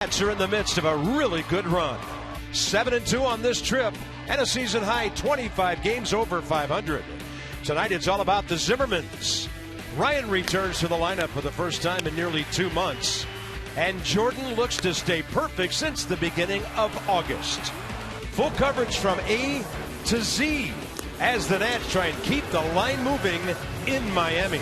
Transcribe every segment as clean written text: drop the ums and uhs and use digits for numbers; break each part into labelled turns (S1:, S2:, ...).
S1: Mets are in the midst of a really good run. 7-2 on this trip and a season high 25 games over 500. Tonight it's all about the Zimmermans. Ryan returns to the lineup for the first time in nearly 2 months. And Jordan looks to stay perfect since the beginning of August. Full coverage from A to Z as the Nats try and keep the line moving in Miami.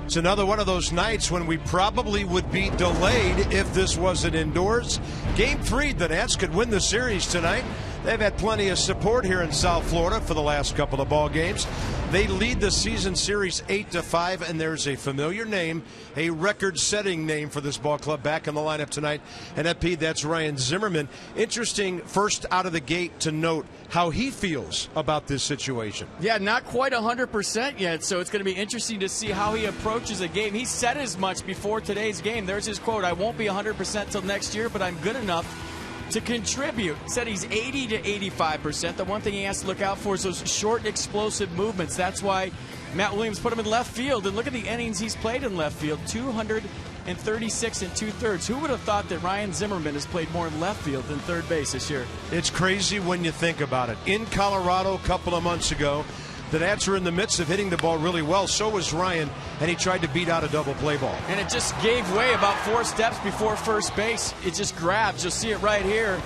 S1: It's another one of those nights when we probably would be delayed if this wasn't indoors. Game 3, the Nats could win the series tonight. They've had plenty of support here in South Florida for the last couple of ball games. They lead the season series 8-5, and there's a familiar name, a record-setting name for this ball club back in the lineup tonight. And FP, that's Ryan Zimmerman. Interesting first out of the gate to note how he feels about this situation.
S2: Yeah, not quite 100% yet, so it's going to be interesting to see how he approaches a game. He said as much before today's game. There's his quote, "I won't be 100% till next year, but I'm good enough to contribute." Said he's 80 to 85%. The one thing he has to look out for is those short, explosive movements. That's why Matt Williams put him in left field. And look at the innings he's played in left field, 236 and 2/3. Who would have thought that Ryan Zimmerman has played more in left field than third base this year?
S1: It's crazy when you think about it. In Colorado a couple of months ago, the Nats were in the midst of hitting the ball really well. So was Ryan, and he tried to beat out a double play ball.
S2: And it just gave way about 4 steps before first base. It just grabs. You'll see it right here.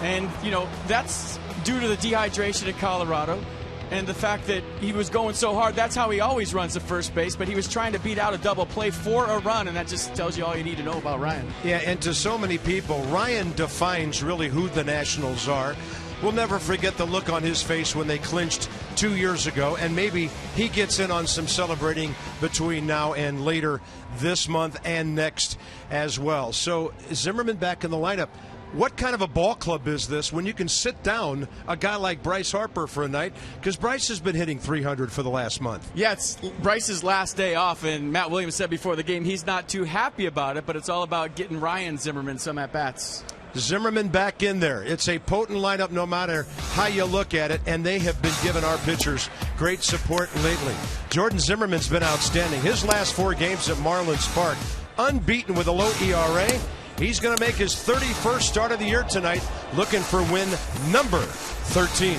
S2: And, you know, that's due to the dehydration in Colorado and the fact that he was going so hard. That's how he always runs to first base, but he was trying to beat out a double play for a run, and that just tells you all you need to know about Ryan.
S1: Yeah, and to so many people, Ryan defines really who the Nationals are. We'll never forget the look on his face when they clinched 2 years ago, and maybe he gets in on some celebrating between now and later this month and next as well. So Zimmerman back in the lineup. What kind of a ball club is this when you can sit down a guy like Bryce Harper for a night? Because Bryce has been hitting 300 for the last month.
S2: Yeah, it's Bryce's last day off, and Matt Williams said before the game he's not too happy about it, but it's all about getting Ryan Zimmerman some at-bats.
S1: Zimmerman back in there. It's a potent lineup no matter how you look at it, and they have been giving our pitchers great support lately. Jordan Zimmerman's been outstanding. His last 4 games at Marlins Park, unbeaten with a low ERA. He's going to make his 31st start of the year tonight, looking for win number 13.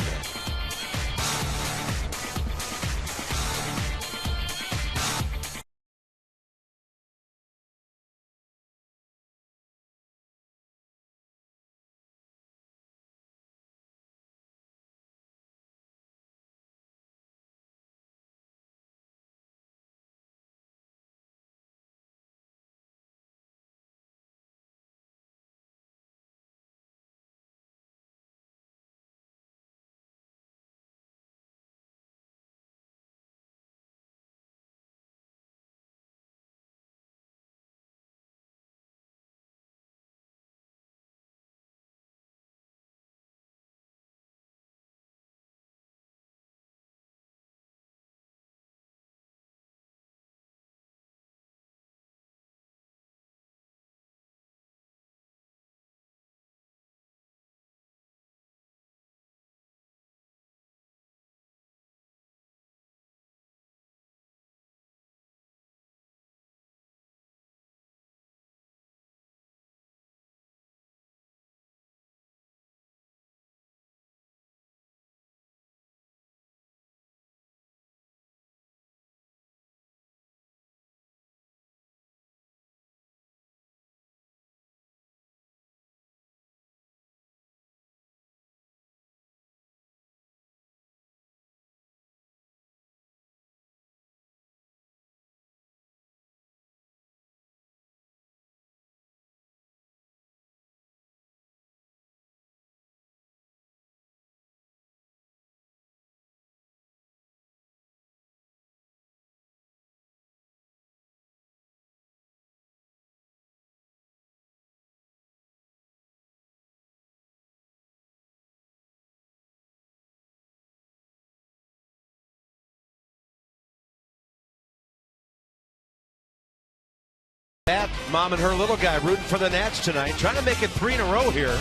S1: That mom and her little guy rooting for the Nats tonight, trying to make it 3 in a row here.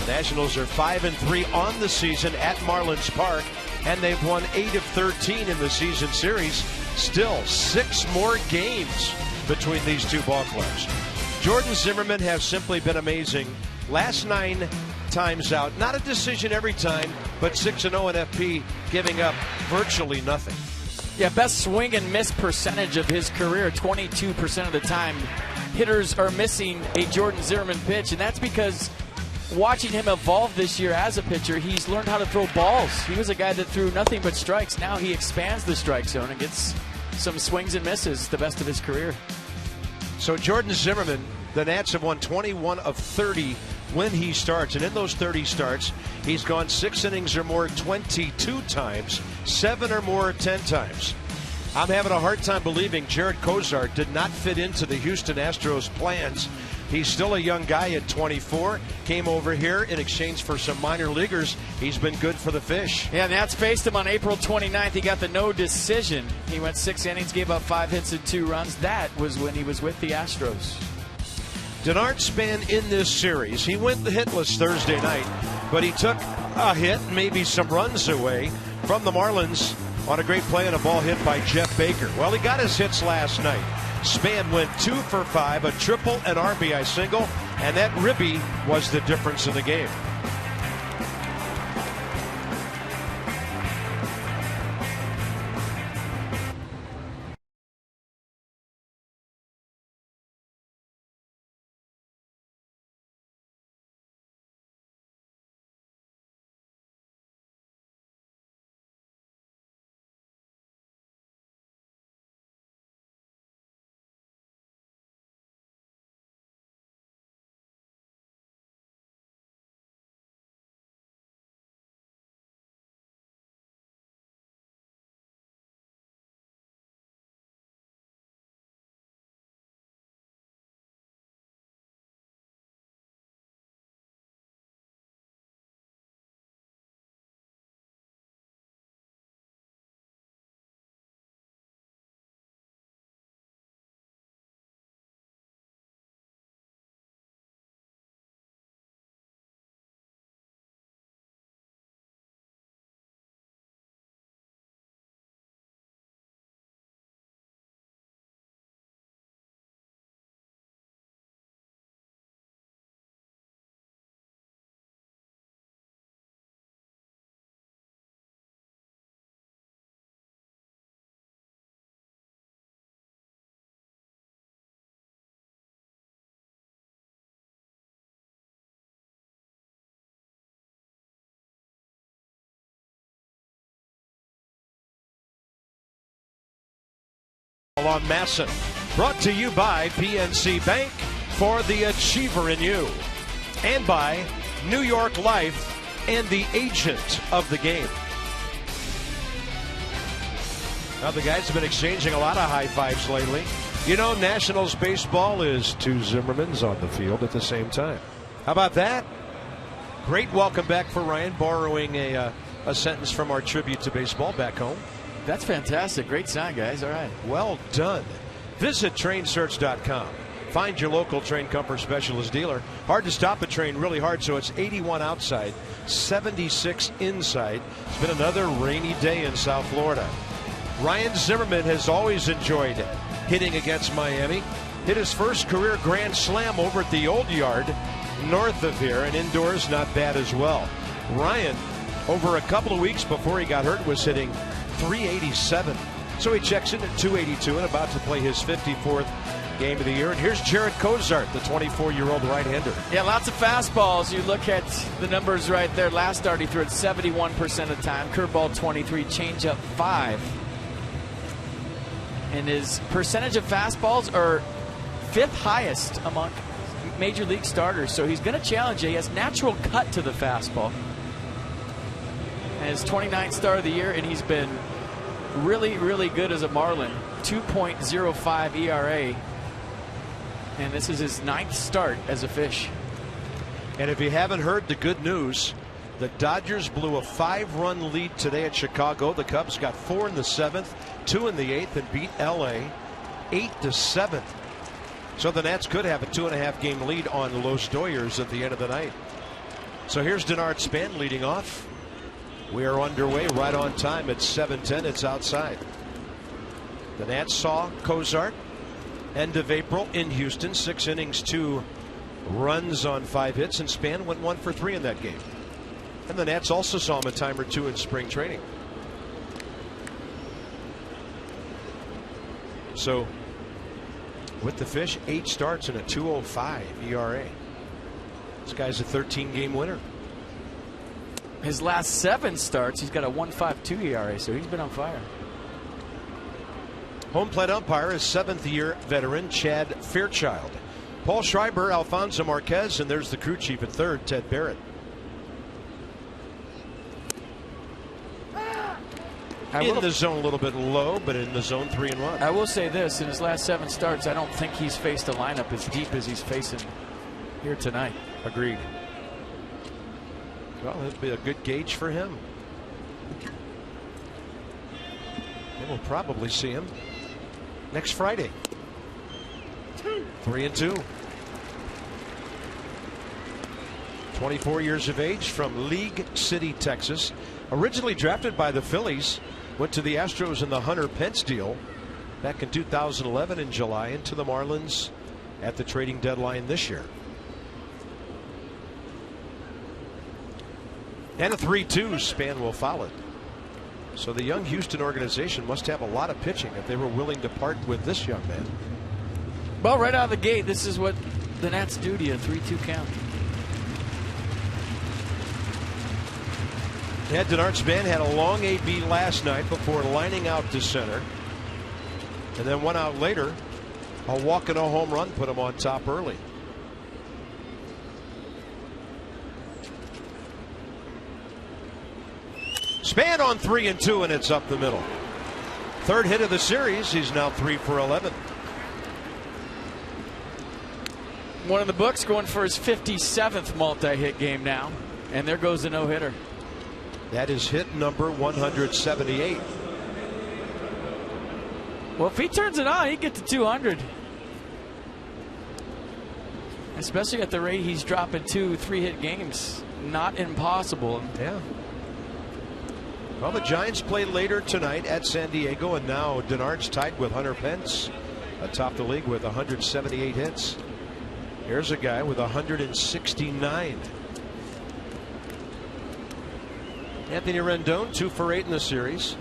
S1: The Nationals are 5-3 on the season at Marlins Park, and they've won 8 of 13 in the season series. Still 6 more games between these two ball clubs. Jordan Zimmermann has simply been amazing. Last 9 times out, not a decision every time, but 6-0 in FP, giving up virtually nothing.
S2: Yeah, best swing and miss percentage of his career, 22% of the time. Hitters are missing a Jordan Zimmermann pitch, and that's because watching him evolve this year as a pitcher, he's learned how to throw balls. He was a guy that threw nothing but strikes. Now he expands the strike zone and gets some swings and misses, the best of his career.
S1: So Jordan Zimmermann, the Nats have won 21 of 30 when he starts, and in those 30 starts, he's gone 6 innings or more 22 times, 7 or more 10 times. I'm having a hard time believing Jared Kozart did not fit into the Houston Astros plans. He's still a young guy at 24, came over here in exchange for some minor leaguers. He's been good for the Fish.
S2: Yeah, Nats faced him on April 29th. He got the no decision. He went 6 innings, gave up 5 hits and 2 runs. That was when he was with the Astros.
S1: Denard Span in this series, he went hitless Thursday night, but he took a hit, maybe some runs away from the Marlins on a great play and a ball hit by Jeff Baker. Well, he got his hits last night. Span went 2 for 5, a triple, an RBI single, and that ribby was the difference in the game. On Masson, brought to you by PNC Bank, for the achiever in you, and by New York Life and the agent of the game. Now the guys have been exchanging a lot of high fives lately. You know, Nationals baseball is 2 Zimmermans on the field at the same time. How about that? Great welcome back for Ryan, borrowing a sentence from our tribute to baseball back home.
S2: That's fantastic. Great sign, guys. All right.
S1: Well done. Visit trainsearch.com. Find your local Train Comfort Specialist dealer. Hard to stop a train, really hard, so it's 81 outside, 76 inside. It's been another rainy day in South Florida. Ryan Zimmerman has always enjoyed hitting against Miami. Hit his first career grand slam over at the Old Yard north of here, and indoors not bad as well. Ryan, over a couple of weeks before he got hurt, was hitting .387. So he checks in at 282 and about to play his 54th game of the year. And here's Jared Kozart, the 24-year-old right-hander.
S2: Yeah, lots of fastballs. You look at the numbers right there. Last start he threw it 71% of the time. Curveball 23, changeup 5. And his percentage of fastballs are 5th highest among major league starters. So he's going to challenge it. He has natural cut to the fastball. And his 29th start of the year, and he's been really, really good as a Marlin. 2.05 ERA. And this is his 9th start as a Fish.
S1: And if you haven't heard the good news, the Dodgers blew a 5-run lead today at Chicago. The Cubs got 4 in the 7th, 2 in the 8th, and beat LA 8-7. So the Nats could have a 2.5 game lead on Los Doyers at the end of the night. So here's Denard Span leading off. We are underway right on time at 7:10. It's outside. The Nats saw Cozart end of April in Houston. 6 innings, 2 runs on 5 hits, and Span went 1 for 3 in that game. And the Nats also saw him a time or 2 in spring training. So with the Fish, 8 starts and a 2.05 ERA. This guy's a 13-game winner.
S2: His last 7 starts, he's got a 1.52 ERA, so he's been on fire.
S1: Home plate umpire is 7th-year veteran Chad Fairchild. Paul Schreiber, Alfonso Marquez, and there's the crew chief at third, Ted Barrett. In the zone a little bit low, but in the zone 3-1.
S2: I will say this, in his last 7 starts, I don't think he's faced a lineup as deep as he's facing here tonight.
S1: Agreed. Well, it'll be a good gauge for him. And we'll probably see him next Friday. 3-2. 24 years of age, from League City, Texas. Originally drafted by the Phillies, went to the Astros in the Hunter Pence deal back in 2011 in July, into the Marlins at the trading deadline this year. And a 3-2. Span will foul it. So the young Houston organization must have a lot of pitching if they were willing to part with this young man.
S2: Well, right out of the gate, this is what the Nats do to you, 3-2 count.
S1: Yeah, Denard Span had a long AB last night before lining out to center. And then went out later. A walk and a home run put him on top early. Span on 3-2, and it's up the middle. Third hit of the series. He's now 3 for 11.
S2: One of the books going for his 57th multi-hit game now. And there goes the no-hitter.
S1: That is hit number 178.
S2: Well, if he turns it on, he'd get to 200. Especially at the rate he's dropping 2 3-hit games. Not impossible.
S1: Yeah. Well, the Giants play later tonight at San Diego, and now Denard's tied with Hunter Pence atop the league with 178 hits. Here's a guy with 169. Anthony Rendon, 2 for 8 in the series.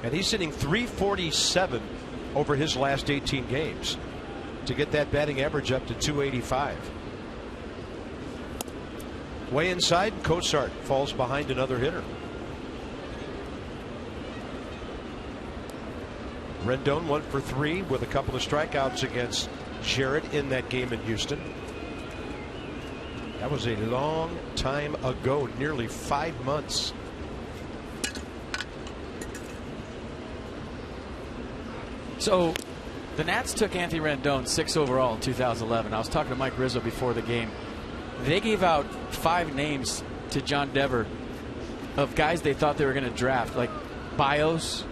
S1: And he's hitting .347 over his last 18 games to get that batting average up to .285. Way inside, Cozart falls behind another hitter. Rendon 1 for 3 with a couple of strikeouts against Jarrett in that game in Houston. That was a long time ago, nearly 5 months.
S2: So the Nats took Anthony Rendon 6 overall in 2011. I was talking to Mike Rizzo before the game. They gave out 5 names to John Dever of guys they thought they were going to draft, like bios,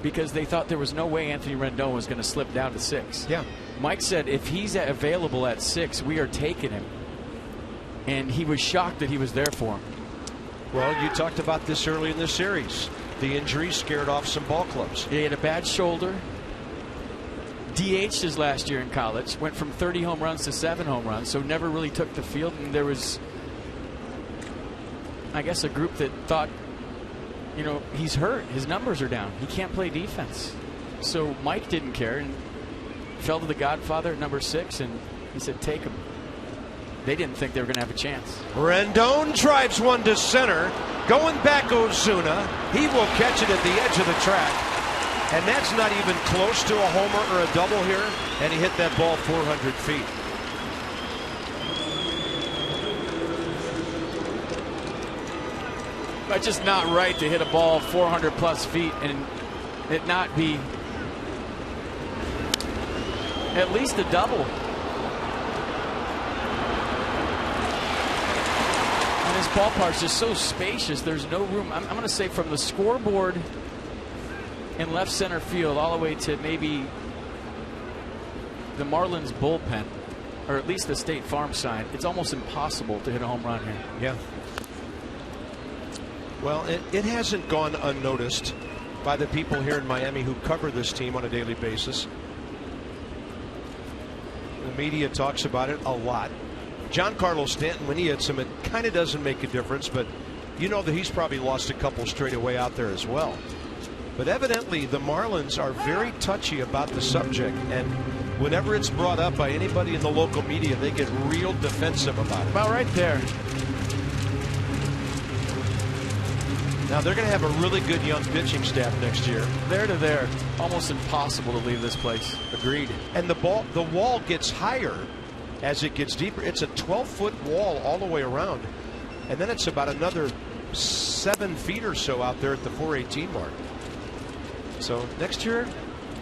S2: because they thought there was no way Anthony Rendon was going to slip down to 6.
S1: Yeah.
S2: Mike said if he's available at 6, we are taking him. And he was shocked that he was there for him.
S1: Well, you talked about this early in the series. The injury scared off some ball clubs.
S2: He had a bad shoulder. DH'd his last year in college, went from 30 home runs to 7 home runs, so never really took the field. And there was, I guess, a group that thought, you know, he's hurt, his numbers are down, he can't play defense. So Mike didn't care and fell to the Godfather at number 6, and he said, take him. They didn't think they were going to have a chance.
S1: Rendon drives one to center. Going back, Ozuna. He will catch it at the edge of the track. And that's not even close to a homer or a double here. And he hit that ball 400 feet.
S2: But just not right to hit a ball 400 plus feet and it not be at least a double. And this ballpark's just so spacious. There's no room. I'm going to say from the scoreboard in left center field all the way to maybe the Marlins bullpen, or at least the State Farm side, it's almost impossible to hit a home run here.
S1: Yeah. Well, it hasn't gone unnoticed by the people here in Miami who cover this team on a daily basis. The media talks about it a lot. Giancarlo Stanton, when he hits him, it kind of doesn't make a difference, but you know that he's probably lost a couple straight away out there as well. But evidently the Marlins are very touchy about the subject, and whenever it's brought up by anybody in the local media, they get real defensive about it.
S2: About right there.
S1: Now they're going to have a really good young pitching staff next year.
S2: There to there. Almost impossible to leave this place.
S1: Agreed. And the wall gets higher as it gets deeper. It's a 12-foot wall all the way around. And then it's about another 7 feet or so out there at the 418 mark. So next year,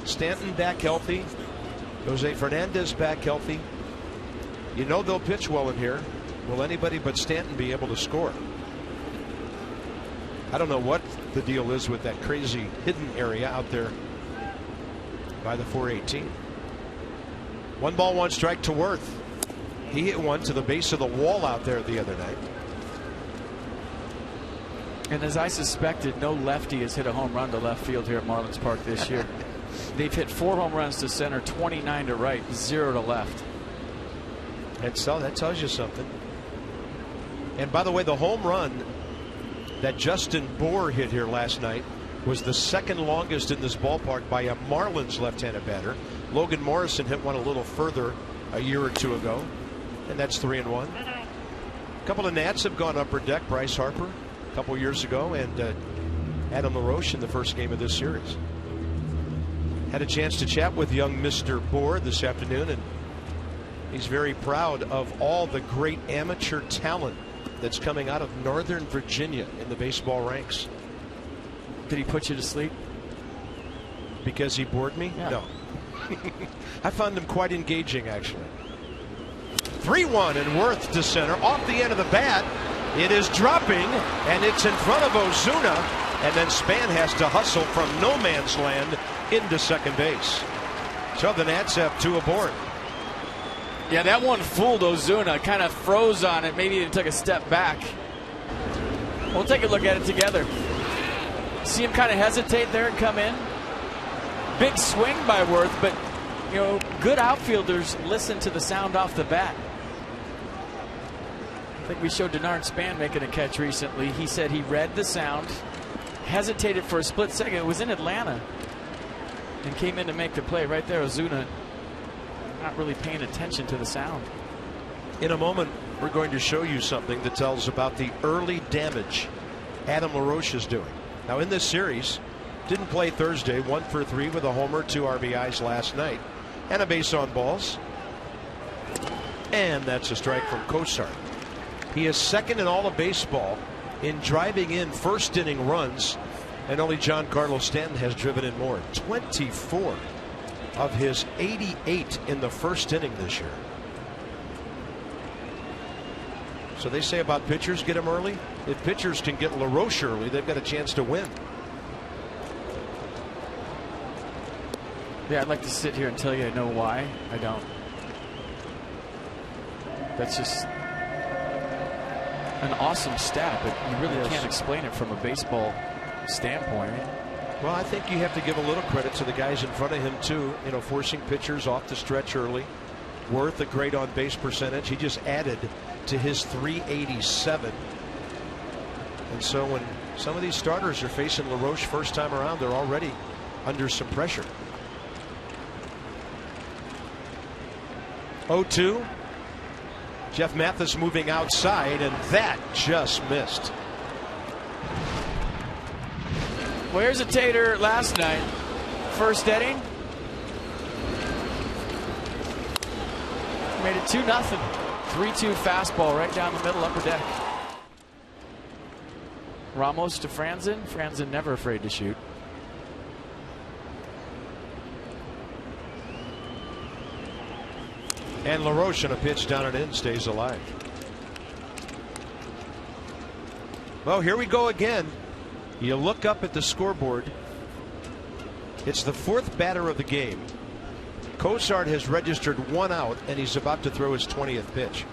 S1: Stanton back healthy. Jose Fernandez back healthy. You know they'll pitch well in here. Will anybody but Stanton be able to score? I don't know what the deal is with that crazy hidden area out there by the 418. 1 ball, 1 strike to Worth. He hit one to the base of the wall out there the other night.
S2: And as I suspected, no lefty has hit a home run to left field here at Marlins Park this year. They've hit 4 home runs to center, 29 to right, 0 to left.
S1: And so that tells you something. And by the way, the home run that Justin Bour hit here last night was the 2nd longest in this ballpark by a Marlins left-handed batter. Logan Morrison hit one a little further a year or 2 ago, and that's 3-1. A couple of Nats have gone upper deck. Bryce Harper a couple years ago, and Adam LaRoche in the first game of this series. Had a chance to chat with young Mr. Bour this afternoon, and he's very proud of all the great amateur talent that's coming out of Northern Virginia in the baseball ranks.
S2: Did he put you to sleep?
S1: Because he bored me?
S2: Yeah.
S1: No. I found him quite engaging, actually. 3-1 and Worth to center. Off the end of the bat. It is dropping, and it's in front of Ozuna. And then Span has to hustle from no man's land into second base. So the Nats have 2 aboard.
S2: Yeah, that one fooled Ozuna. Kind of froze on it. Maybe he took a step back. We'll take a look at it together. See him kind of hesitate there and come in. Big swing by Worth, but you know, good outfielders listen to the sound off the bat. I think we showed Denard Span making a catch recently. He said he read the sound, hesitated for a split second. It was in Atlanta, and came in to make the play. Right there, Ozuna not really paying attention to the sound.
S1: In a moment, we're going to show you something that tells about the early damage Adam LaRoche is doing. Now, in this series, didn't play Thursday, 1 for 3 with a homer, 2 RBIs last night, and a base on balls. And that's a strike from Kosar. He is 2nd in all of baseball in driving in first inning runs, and only Giancarlo Stanton has driven in more. 24 of his 88 in the first inning this year. So they say about pitchers, get them early. If pitchers can get LaRoche early, they've got a chance to win.
S2: Yeah, I'd like to sit here and tell you I know why. I don't. That's just an awesome stat, but you really can't explain it from a baseball standpoint.
S1: Well, I think you have to give a little credit to the guys in front of him too. You know, forcing pitchers off the stretch early. Worth a great on base percentage. He just added to his 387. And so when some of these starters are facing LaRoche first time around, they're already under some pressure. 0-2. Jeff Mathis moving outside, and that just missed.
S2: Well, here's a tater last night. First inning. Made it 2-0. 3-2 fastball right down the middle, upper deck. Ramos to Franzen. Franzen never afraid to shoot.
S1: And LaRoche on a pitch down and in stays alive. Well, here we go again. You look up at the scoreboard It's the 4th batter of the game. Cozart has registered 1 out, and he's about to throw his 20th pitch.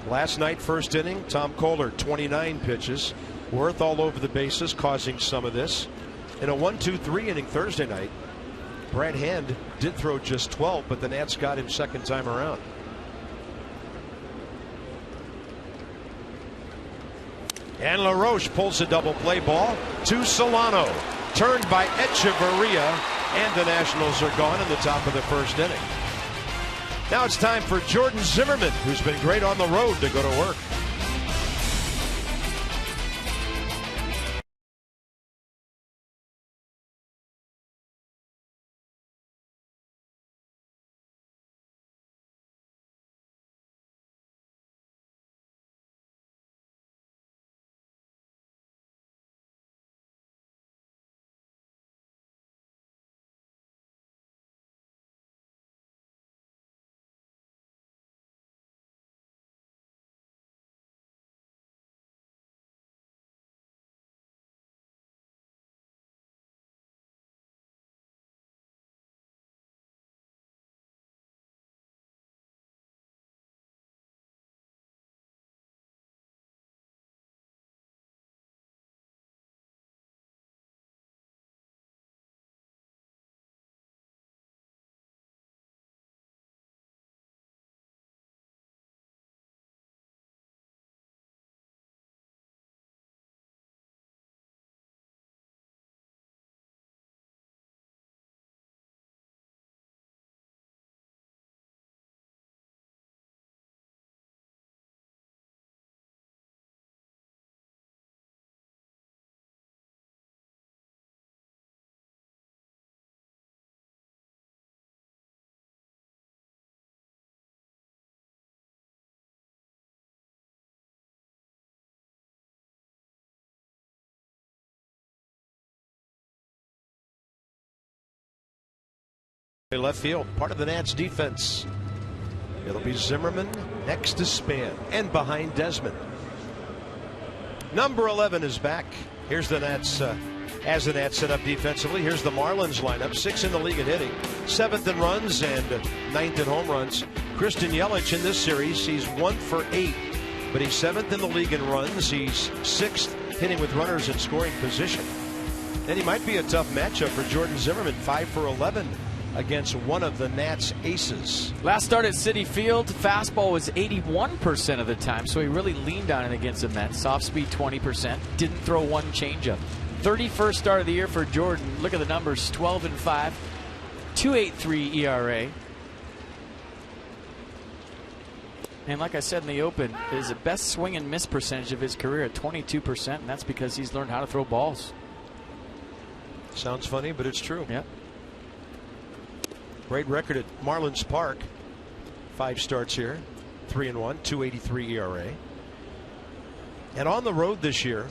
S1: Last night, first inning, Tom Kohler, 29 pitches. Worth all over the bases, causing some of this. In a 1-2-3 inning Thursday night, Brad Hand did throw just 12, but the Nats got him second time around. And LaRoche pulls a double play ball to Solano. Turned by Echeverria, and the Nationals are gone in the top of the first inning. Now it's time for Jordan Zimmermann, who's been great on the road, to go to work. Left field, part of the Nats defense. It'll be Zimmermann next to Span and behind Desmond. Number 11 is back. Here's the Nats as the Nats set up defensively. Here's the Marlins lineup, 6th in the league in hitting, 7th in runs, and 9th in home runs. Christian Yelich in this series, he's 1 for 8, but he's 7th in the league in runs. He's 6th hitting with runners in scoring position. And he might be a tough matchup for Jordan Zimmermann, 5 for 11. Against one of the Nats' aces.
S2: Last start at Citi Field, fastball was 81% of the time, so he really leaned on it against the Mets. Soft speed 20%. Didn't throw one changeup. 31st start of the year for Jordan. Look at the numbers: 12-5, 2.83 ERA. And like I said in the open, it is the best swing and miss percentage of his career at 22%, and that's because he's learned how to throw balls.
S1: Sounds funny, but it's true.
S2: Yep.
S1: Great record at Marlins Park. 5 starts here, 3-1, 2.83 ERA. And on the road this year,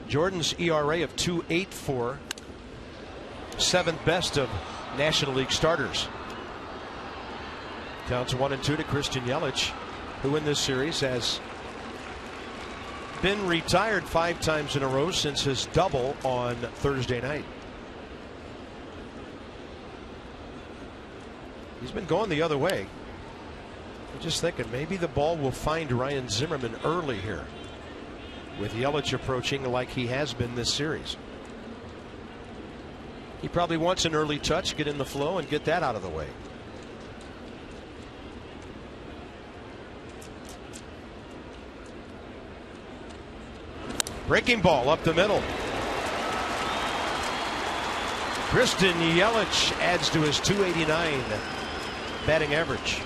S1: Jordan's ERA of 2.84, 7th best of National League starters. Counts 1-2 to Christian Yelich, who in this series has been retired 5 times in a row since his double on Thursday night. He's been going the other way. I'm just thinking maybe the ball will find Ryan Zimmermann early here, with Yelich approaching like he has been this series. He probably wants an early touch, get in the flow, and get that out of the way. Breaking ball up the middle. Christian Yelich adds to his 289 batting average.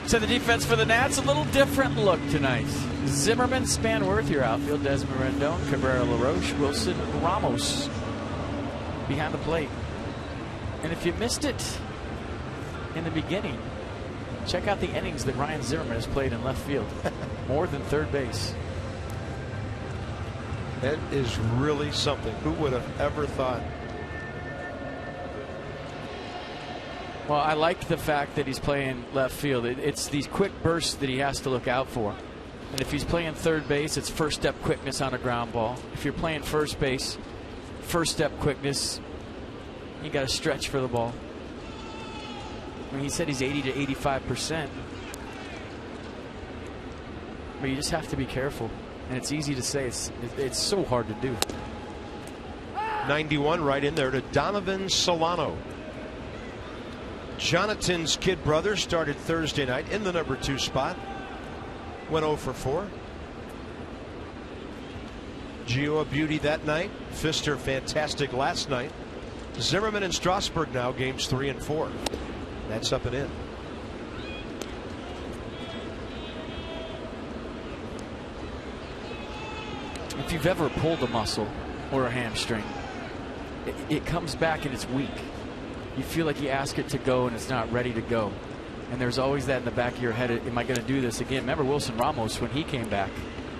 S2: So the defense for the Nats, a little different look tonight. Zimmermann, Spanworth, your outfield, Desmond Rendon, Cabrera, LaRoche, Wilson, Ramos behind the plate. And if you missed it in the beginning, check out the innings that Ryan Zimmermann has played in left field. More than third base.
S1: That is really something. Who would have ever thought?
S2: Well, I like the fact that he's playing left field. It's these quick bursts that he has to look out for. And if he's playing third base, it's first step quickness on a ground ball. If you're playing first base, first step quickness. You got to stretch for the ball. I mean, he said he's 80 to 85%. But you just have to be careful. And it's easy to say. It's so hard to do.
S1: 91 right in there to Donovan Solano. Jonathan's kid brother started Thursday night in the number 2 spot. Went 0 for 4. Gio a beauty that night. Pfister fantastic last night. Zimmerman and Strasburg now games 3 and 4. That's up and in.
S2: If you've ever pulled a muscle or a hamstring, it comes back and it's weak. You feel like you ask it to go and it's not ready to go. And there's always that in the back of your head. Am I going to do this again? Remember Wilson Ramos, when he came back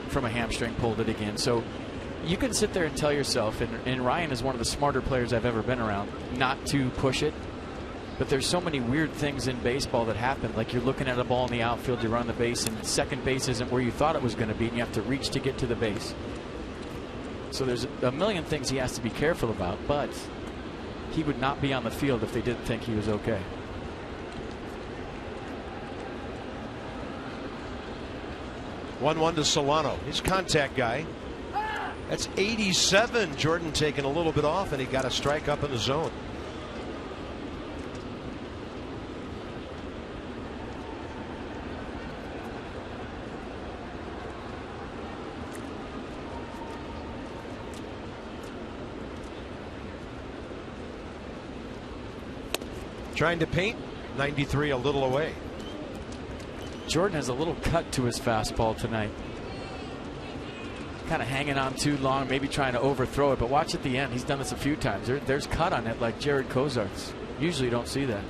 S2: from a hamstring, pulled it again. So you can sit there and tell yourself, and Ryan is one of the smarter players I've ever been around, not to push it. But there's so many weird things in baseball that happen. Like you're looking at a ball in the outfield, you run the base, and second base isn't where you thought it was going to be, and you have to reach to get to the base. So there's a million things he has to be careful about, but he would not be on the field if they didn't think he was okay.
S1: One to Solano. He's a contact guy. That's 87. Jordan taking a little bit off, and he got a strike up in the zone. Trying to paint. 93 a little away.
S2: Jordan has a little cut to his fastball tonight. Kind of hanging on too long, maybe trying to overthrow it, but watch at the end. He's done this a few times. There's cut on it like Jared Kozart's. Usually you don't see that.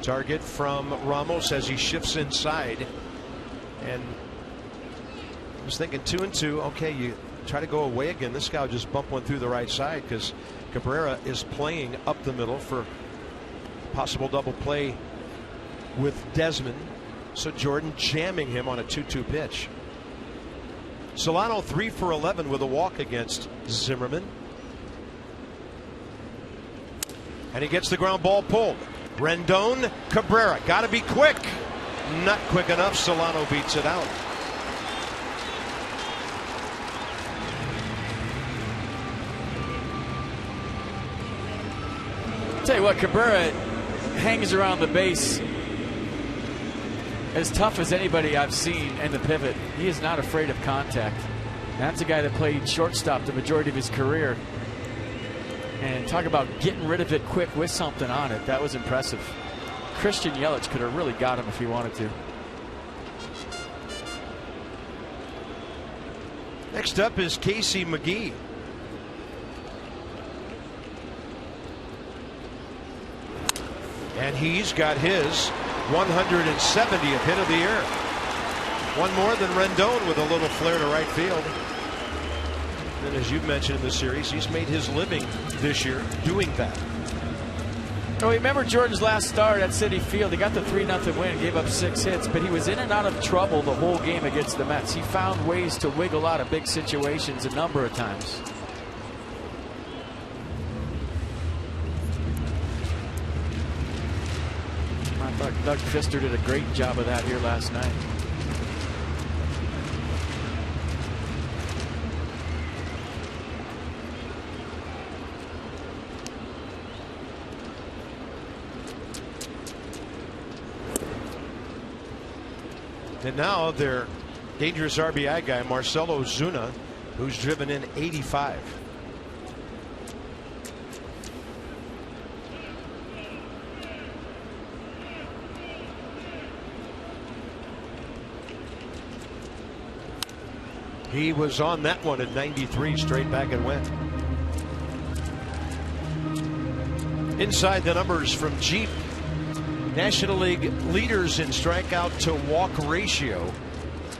S1: Target from Ramos as he shifts inside. And I was thinking 2 and 2. Okay, you try to go away again. This guy will just bump one through the right side because Cabrera is playing up the middle for possible double play with Desmond. So Jordan jamming him on a 2-2 pitch. Solano 3 for 11 with a walk against Zimmerman. And he gets the ground ball pulled. Rendon, Cabrera. Got to be quick. Not quick enough. Solano beats it out.
S2: Tell you what, Cabrera hangs around the base as tough as anybody I've seen in the pivot. He is not afraid of contact. That's a guy that played shortstop the majority of his career. And talk about getting rid of it quick with something on it. That was impressive. Christian Yelich could have really got him if he wanted to.
S1: Next up is Casey McGee. And he's got his 170th hit of the year. One more than Rendon with a little flare to right field. And as you've mentioned in the series, he's made his living this year doing that.
S2: Oh, remember Jordan's last start at Citi Field? He got the 3-0 win, gave up 6 hits, but he was in and out of trouble the whole game against the Mets. He found ways to wiggle out of big situations a number of times. I thought Doug Pfister did a great job of that here last night.
S1: And now their dangerous RBI guy, Marcell Ozuna, who's driven in 85. He was on that one at 93, straight back and went. Inside the numbers from Jeep. National League leaders in strikeout to walk ratio.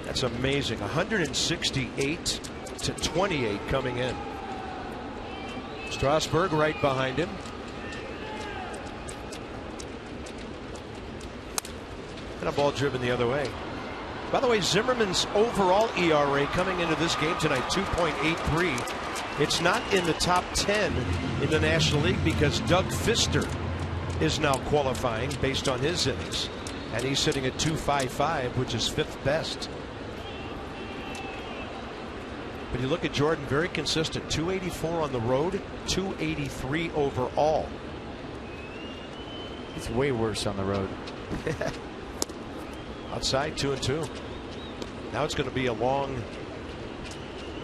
S1: That's amazing. 168 to 28 coming in. Strasburg right behind him. And a ball driven the other way. By the way, Zimmerman's overall ERA coming into this game tonight, 2.83. It's not in the top 10 in the National League because Doug Fister is now qualifying based on his innings. And he's sitting at 2.55, which is 5th best. But you look at Jordan, very consistent. 284 on the road, 283 overall.
S2: It's way worse on the road.
S1: Outside 2-2. Now it's going to be a long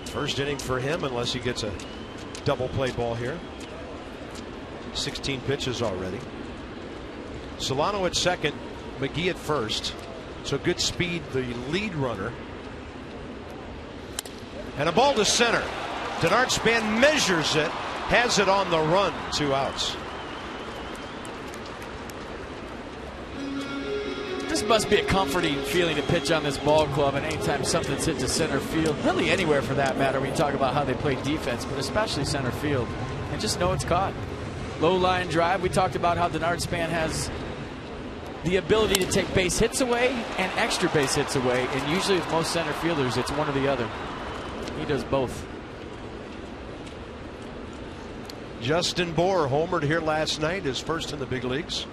S1: first inning for him unless he gets a double play ball here. 16 pitches already. Solano at second, McGee at first. So good speed, the lead runner. And a ball to center. Denard Span measures it, has it on the run, 2 outs.
S2: This must be a comforting feeling to pitch on this ball club, and anytime something's hit to center field, really anywhere for that matter, when you talk about how they play defense, but especially center field, and just know it's caught. Low line drive. We talked about how Denard Span has the ability to take base hits away and extra base hits away, and usually with most center fielders, it's one or the other. He does both.
S1: Justin Bour homered here last night, his first in the big leagues.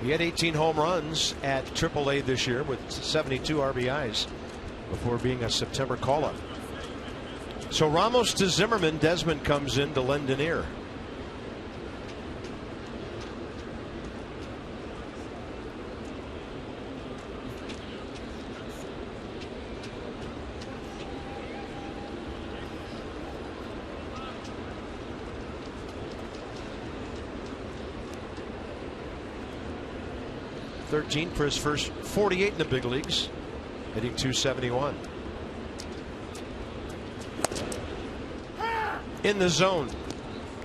S1: He had 18 home runs at AAA this year with 72 RBIs before being a September call-up. So Ramos to Zimmerman, Desmond comes in to lend an ear. .13 for his first 48 in the big leagues, hitting .271. In the zone,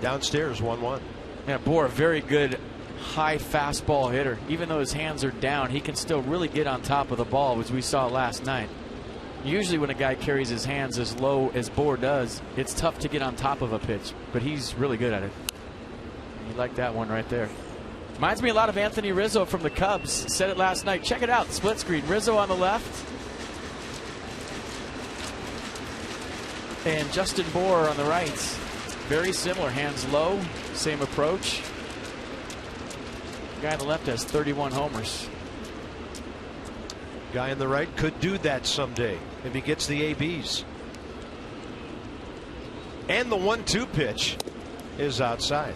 S1: downstairs 1-1.
S2: Yeah, Bour, a very good high fastball hitter. Even though his hands are down, he can still really get on top of the ball, as we saw last night. Usually when a guy carries his hands as low as Bour does, it's tough to get on top of a pitch, but he's really good at it. You like that one right there. Reminds me a lot of Anthony Rizzo from the Cubs. Said it last night. Check it out. Split screen. Rizzo on the left. And Justin Bour on the right. Very similar. Hands low. Same approach. Guy on the left has 31 homers.
S1: Guy on the right could do that someday if he gets the ABs. And the 1-2 pitch is outside.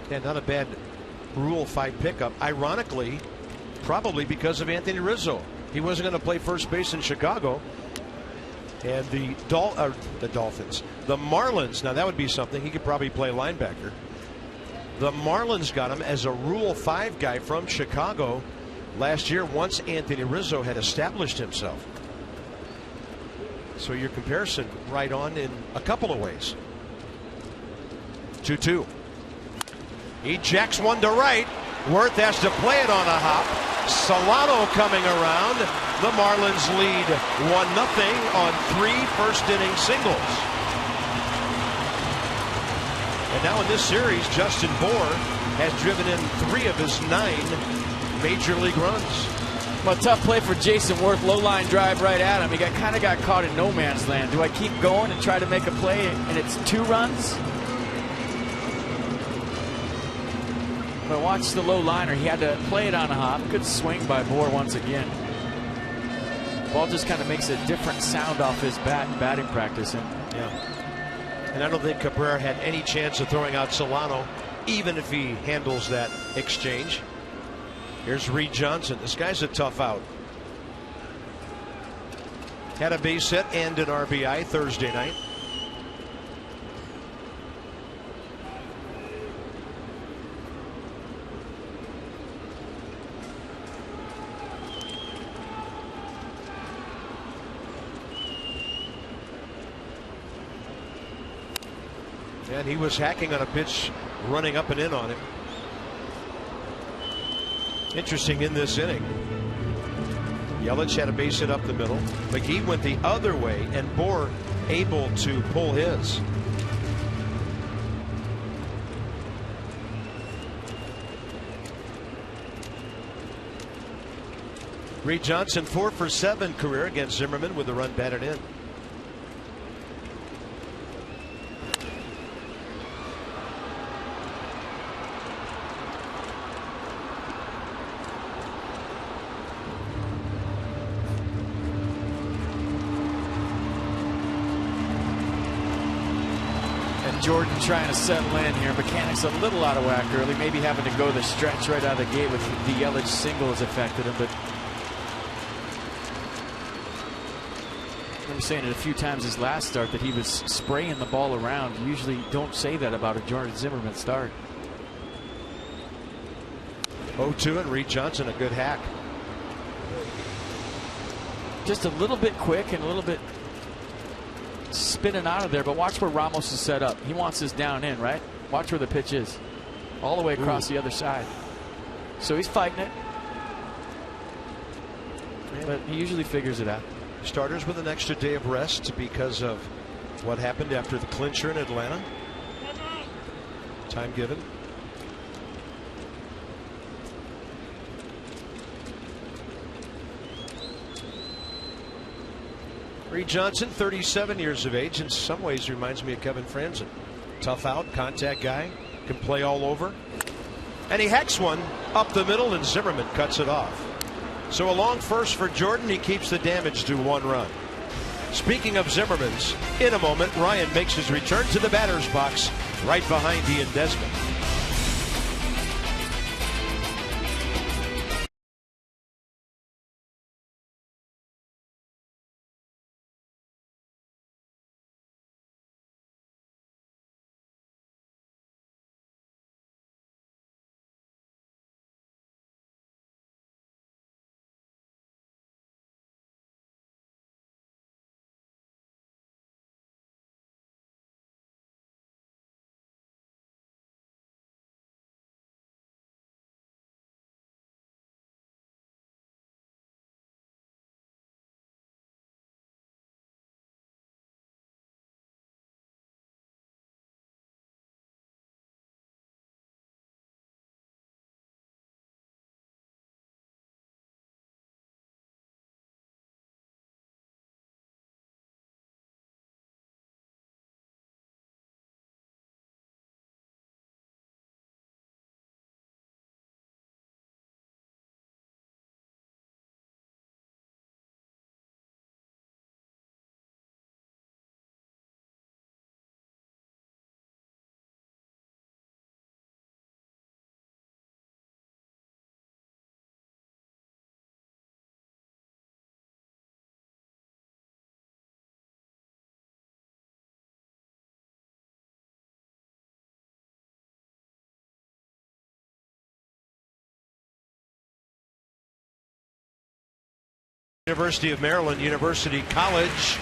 S1: And not a bad Rule 5 pickup. Ironically, probably because of Anthony Rizzo. He wasn't going to play first base in Chicago. And the Dolphins, the Marlins, now that would be something. He could probably play linebacker. The Marlins got him as a Rule 5 guy from Chicago last year once Anthony Rizzo had established himself. So your comparison right on in a couple of ways. 2-2. He jacks one to right. Worth has to play it on a hop. Solano coming around. The Marlins lead 1-0 on 3 first-inning singles. And now in this series, Justin Bour has driven in 3 of his 9 major league runs.
S2: Well, tough play for Jason Worth. Low line drive right at him. He kind of got caught in no man's land. Do I keep going and try to make a play and it's 2 runs? But watch the low liner. He had to play it on a hop. Good swing by Bour once again. Ball just kind of makes a different sound off his bat in batting practice.
S1: And I don't think Cabrera had any chance of throwing out Solano, even if he handles that exchange. Here's Reed Johnson. This guy's a tough out. Had a base hit and an RBI Thursday night. And he was hacking on a pitch, running up and in on him. Interesting in this inning. Yelich had a base hit up the middle. McGee went the other way, and Bohr able to pull his. Reed Johnson 4 for 7 career against Zimmerman with the run batted in.
S2: Jordan trying to settle in here. Mechanics a little out of whack early. Maybe having to go the stretch right out of the gate with the Yelich single has affected him. But I remember saying it a few times his last start that he was spraying the ball around. You usually don't say that about a Jordan Zimmerman start.
S1: 0-2 and Reed Johnson a good hack.
S2: Just a little bit quick and a little bit spinning out of there, but watch where Ramos is set up. He wants this down in, right? Watch where the pitch is. All the way across the other side. So he's fighting it. But he usually figures it out.
S1: Starters with an extra day of rest because of what happened after the clincher in Atlanta. Time given. Reed Johnson, 37 years of age, in some ways reminds me of Kevin Franzen. Tough out, contact guy, can play all over. And he hacks one up the middle, and Zimmerman cuts it off. So a long first for Jordan. He keeps the damage to 1 run. Speaking of Zimmerman's, in a moment, Ryan makes his return to the batter's box right behind Ian Desmond. University of Maryland, University College.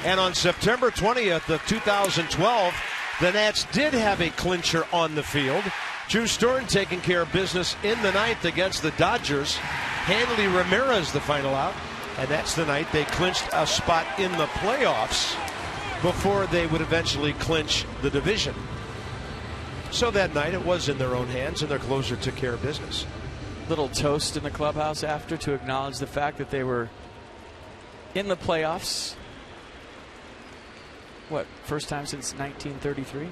S1: And on September 20th of 2012, the Nats did have a clincher on the field. Drew Storen taking care of business in the ninth against the Dodgers. Hanley Ramirez the final out. And that's the night they clinched a spot in the playoffs before they would eventually clinch the division. So that night it was in their own hands, and their closer took care of business.
S2: Little toast in the clubhouse after to acknowledge the fact that they were in the playoffs. What, first time since 1933?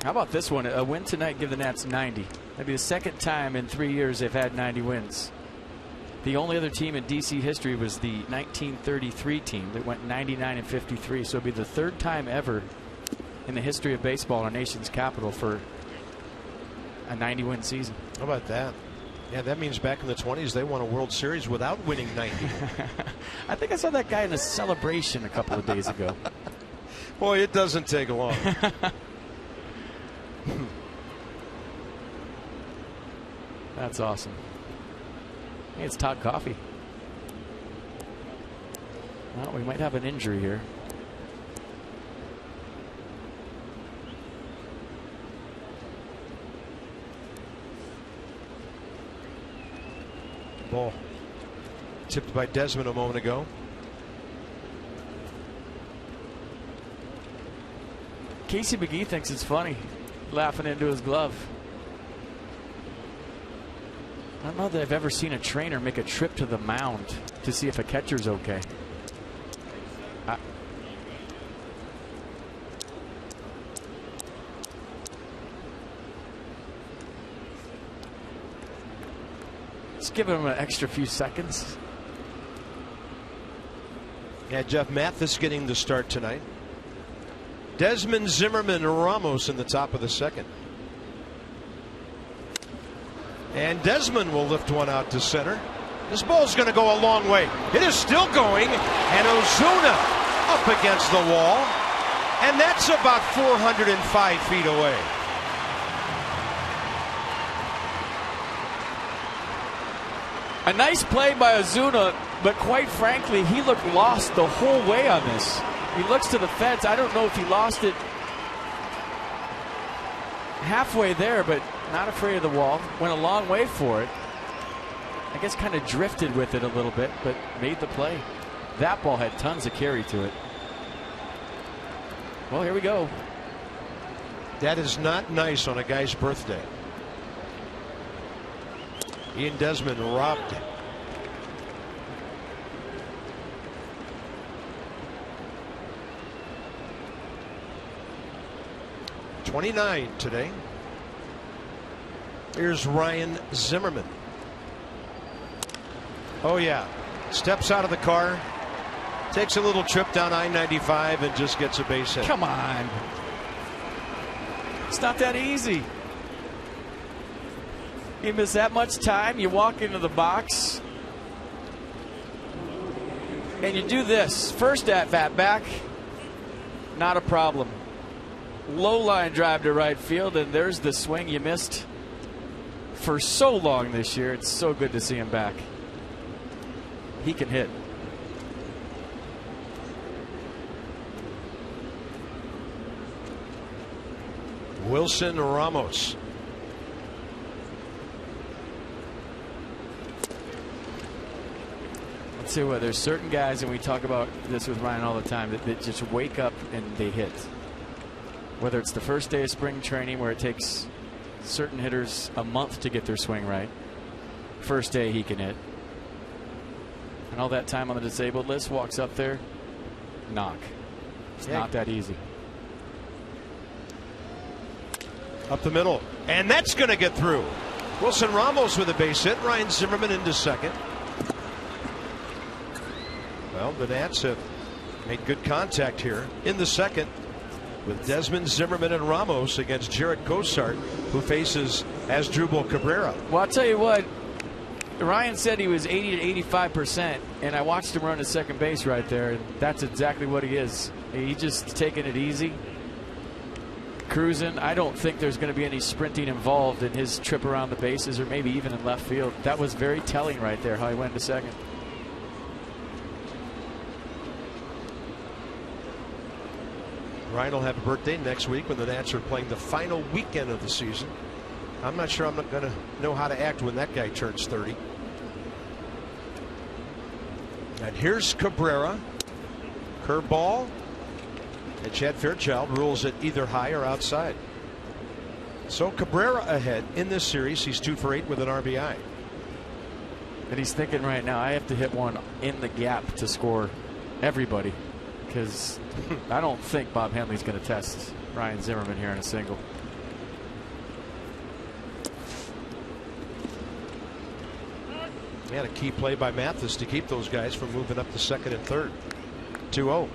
S2: How about this one? A win tonight, give the Nats 90. That'd be the second time in 3 years they've had 90 wins. The only other team in DC history was the 1933 team that went 99-53. So it'd be the third time ever in the history of baseball in our nation's capital for a 90-win season.
S1: How about that? Yeah, that means back in the 20s they won a World Series without winning 90.
S2: I think I saw that guy in a celebration a couple of days ago.
S1: Boy, it doesn't take long.
S2: That's awesome. Hey, it's Todd Coffey. Well, we might have an injury here.
S1: Ball tipped by Desmond a moment ago.
S2: Casey McGee thinks it's funny, laughing into his glove. I don't know that I've ever seen a trainer make a trip to the mound to see if a catcher's okay. Just giving him an extra few seconds.
S1: Yeah, Jeff Mathis getting the start tonight. Desmond, Zimmerman, Ramos in the top of the second. And Desmond will lift one out to center. This ball's going to go a long way. It is still going, and Ozuna up against the wall, and that's about 405 feet away.
S2: A nice play by Ozuna, but quite frankly, he looked lost the whole way on this. He looks to the fence. I don't know if he lost it halfway there, but not afraid of the wall. Went a long way for it. I guess kind of drifted with it a little bit, but made the play. That ball had tons of carry to it. Well, here we go.
S1: That is not nice on a guy's birthday. Ian Desmond robbed. .29 today. Here's Ryan Zimmerman. Oh yeah, steps out of the car, takes a little trip down I-95 and just gets a base hit.
S2: Come on. It's not that easy. You miss that much time, you walk into the box, and you do this. First at bat back, not a problem. Low line drive to right field, and there's the swing you missed for so long this year. It's so good to see him back. He can hit.
S1: Wilson Ramos.
S2: Let's see what, there's certain guys, and we talk about this with Ryan all the time, that just wake up and they hit. Whether it's the first day of spring training where it takes certain hitters a month to get their swing right. First day he can hit. And all that time on the disabled list, walks up there, knock. It's not that easy.
S1: Up the middle, and that's going to get through. Wilson Ramos with a base hit. Ryan Zimmerman into second. Well, the Nats have made good contact here in the second with Desmond, Zimmerman, and Ramos against Jarred Cosart, who faces Asdrubal Cabrera.
S2: Well, I'll tell you what, Ryan said he was 80 to 85%, and I watched him run to second base right there, and that's exactly what he is. He's just taking it easy, cruising. I don't think there's going to be any sprinting involved in his trip around the bases, or maybe even in left field. That was very telling right there, how he went to second.
S1: Ryan will have a birthday next week when the Nats are playing the final weekend of the season. I'm not sure I'm not going to know how to act when that guy turns 30. And here's Cabrera. Curveball. And Chad Fairchild rules it either high or outside. So Cabrera ahead in this series. He's 2 for 8 with an RBI.
S2: And he's thinking right now, I have to hit one in the gap to score everybody. Because I don't think Bob Henley's going to test Ryan Zimmerman here in a single.
S1: And a key play by Mathis to keep those guys from moving up to second and third. 2-0.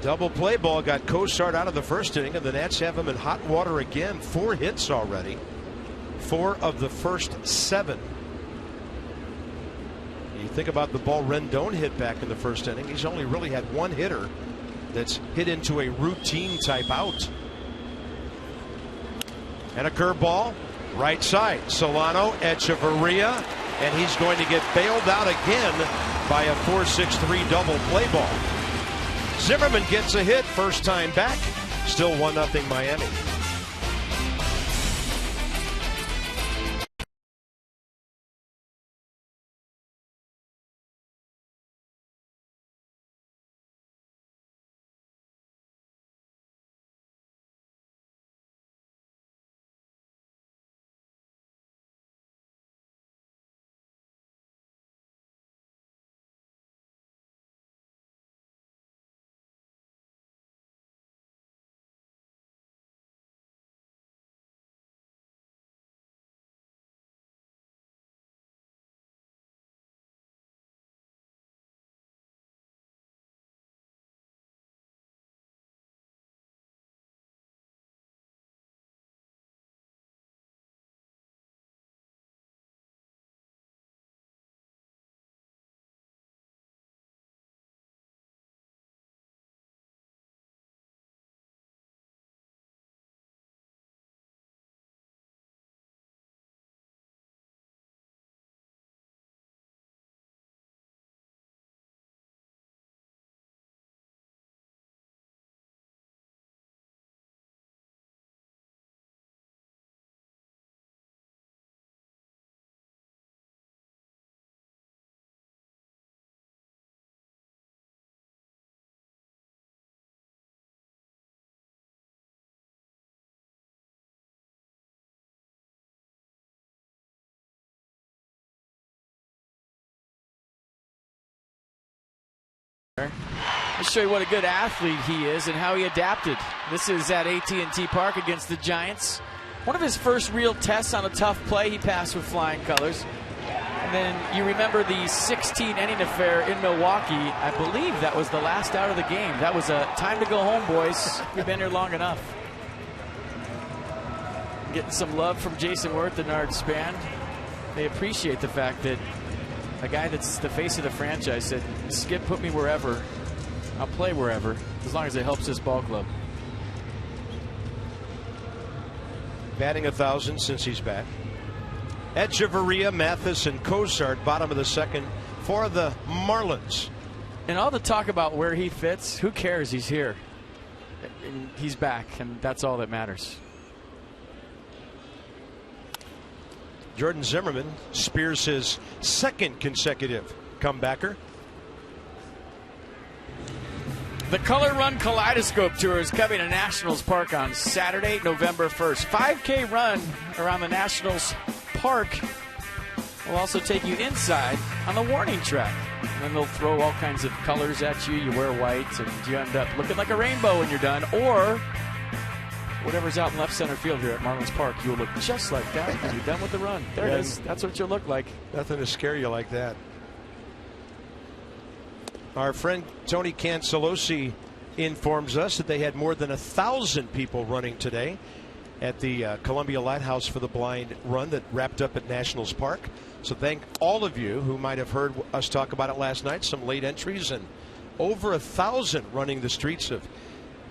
S1: Double play ball got Cosart out of the first inning, and the Nats have him in hot water again. 4 hits already. 4 of the first 7. You think about the ball Rendon hit back in the first inning. He's only really had one hitter that's hit into a routine type out. And a curveball, right side. Solano, Echeverria, and he's going to get bailed out again by a 4-6-3 double play ball. Zimmerman gets a hit, first time back. Still 1-0 Miami.
S2: Let's show you what a good athlete he is and how he adapted. This is at AT&T Park against the Giants. One of his first real tests on a tough play, he passed with flying colors. And then you remember the 16-inning affair in Milwaukee. I believe that was the last out of the game. That was a time to go home, boys. We've been here long enough. Getting some love from Jason Worth and Nard Span. They appreciate the fact that a guy that's the face of the franchise said, Skip, put me wherever. I'll play wherever, as long as it helps this ball club.
S1: Batting 1,000 since he's back. Echeverria, Mathis, and Cozart, bottom of the second for the Marlins.
S2: And all the talk about where he fits, who cares? He's here. And he's back, and that's all that matters.
S1: Jordan Zimmerman spears his second consecutive comebacker.
S2: The Color Run Kaleidoscope Tour is coming to Nationals Park on Saturday, November 1st. 5K run around the Nationals Park will also take you inside on the warning track. And then they'll throw all kinds of colors at you. You wear white, and you end up looking like a rainbow when you're done. Or whatever's out in left center field here at Marlins Park, you'll look just like that when you're done with the run. There it is. That's what you'll look like.
S1: Nothing to scare you like that. Our friend Tony Cancelosi informs us that they had more than 1,000 people running today at the Columbia Lighthouse for the Blind run that wrapped up at Nationals Park. So thank all of you who might have heard us talk about it last night. Some late entries and over 1,000 running the streets of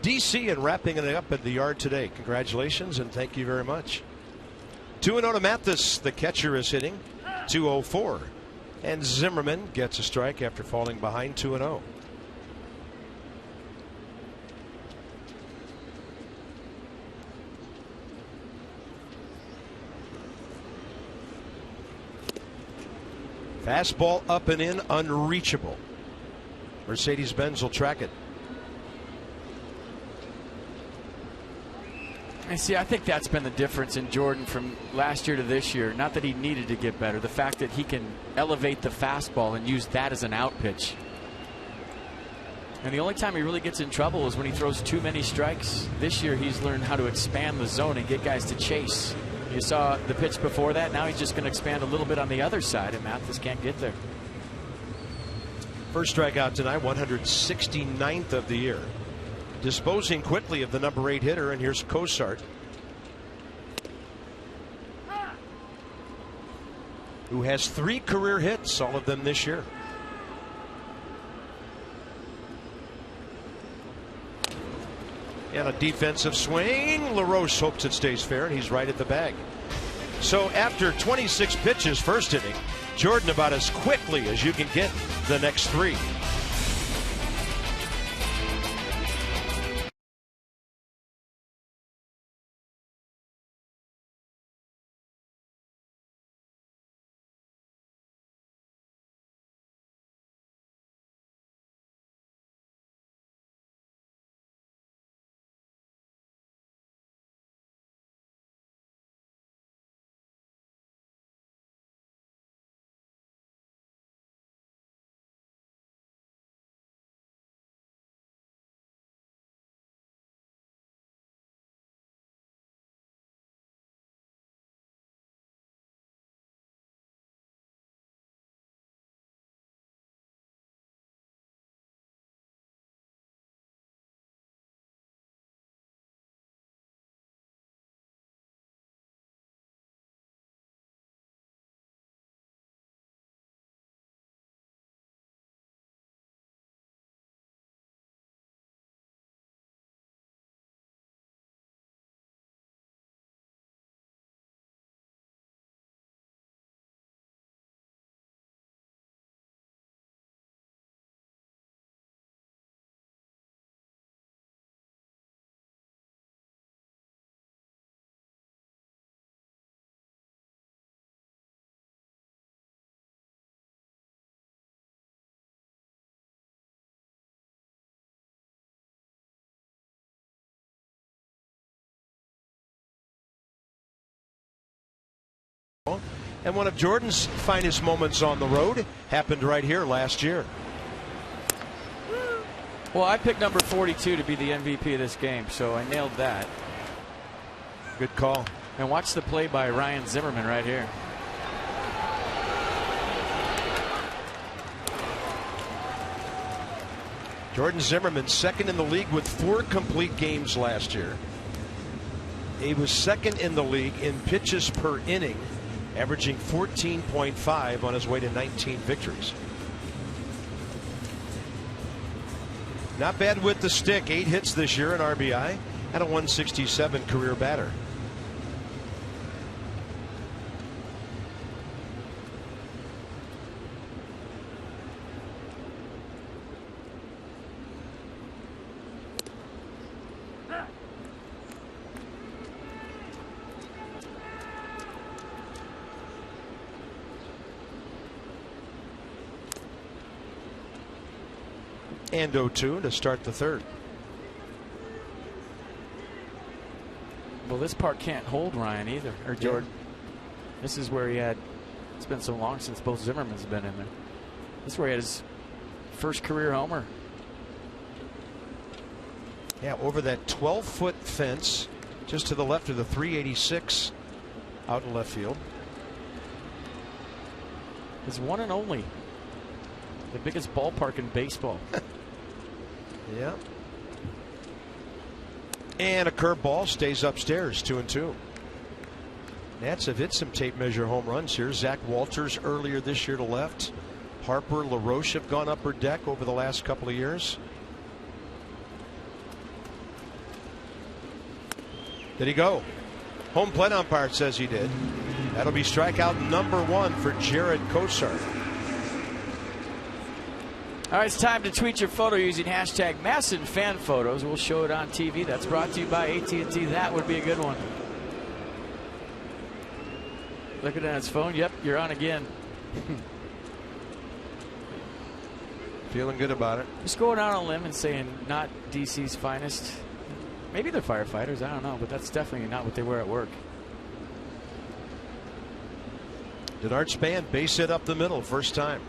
S1: D.C. and wrapping it up at the yard today. Congratulations and thank you very much. 2-0 to Mathis. The catcher is hitting 2-0-4. And Zimmerman gets a strike after falling behind 2-0. Fastball up and in, unreachable. Mercedes-Benz will track it.
S2: And see, I think that's been the difference in Jordan from last year to this year. Not that he needed to get better. The fact that he can elevate the fastball and use that as an out pitch. And the only time he really gets in trouble is when he throws too many strikes. This year he's learned how to expand the zone and get guys to chase. You saw the pitch before that. Now he's just going to expand a little bit on the other side, and Mathis can't get there.
S1: First strikeout tonight, 169th of the year. Disposing quickly of the number 8 hitter, and here's Cozart. who has 3 career hits, all of them this year. And a defensive swing. LaRoche hopes it stays fair, and he's right at the bag. So after 26 pitches first inning, Jordan about as quickly as you can get the next 3. And one of Jordan's finest moments on the road happened right here last year.
S2: Well, I picked number 42 to be the MVP of this game, so I nailed that.
S1: Good call.
S2: And watch the play by Ryan Zimmerman right here.
S1: Jordan Zimmerman, second in the league with 4 complete games last year. He was second in the league in pitches per inning, averaging 14.5 on his way to 19 victories. Not bad with the stick. 8 hits this year, an RBI, and a 167 career batter. And 0-2 to start the third.
S2: Well, this part can't hold Ryan either, or Jordan. Yeah. This is where he had, it's been so long since both Zimmerman's been in there. This is where he had his first career homer.
S1: Yeah, over that 12-foot fence, just to the left of the 386 out in left field.
S2: His one and only. The biggest ballpark in baseball.
S1: Yeah. And a curveball stays upstairs, 2-2. Nats have hit some tape measure home runs here. Zach Walters earlier this year to left. Harper, LaRoche have gone upper deck over the last couple of years. Did he go? Home plate umpire says he did. That'll be strikeout number 1 for Jared Kosar.
S2: All right, it's time to tweet your photo using hashtag #MASSonFanPhotos. We'll show it on TV. That's brought to you by AT&T. That would be a good one. Looking at his phone. Yep, you're on again.
S1: Feeling good about it.
S2: Just going out on a limb and saying not DC's finest. Maybe they're firefighters. I don't know, but that's definitely not what they wear at work.
S1: Denard Span base hit up the middle, first time.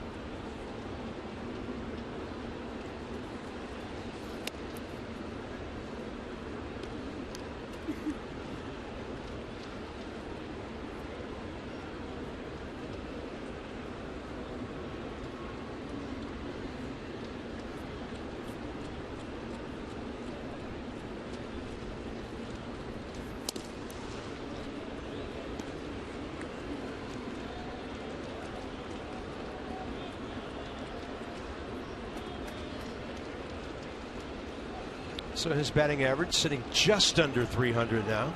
S1: So his batting average sitting just under 300 now.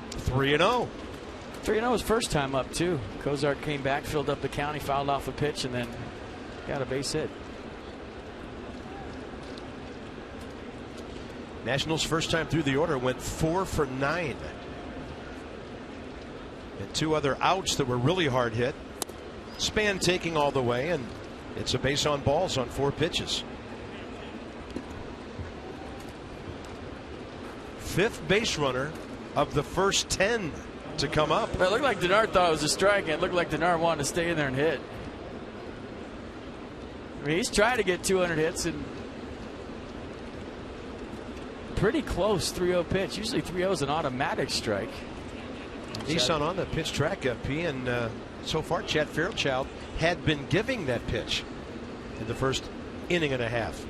S1: Three and 0.
S2: 3-0 his first time up too. Cozart came back, filled up the count, he fouled off a pitch, and then got a base hit.
S1: Nationals first time through the order went 4 for 9. And 2 other outs that were really hard hit. Span taking all the way, and it's a base on balls on 4 pitches. 5th base runner of the first 10 to come up.
S2: But it looked like Denard thought it was a strike, and it looked like Denard wanted to stay in there and hit. I mean, he's trying to get 200 hits, and pretty close 3-0 pitch. Usually 3-0 is an automatic strike.
S1: Nissan on the pitch track, P, and so far Chad Fairchild had been giving that pitch in the first inning and a half.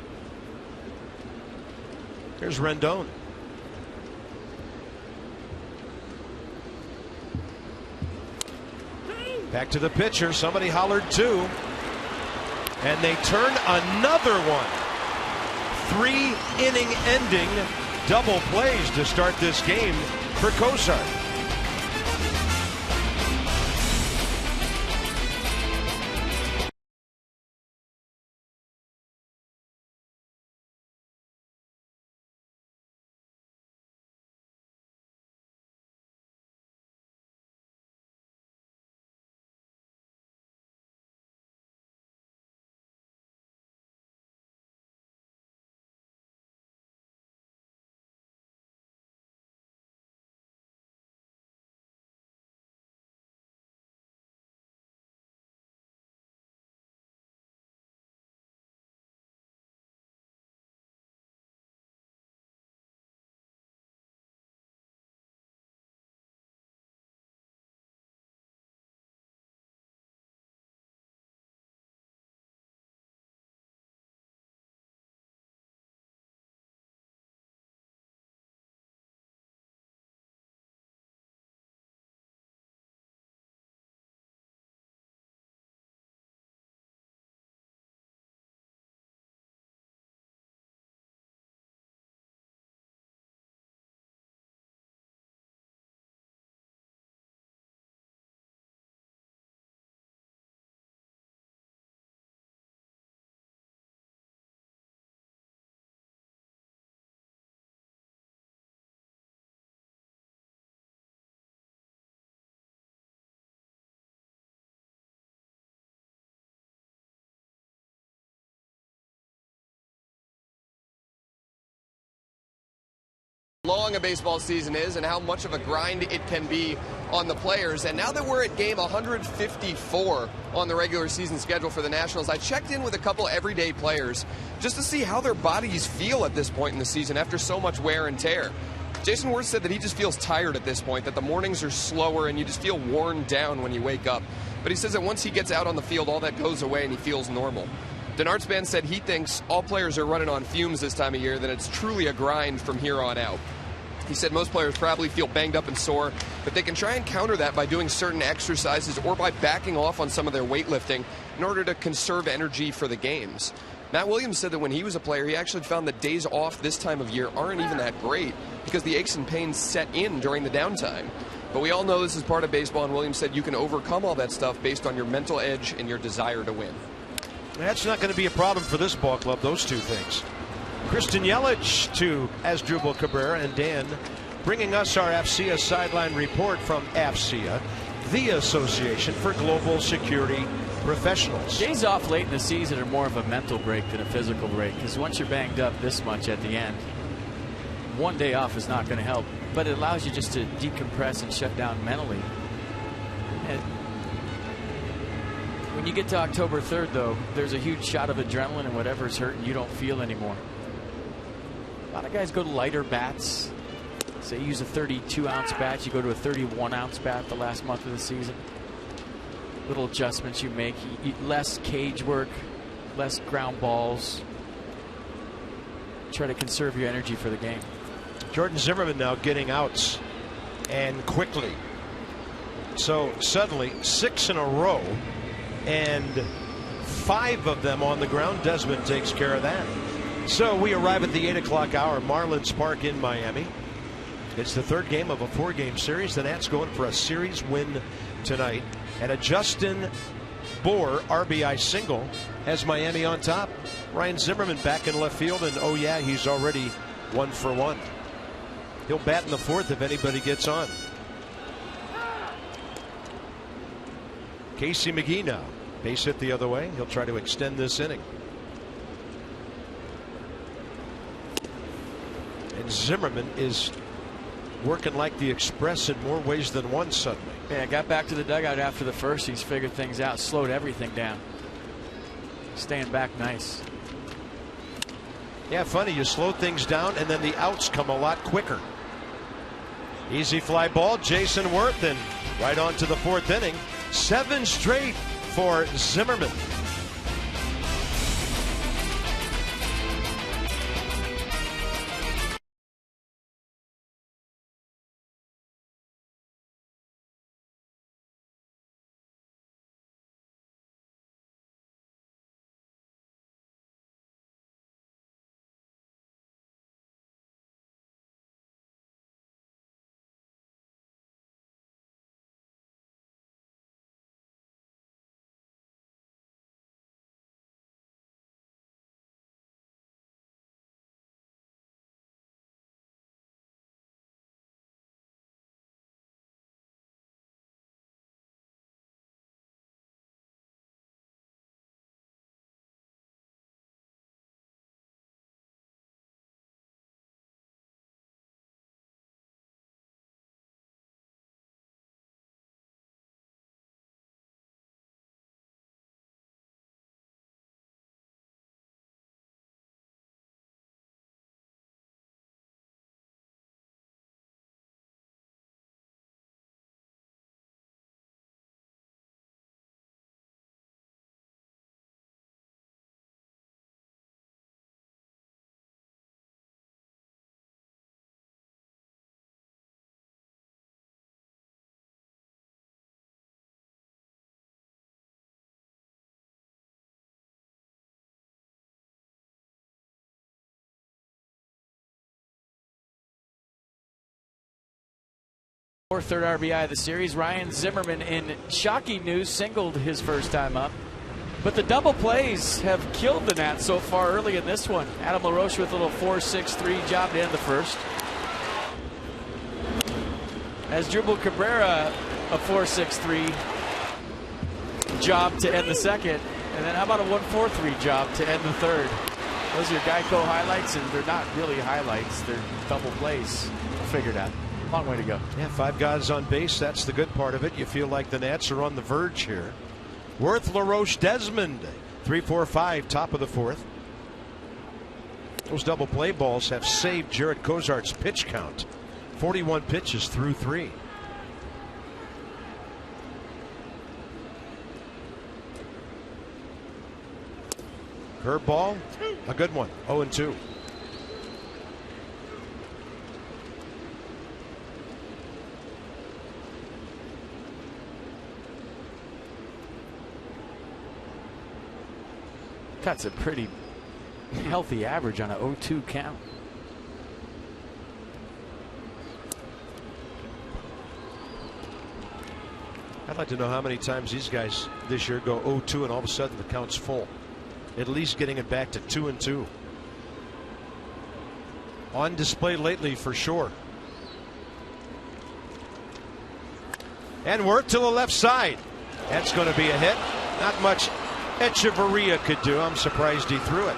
S1: Here's Rendon. Back to the pitcher. Somebody hollered 2. And they turn another one. 3-inning ending double plays to start this game for Cozart.
S3: Long a baseball season is and how much of a grind it can be on the players. And now that we're at game 154 on the regular season schedule for the Nationals, I checked in with a couple everyday players just to see how their bodies feel at this point in the season after so much wear and tear. Jason Worth said that he just feels tired at this point, that the mornings are slower and you just feel worn down when you wake up. But he says that once he gets out on the field, all that goes away and he feels normal. Denard Span said he thinks all players are running on fumes this time of year, that it's truly a grind from here on out. He said most players probably feel banged up and sore, but they can try and counter that by doing certain exercises or by backing off on some of their weightlifting in order to conserve energy for the games. Matt Williams said that when he was a player, he actually found that days off this time of year aren't even that great because the aches and pains set in during the downtime. But we all know this is part of baseball, and Williams said you can overcome all that stuff based on your mental edge and your desire to win.
S1: That's not going to be a problem for this ball club, those two things. Kristen Yelich to Asdrubal Cabrera and Dan, bringing us our AFCEA sideline report from AFCEA, the Association for Global Security Professionals.
S2: Days off late in the season are more of a mental break than a physical break, because once you're banged up this much at the end, one day off is not going to help, but it allows you just to decompress and shut down mentally. And when you get to October 3rd, though, there's a huge shot of adrenaline, and whatever's hurting, you don't feel anymore. A lot of guys go to lighter bats. Say you use a 32-ounce bat, you go to a 31-ounce bat the last month of the season. Little adjustments you make. Less cage work, less ground balls. Try to conserve your energy for the game.
S1: Jordan Zimmerman now getting outs, and quickly. So suddenly 6 in a row, and 5 of them on the ground. Desmond takes care of that. So we arrive at the 8 o'clock hour, Marlins Park in Miami. It's the 3rd game of a 4-game series. The Nats going for a series win tonight. And a Justin Bour RBI single has Miami on top. Ryan Zimmerman back in left field, and oh yeah, he's already 1 for 1. He'll bat in the 4th if anybody gets on. Casey McGee now. Base hit the other way. He'll try to extend this inning. And Zimmerman is working like the express in more ways than one suddenly.
S2: Yeah, got back to the dugout after the first. He's figured things out, slowed everything down. Staying back nice.
S1: Yeah, funny. You slow things down and then the outs come a lot quicker. Easy fly ball, Jason Worth, and right on to the 4th inning. 7 straight for Zimmerman.
S2: Third RBI of the series. Ryan Zimmerman, in shocking news, singled his first time up. But the double plays have killed the Nats so far early in this one. Adam LaRoche with a little 4-6-3 job to end the first. As Dribble Cabrera, a 4-6-3 job to end the second. And then how about a 1-4-3 job to end the third? Those are Geico highlights, and they're not really highlights. They're double plays. We'll figure it out. Long way to go.
S1: Yeah, 5 guys on base. That's the good part of it. You feel like the Nats are on the verge here. Worth, LaRoche, Desmond. 3-4-5, top of the 4th. Those double play balls have saved Jarred Cozart's pitch count. 41 pitches through 3. Curveball, a good one. 0-2.
S2: That's a pretty healthy average on an 0-2 count.
S1: I'd like to know how many times these guys this year go 0-2 and all of a sudden the count's full. At least getting it back to 2-2. On display lately for sure. And Worth to the left side. That's going to be a hit. Not much Echeverria could do. I'm surprised he threw it.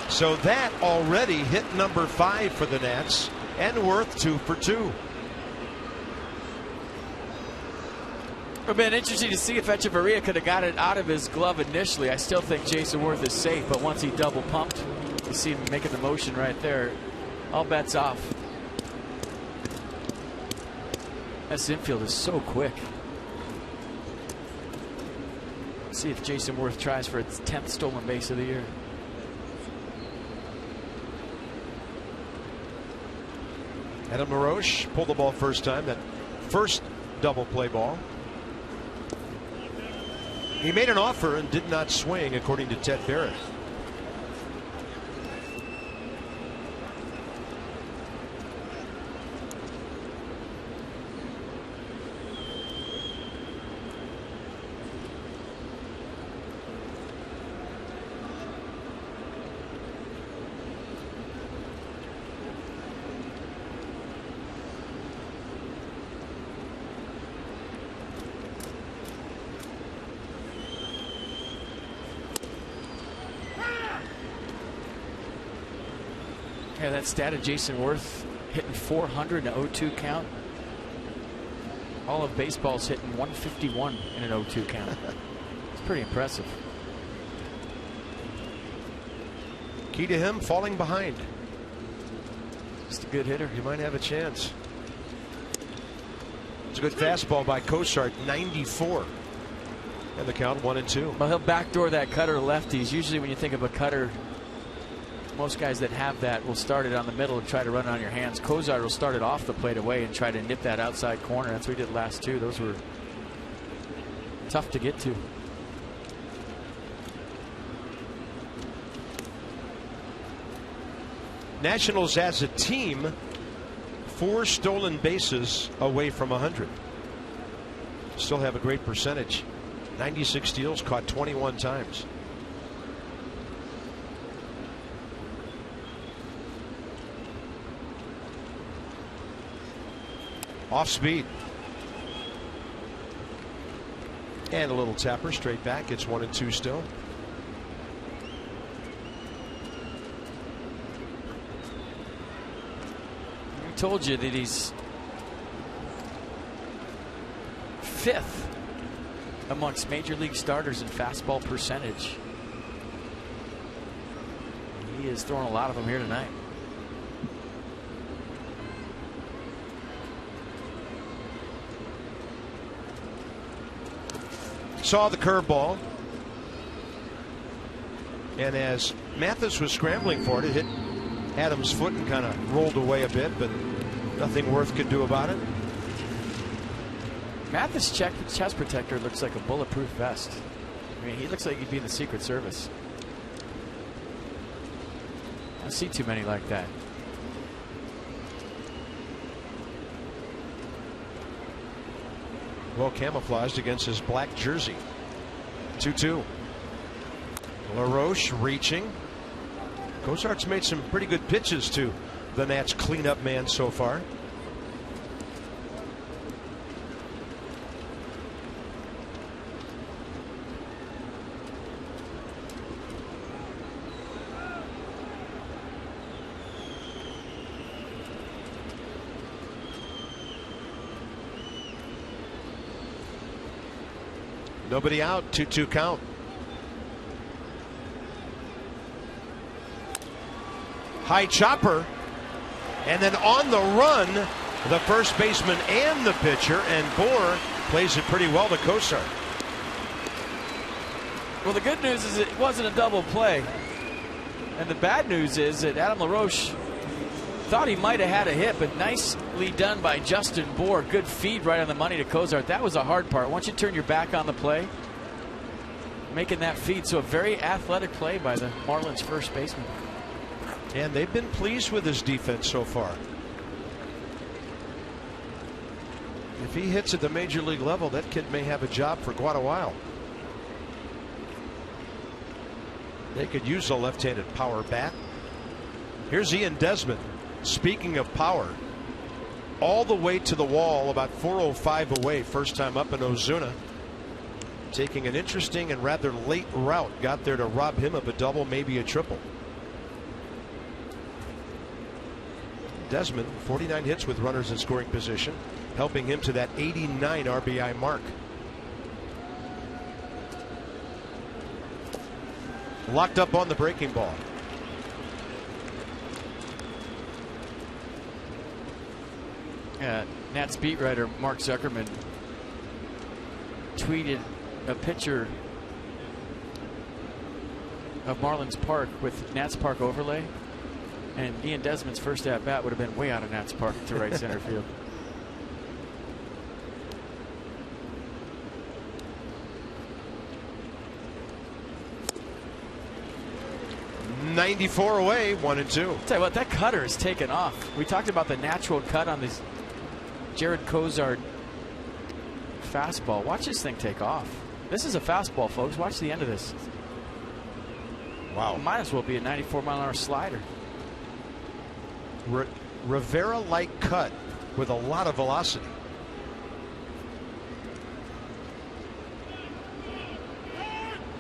S1: So that already hit number 5 for the Nats, and Worth 2 for 2.
S2: It would have been interesting to see if Echeverria could have got it out of his glove initially. I still think Jason Worth is safe, but once he double pumped, you see him making the motion right there. All bets off. This infield is so quick. See if Jason Worth tries for its 10th stolen base of the year.
S1: Adam LaRoche pulled the ball first time. That first double play ball. He made an offer and did not swing, according to Ted Barrett.
S2: Yeah, that stat of Jason Worth hitting 400 in an 0-2 count. All of baseball's hitting 151 in an 0-2 count. It's pretty impressive.
S1: Key to him, falling behind.
S2: Just a good hitter.
S1: He might have a chance. It's a good fastball by Cosart, 94. And the count 1-2.
S2: Well, he'll backdoor that cutter to lefties. Usually when you think of a cutter, most guys that have that will start it on the middle and try to run it on your hands. Cosart will start it off the plate away and try to nip that outside corner. That's what he did last two. Those were tough to get to.
S1: Nationals as a team, 4 stolen bases away from 100. Still have a great percentage. 96 steals, caught 21 times. Off speed. And a little tapper straight back. It's 1-2 still.
S2: I told you that he's 5th amongst major league starters in fastball percentage. He is throwing a lot of them here tonight.
S1: Saw the curveball, and as Mathis was scrambling for it, it hit Adams' foot and kind of rolled away a bit, but nothing Worth could do about it.
S2: Mathis' chest protector looks like a bulletproof vest. I mean, he looks like he'd be in the Secret Service. I don't see too many like that.
S1: Well camouflaged against his black jersey. 2-2. LaRoche reaching. Cosart's made some pretty good pitches to the Nats cleanup man so far. Nobody out, 2-2 count. High chopper, and then on the run, the first baseman and the pitcher, and Bohr plays it pretty well to Cosart.
S2: Well, the good news is it wasn't a double play, and the bad news is that Adam LaRoche thought he might have had a hit, but nicely done by Justin Bohr. Good feed right on the money to Cosart. That was a hard part. Once you turn your back on the play, making that feed. So a very athletic play by the Marlins first baseman.
S1: And they've been pleased with his defense so far. If he hits at the major league level, that kid may have a job for quite a while. They could use a left-handed power bat. Here's Ian Desmond. Speaking of power, all the way to the wall, about 405 away, first time up in Ozuna. Taking an interesting and rather late route. Got there to rob him of a double, maybe a triple. Desmond, 49 hits with runners in scoring position, helping him to that 89 RBI mark. Locked up on the breaking ball.
S2: Nats beat writer Mark Zuckerman tweeted a picture of Marlins Park with Nats Park overlay, and Ian Desmond's first at bat would have been way out of Nats Park to right center field.
S1: 94 away, 1-2.
S2: Tell you what, that cutter is taken off. We talked about the natural cut on this Jared Kozar fastball. Watch this thing take off. This is a fastball, folks. Watch the end of this.
S1: Wow.
S2: Might as well be a 94-mile-an-hour slider.
S1: Rivera-like cut with a lot of velocity.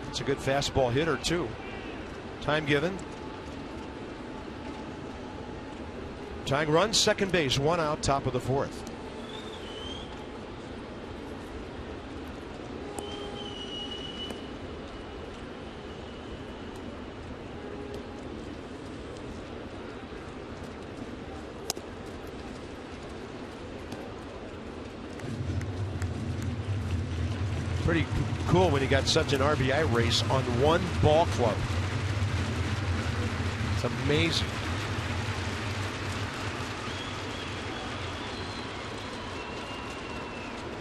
S1: It's a good fastball hitter, too. Time given. Tying run, second base, 1 out, top of the 4th. Pretty cool when he got such an RBI race on one ball club. It's amazing.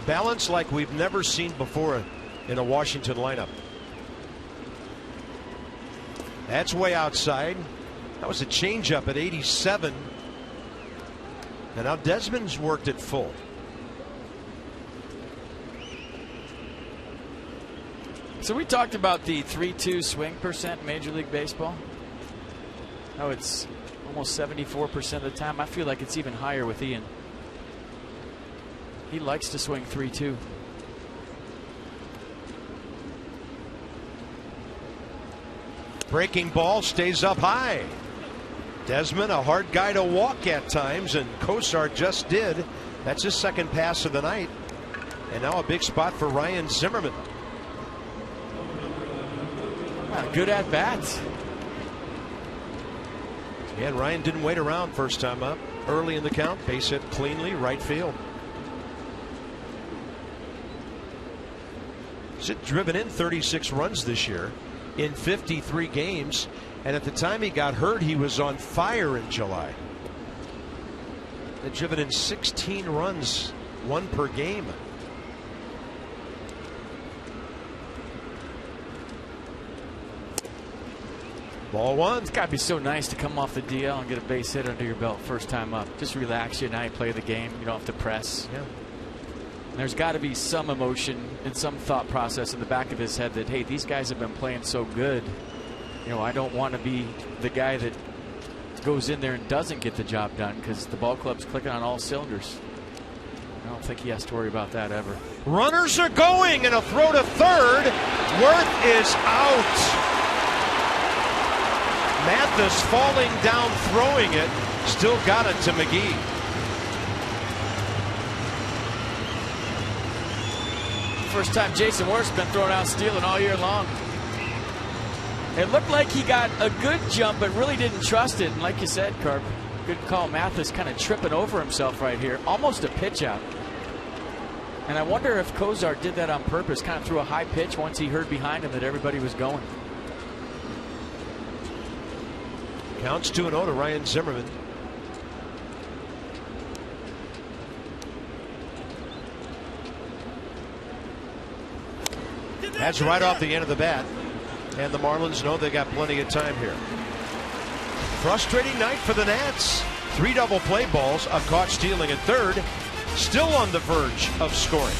S1: Balance like we've never seen before in a Washington lineup. That's way outside. That was a changeup at 87. And now Desmond's worked it full.
S2: So we talked about the 3-2 swing percent in Major League Baseball. Oh, it's almost 74% of the time. I feel like it's even higher with Ian. He likes to swing 3-2.
S1: Breaking ball stays up high. Desmond, a hard guy to walk at times, and Kozar just did. That's his second pass of the night. And now a big spot for Ryan Zimmerman.
S2: Good at bats.
S1: Yeah, and Ryan didn't wait around first time up. Early in the count, base hit cleanly, right field. He's driven in 36 runs this year in 53 games, and at the time he got hurt, he was on fire in July. They'd driven in 16 runs, 1 per game. Ball 1.
S2: It's got to be so nice to come off the DL and get a base hit under your belt first time up. Just relax you. Now you play the game. You don't have to press.
S1: Yeah.
S2: And there's got to be some emotion and some thought process in the back of his head that, hey, these guys have been playing so good. You know, I don't want to be the guy that goes in there and doesn't get the job done because the ball club's clicking on all cylinders. I don't think he has to worry about that ever.
S1: Runners are going, and a throw to third. Worth is out. Mathis falling down, throwing it, still got it to McGee.
S2: First time Jason Worth's been thrown out stealing all year long. It looked like he got a good jump, but really didn't trust it. And like you said, Carp, good call. Mathis kind of tripping over himself right here. Almost a pitch out. And I wonder if Kozar did that on purpose, kind of threw a high pitch once he heard behind him that everybody was going.
S1: Counts 2-0 to Ryan Zimmerman. That's right off the end of the bat. And the Marlins know they got plenty of time here. Frustrating night for the Nats. 3 double play balls, a caught stealing at third. Still on the verge of scoring.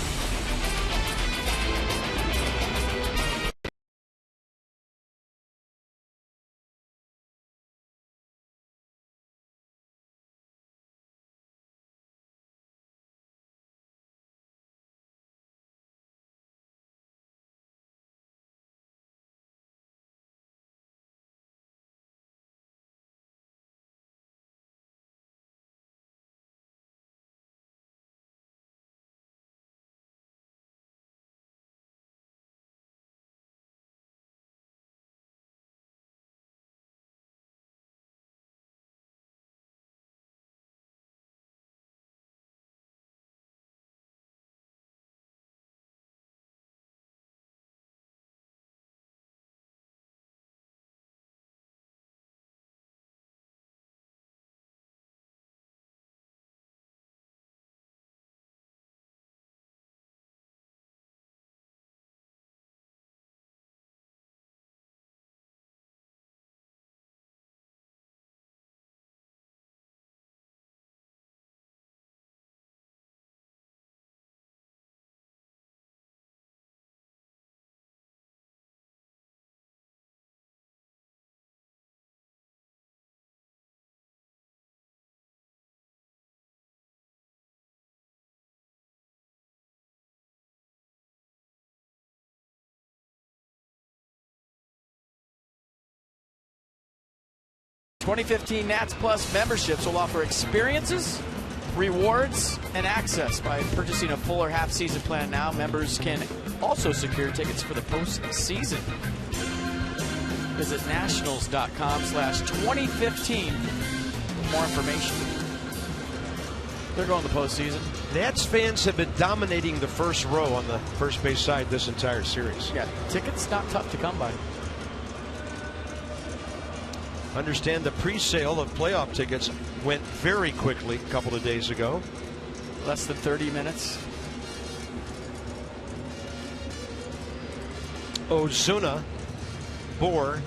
S2: 2015 Nats Plus memberships will offer experiences, rewards, and access. By purchasing a full or half-season plan now, members can also secure tickets for the postseason. Visit nationals.com/2015 for more information. They're going to the postseason.
S1: Nats fans have been dominating the first row on the first base side this entire series.
S2: Yeah, tickets not tough to come by.
S1: Understand the pre-sale of playoff tickets went very quickly a couple of days ago.
S2: Less than 30 minutes.
S1: Ozuna, Bohr,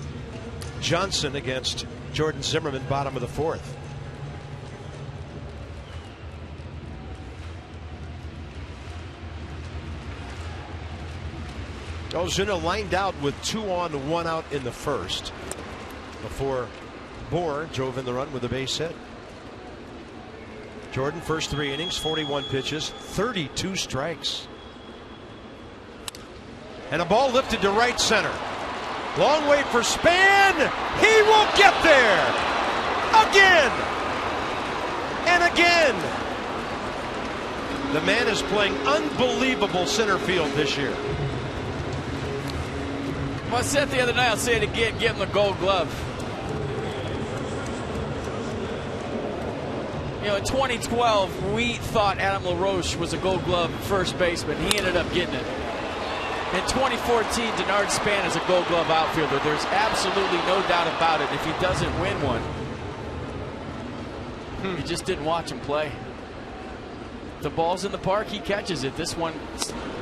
S1: Johnson against Jordan Zimmerman, bottom of the fourth. Ozuna lined out with 2 on, 1 out in the first before Bohr drove in the run with a base hit. Jordan, first 3 innings, 41 pitches, 32 strikes. And a ball lifted to right center. Long way for Span. He will get there again and again. The man is playing unbelievable center field this year.
S2: Well, I said the other night, I'll say it again, give him the gold glove. You know, in 2012, we thought Adam LaRoche was a gold glove first baseman. He ended up getting it. In 2014, Denard Span is a gold glove outfielder. There's absolutely no doubt about it. If he doesn't win one, you just didn't watch him play. The ball's in the park, he catches it. This one,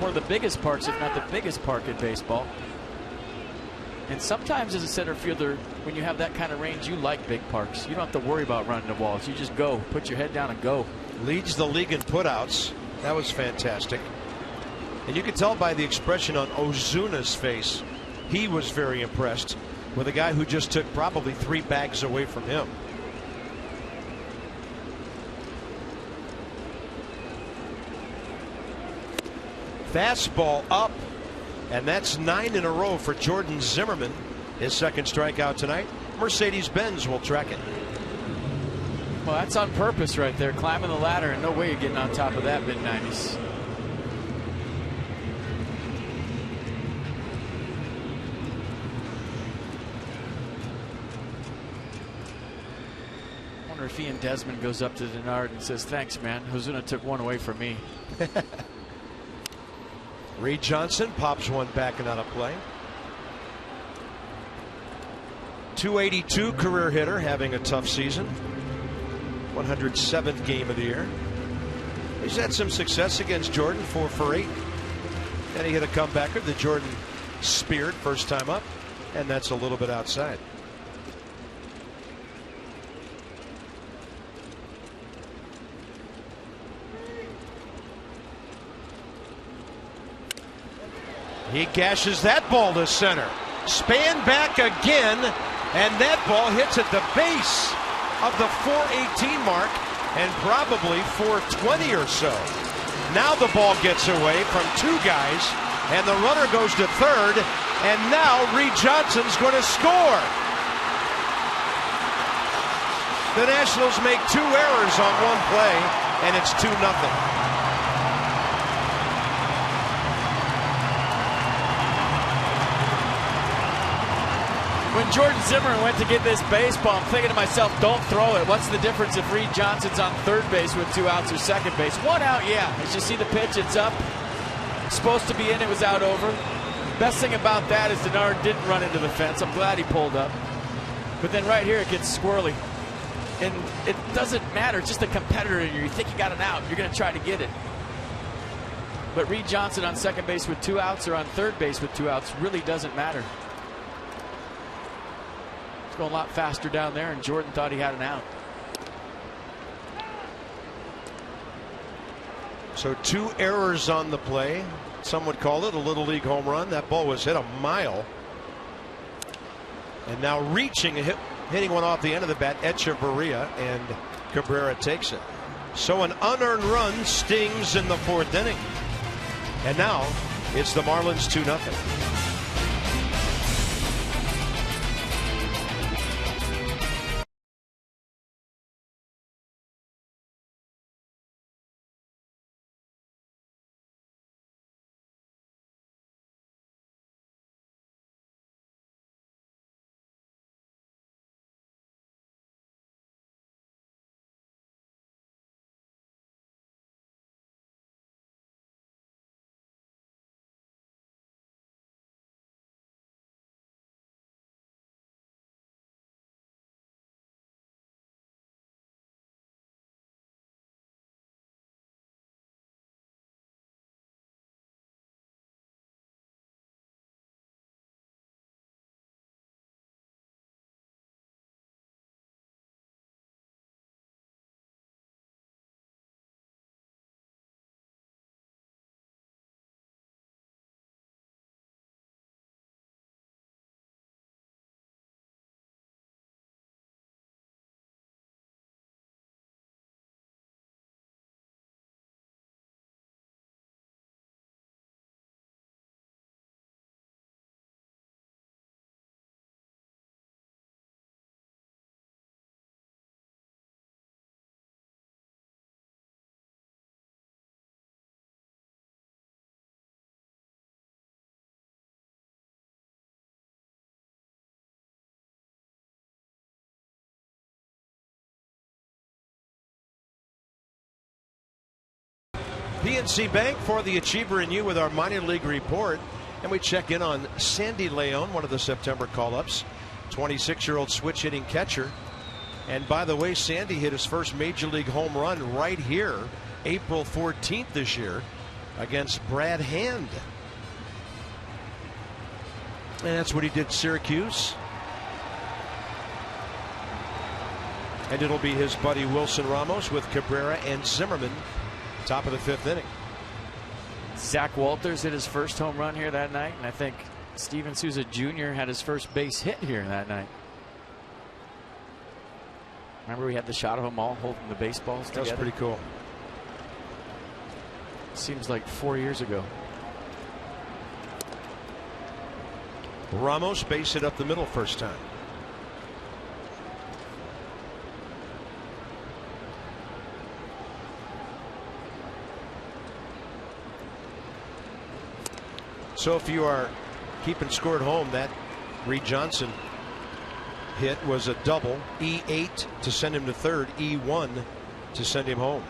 S2: one of the biggest parks, if not the biggest park in baseball. And sometimes as a center fielder, when you have that kind of range, you like big parks. You don't have to worry about running the balls. You just go, put your head down and go.
S1: Leads the league in putouts. That was fantastic. And you could tell by the expression on Ozuna's face, he was very impressed with a guy who just took probably 3 bags away from him. Fastball up. And that's 9 in a row for Jordan Zimmerman. His second strikeout tonight. Mercedes-Benz will track it.
S2: Well, that's on purpose right there. Climbing the ladder, and no way you're getting on top of that mid-90s. I wonder if Ian Desmond goes up to Denard and says, "Thanks, man. Ozuna took one away from me."
S1: Reed Johnson pops one back and out of play. 282 career hitter, having a tough season. 107th game of the year. He's had some success against Jordan, 4 for 8. And he hit a comebacker that Jordan speared first time up, and that's a little bit outside. He gashes that ball to center. Span back again, and that ball hits at the base of the 418 mark and probably 420 or so. Now the ball gets away from 2 guys, and the runner goes to third, and now Reed Johnson's going to score. The Nationals make 2 errors on 1 play, and it's 2-0.
S2: When Jordan Zimmerman went to get this baseball, I'm thinking to myself, don't throw it. What's the difference if Reed Johnson's on third base with 2 outs or second base? 1 out, yeah. As you see the pitch, it's up. Supposed to be in, it was out over. Best thing about that is Denard didn't run into the fence. I'm glad he pulled up. But then right here, it gets squirrely. And it doesn't matter. It's just a competitor in you. You think you got an out. You're going to try to get it. But Reed Johnson on second base with 2 outs or on third base with 2 outs really doesn't matter. Going a lot faster down there, and Jordan thought he had an out.
S1: So 2 errors on the play. Some would call it a little league home run. That ball was hit a mile. And now reaching, hitting one off the end of the bat, Echeverria, and Cabrera takes it. So an unearned run stings in the 4th inning. And now it's the Marlins 2-0. PNC Bank for the Achiever and You with our minor league report. And we check in on Sandy Leon, one of the September call-ups. 26-year-old switch hitting catcher. And by the way, Sandy hit his first major league home run right here, April 14th this year, against Brad Hand. And that's what he did at Syracuse. And it'll be his buddy Wilson Ramos with Cabrera and Zimmerman, top of the 5th inning.
S2: Zach Walters hit his first home run here that night, and I think Steven Souza Jr. had his first base hit here that night. Remember we had the shot of them all holding the baseballs together?
S1: That was pretty cool.
S2: Seems like 4 years ago.
S1: Ramos base hit up the middle first time. So if you are keeping score at home, that Reed Johnson hit was a double. E8 to send him to third, E1 to send him home.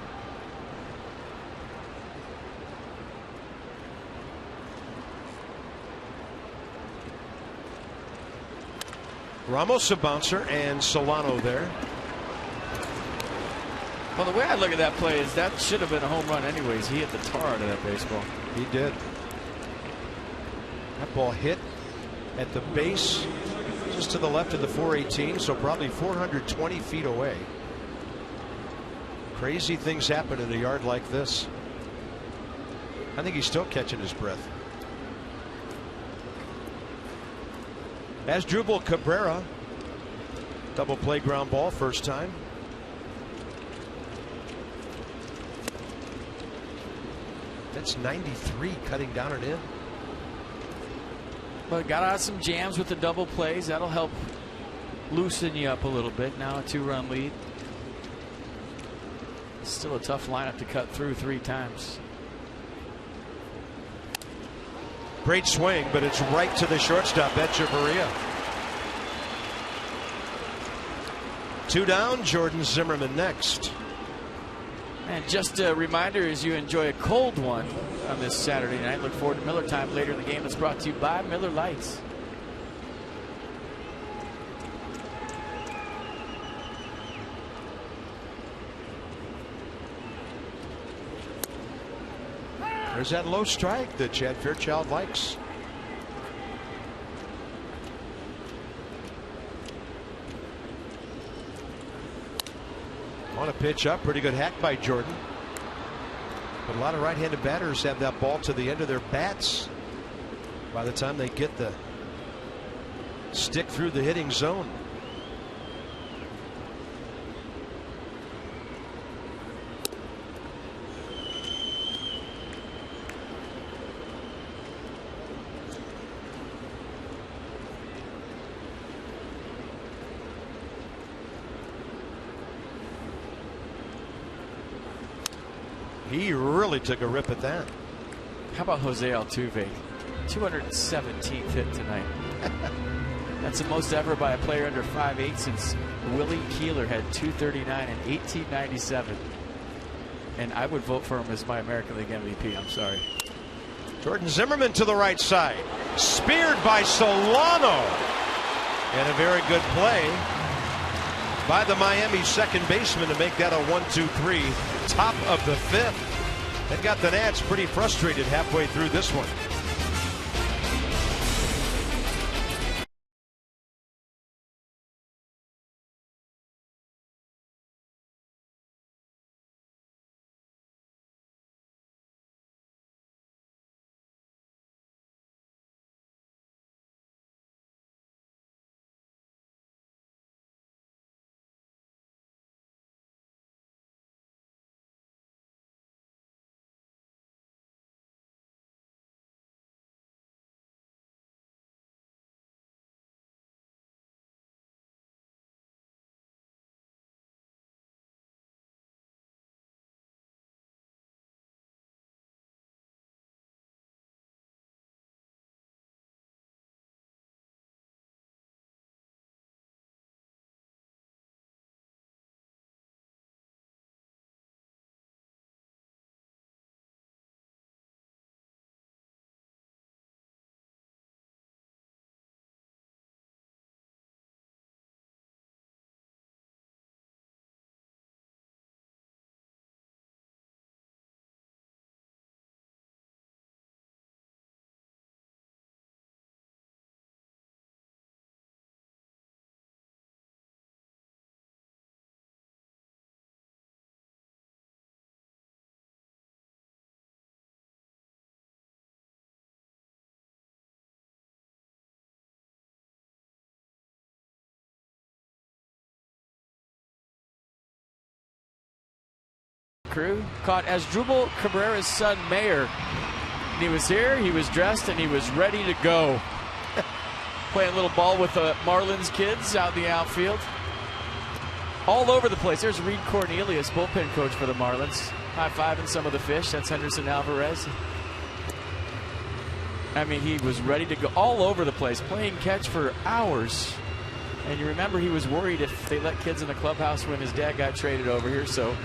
S1: Ramos a bouncer and Solano there.
S2: Well, the way I look at that play is that should have been a home run anyways. He hit the tar out of that baseball.
S1: He did. That ball hit at the base just to the left of the 418, so probably 420 feet away. Crazy things happen in a yard like this. I think he's still catching his breath. Asdrubal Cabrera, double play ground ball first time. That's 93 cutting down and in.
S2: But got out some jams with the double plays. That'll help loosen you up a little bit. Now a 2-run lead. Still a tough lineup to cut through 3 times.
S1: Great swing, but it's right to the shortstop, Echeverria. 2 down, Jordan Zimmerman next.
S2: And just a reminder, as you enjoy a cold one on this Saturday night, look forward to Miller Time later in the game. That's brought to you by Miller Lights.
S1: There's that low strike that Chad Fairchild likes. On a pitch up, pretty good hack by Jordan. But a lot of right-handed batters have that ball to the end of their bats by the time they get the stick through the hitting zone. He really took a rip at that.
S2: How about Jose Altuve? 217th hit tonight. That's the most ever by a player under 5'8" since Willie Keeler had 239 in 1897. And I would vote for him as my American League MVP. I'm sorry.
S1: Jordan Zimmerman to the right side. Speared by Solano. And a very good play by the Miami second baseman to make that a 1-2-3, top of the 5th. That got the Nats pretty frustrated halfway through this one.
S2: crew, caught Asdrubal Cabrera's son, Mayer. And he was here, he was dressed, and he was ready to go. Playing a little ball with the Marlins kids out in the outfield. All over the place. There's Reed Cornelius, bullpen coach for the Marlins. High-fiving some of the fish. That's Henderson Alvarez. I mean, he was ready to go all over the place, playing catch for hours. And you remember he was worried if they let kids in the clubhouse when his dad got traded over here. So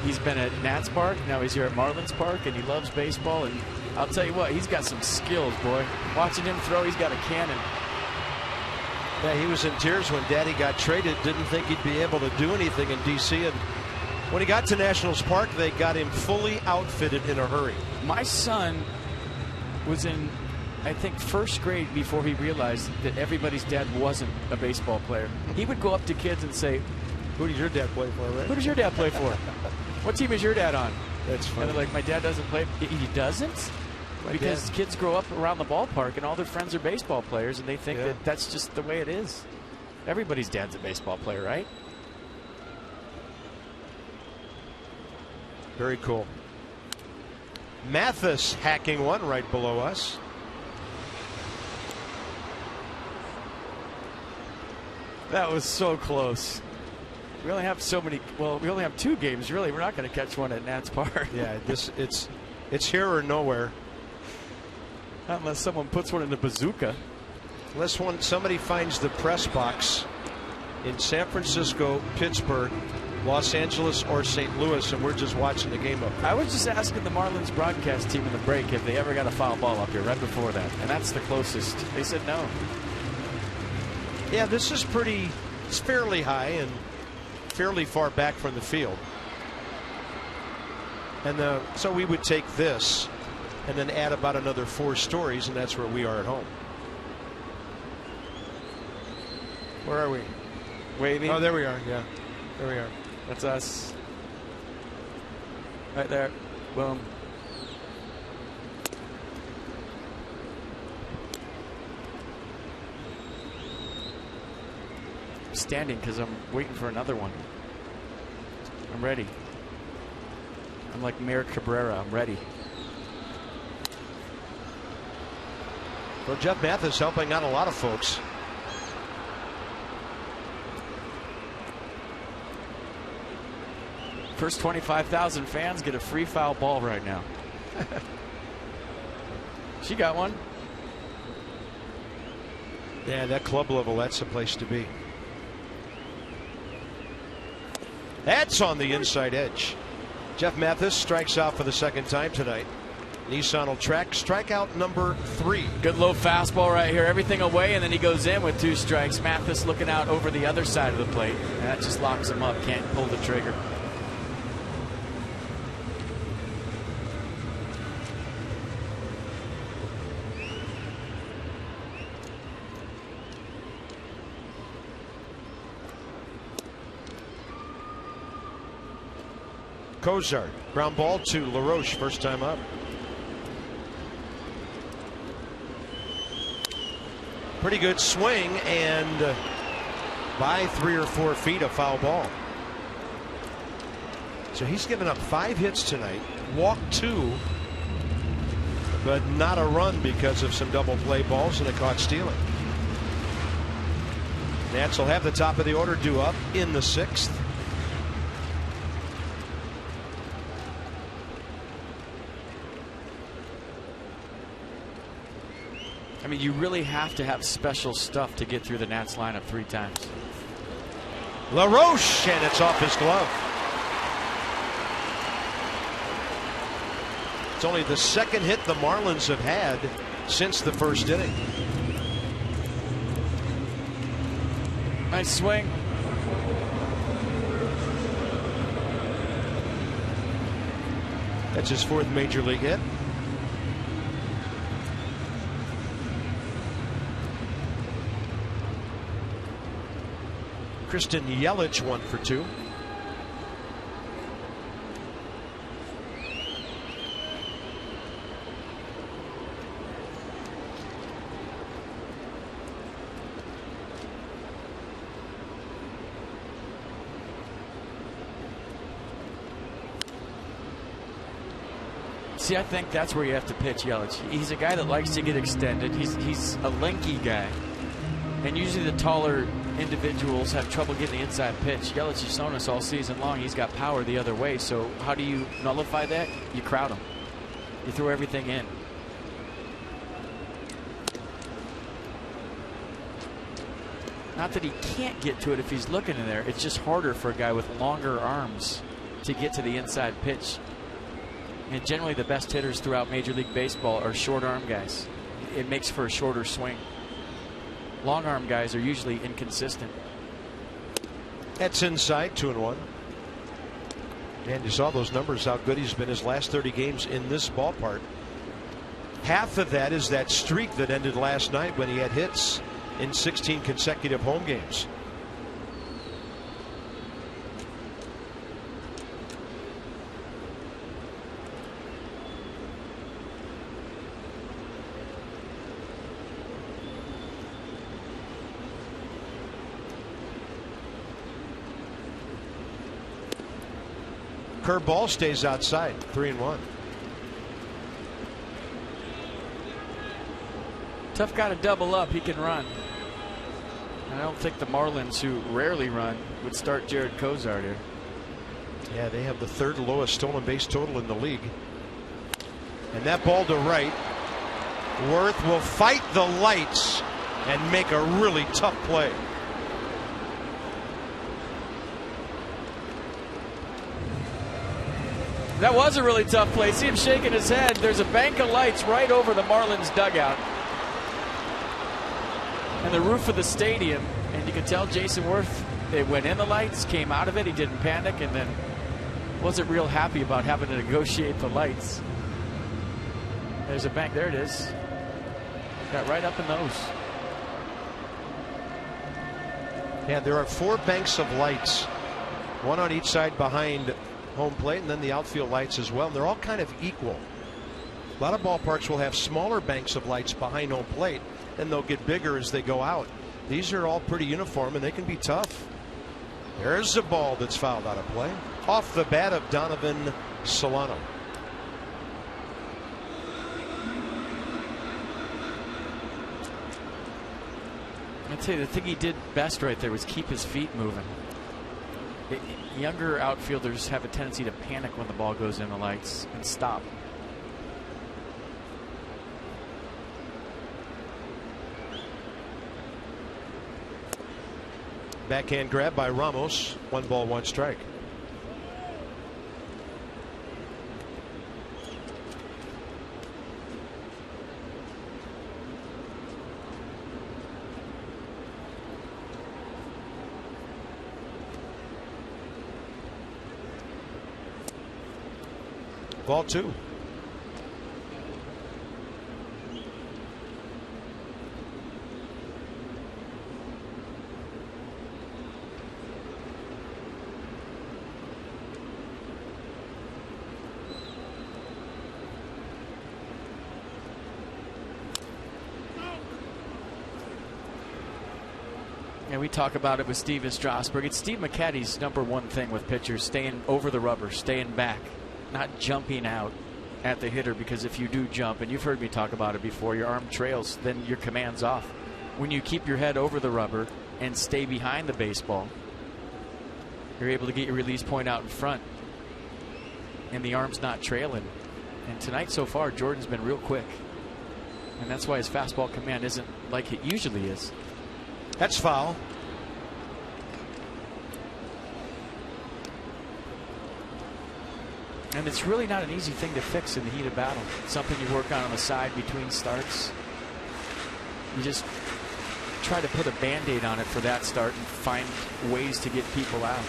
S2: he's been at Nats Park. Now he's here at Marlins Park, and he loves baseball. And I'll tell you what, he's got some skills, boy. Watching him throw, he's got a cannon.
S1: Yeah, he was in tears when Daddy got traded. Didn't think he'd be able to do anything in D.C. And when he got to Nationals Park, they got him fully outfitted in a hurry.
S2: My son was in, I think, first grade before he realized that everybody's dad wasn't a baseball player. He would go up to kids and say,
S1: "Who does your dad play for, right?
S2: Who does your dad play for? What team is your dad on?"
S1: That's funny.
S2: And they're like, "My dad doesn't play." He doesn't? Because kids grow up around the ballpark and all their friends are baseball players, and they think that that's just the way it is. Everybody's dad's a baseball player, right?
S1: Very cool. Mathis hacking one right below us.
S2: That was so close. We only have so many. Well, we only have 2 games, really. We're not going to catch one at Nats Park.
S1: Yeah, it's here or nowhere.
S2: Not unless someone puts one in the bazooka.
S1: Unless somebody finds the press box in San Francisco, Pittsburgh, Los Angeles, or St. Louis, and we're just watching the game up there.
S2: I was just asking the Marlins broadcast team in the break if they ever got a foul ball up here right before that, and that's the closest. They said no.
S1: Yeah, this is it's fairly high and fairly far back from the field. And so we would take this and then add about another 4 stories, and that's where we are at home. Where are we?
S2: Waving.
S1: Oh, there we are. Yeah, there we are.
S2: That's us. Right there. Boom. I'm standing because I'm waiting for another one. I'm ready. I'm like Mayor Cabrera. I'm ready.
S1: Well, Jeff Mathis helping out a lot of folks.
S2: First 25,000 fans get a free foul ball right now. She got one.
S1: Yeah, that club level, that's the place to be. That's on the inside edge. Jeff Mathis strikes out for the 2nd time tonight. Nissan will track strikeout number 3.
S2: Good low fastball right here. Everything away, and then he goes in with 2 strikes. Mathis looking out over the other side of the plate. And that just locks him up. Can't pull the trigger.
S1: Cozart, ground ball to LaRoche, first time up. Pretty good swing, and by 3 or 4 feet, a foul ball. So he's given up 5 hits tonight, walked 2, but not a run because of some double play balls and a caught stealing. Nats will have the top of the order due up in the 6th.
S2: I mean, you really have to have special stuff to get through the Nats lineup 3 times.
S1: LaRoche, and it's off his glove. It's only the 2nd hit the Marlins have had since the 1st inning.
S2: Nice swing.
S1: That's his 4th major league hit. Kristen Yelich 1 for 2.
S2: See, I think that's where you have to pitch Yelich. He's a guy that likes to get extended. He's a lanky guy. And usually the taller individuals have trouble getting the inside pitch. Yelich has shown us all season long he's got power the other way. So how do you nullify that? You crowd him. You throw everything in. Not that he can't get to it if he's looking in there. It's just harder for a guy with longer arms to get to the inside pitch. And generally the best hitters throughout Major League Baseball are short arm guys. It makes for a shorter swing. Long arm guys are usually inconsistent.
S1: That's inside, 2-1. And you saw those numbers, how good he's been his last 30 games in this ballpark. Half of that is that streak that ended last night when he had hits in 16 consecutive home games. Curveball stays outside, 3-1.
S2: Tough guy to double up. He can run. I don't think the Marlins, who rarely run, would start Jared Kozart here.
S1: Yeah, they have the third lowest stolen base total in the league. And that ball to right. Worth will fight the lights and make a really tough play.
S2: That was a really tough play. See him shaking his head. There's a bank of lights right over the Marlins dugout and the roof of the stadium, and you can tell Jason Worth, it went in the lights, came out of it, he didn't panic, and then wasn't real happy about having to negotiate the lights. There's a bank. There it is. Got right up in those.
S1: Yeah, there are 4 banks of lights, one on each side behind home plate, and then the outfield lights as well. And they're all kind of equal. A lot of ballparks will have smaller banks of lights behind home plate, and they'll get bigger as they go out. These are all pretty uniform, and they can be tough. There's a ball that's fouled out of play. Off the bat of Donovan Solano.
S2: I'd say the thing he did best right there was keep his feet moving. Younger outfielders have a tendency to panic when the ball goes in the lights and stop.
S1: Backhand grab by Ramos. 1 ball, 1 strike. Ball 2.
S2: Yeah, we talk about it with Steve and Strasburg. It's Steve McCatty's #1 thing with pitchers: staying over the rubber, staying back, not jumping out at the hitter, because if you do jump, and you've heard me talk about it before, your arm trails, then your command's off. When you keep your head over the rubber and stay behind the baseball, you're able to get your release point out in front, and the arm's not trailing. And tonight so far, Jordan's been real quick, and that's why his fastball command isn't like it usually is.
S1: That's foul.
S2: And it's really not an easy thing to fix in the heat of battle. It's something you work on the side between starts. You just try to put a Band-Aid on it for that start and find ways to get people out.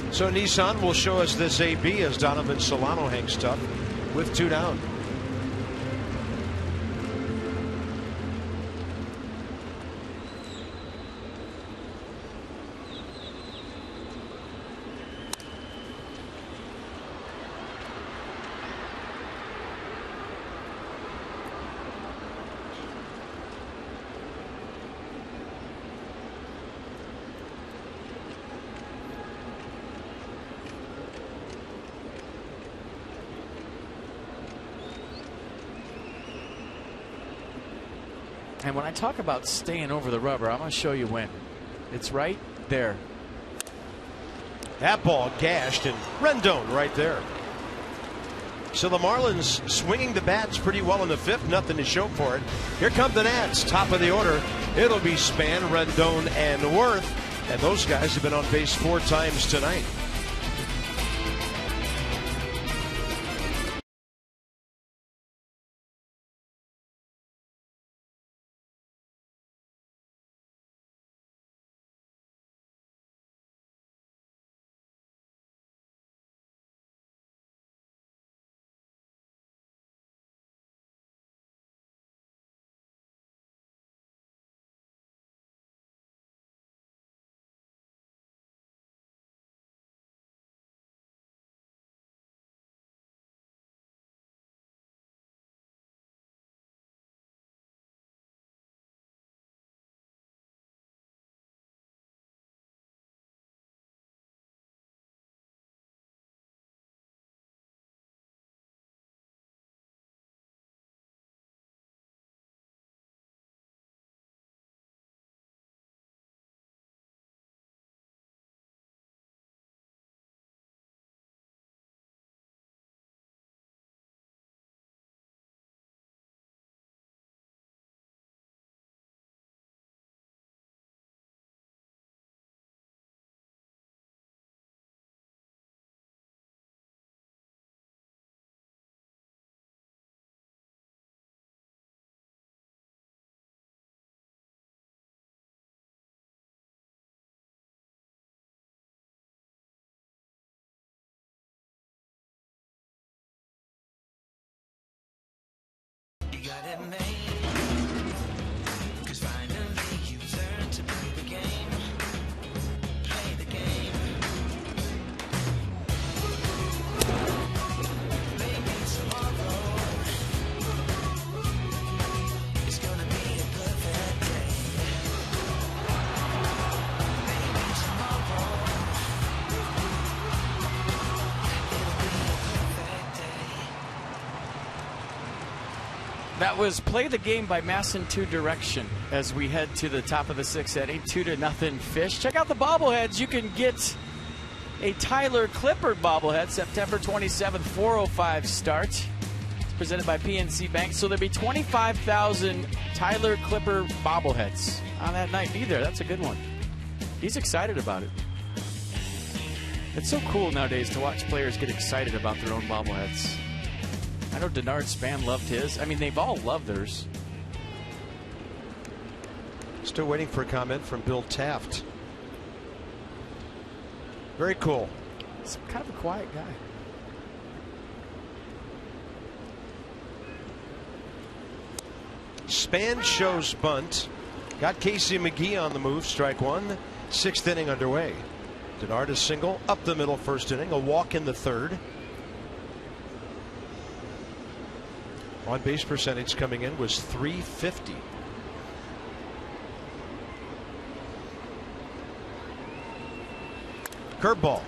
S1: So Nissan will show us this AB as Donovan Solano hangs tough with 2 down.
S2: And when I talk about staying over the rubber, I'm going to show you when. It's right there.
S1: That ball gashed, and Rendon right there. So the Marlins swinging the bats pretty well in the fifth. Nothing to show for it. Here come the Nats, top of the order. It'll be Span, Rendon, and Worth. And those guys have been on base 4 times tonight.
S2: That was Play the Game by Masson 2 Direction as we head to the top of the 6th inning. 2-0 Fish. Check out the bobbleheads. You can get a Tyler Clippard bobblehead September 27th, 4:05 start. It's presented by PNC Bank. So there'll be 25,000 Tyler Clippard bobbleheads on that night. Be there. That's a good one. He's excited about it. It's so cool nowadays to watch players get excited about their own bobbleheads. I know Denard Span loved his. I mean, they've all loved theirs.
S1: Still waiting for a comment from Bill Taft. Very cool.
S2: He's kind of a quiet guy.
S1: Span shows bunt. Got Casey McGee on the move. Strike one. 6th inning underway. Denard a single up the middle 1st inning. A walk in the 3rd. On base percentage coming in was .350. Curveball.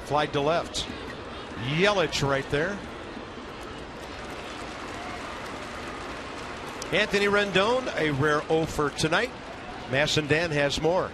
S1: Fly to left. Yelich right there. Anthony Rendon, a rare 0 for tonight. Masson Dan has more.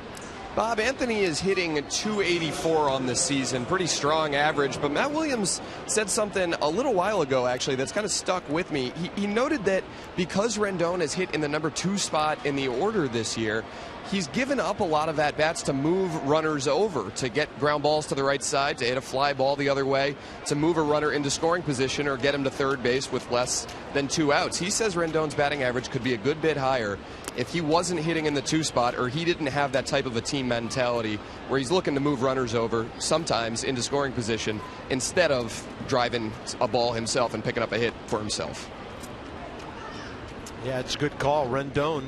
S3: Bob, Anthony is hitting .284 on the season. Pretty strong average. But Matt Williams said something a little while ago, actually, that's kind of stuck with me. He noted that because Rendon has hit in the number 2 spot in the order this year, he's given up a lot of at-bats to move runners over, to get ground balls to the right side, to hit a fly ball the other way, to move a runner into scoring position or get him to third base with less than 2 outs. He says Rendon's batting average could be a good bit higher if he wasn't hitting in the 2 spot, or he didn't have that type of a team mentality where he's looking to move runners over sometimes into scoring position instead of driving a ball himself and picking up a hit for himself.
S1: Yeah, it's a good call. Rendon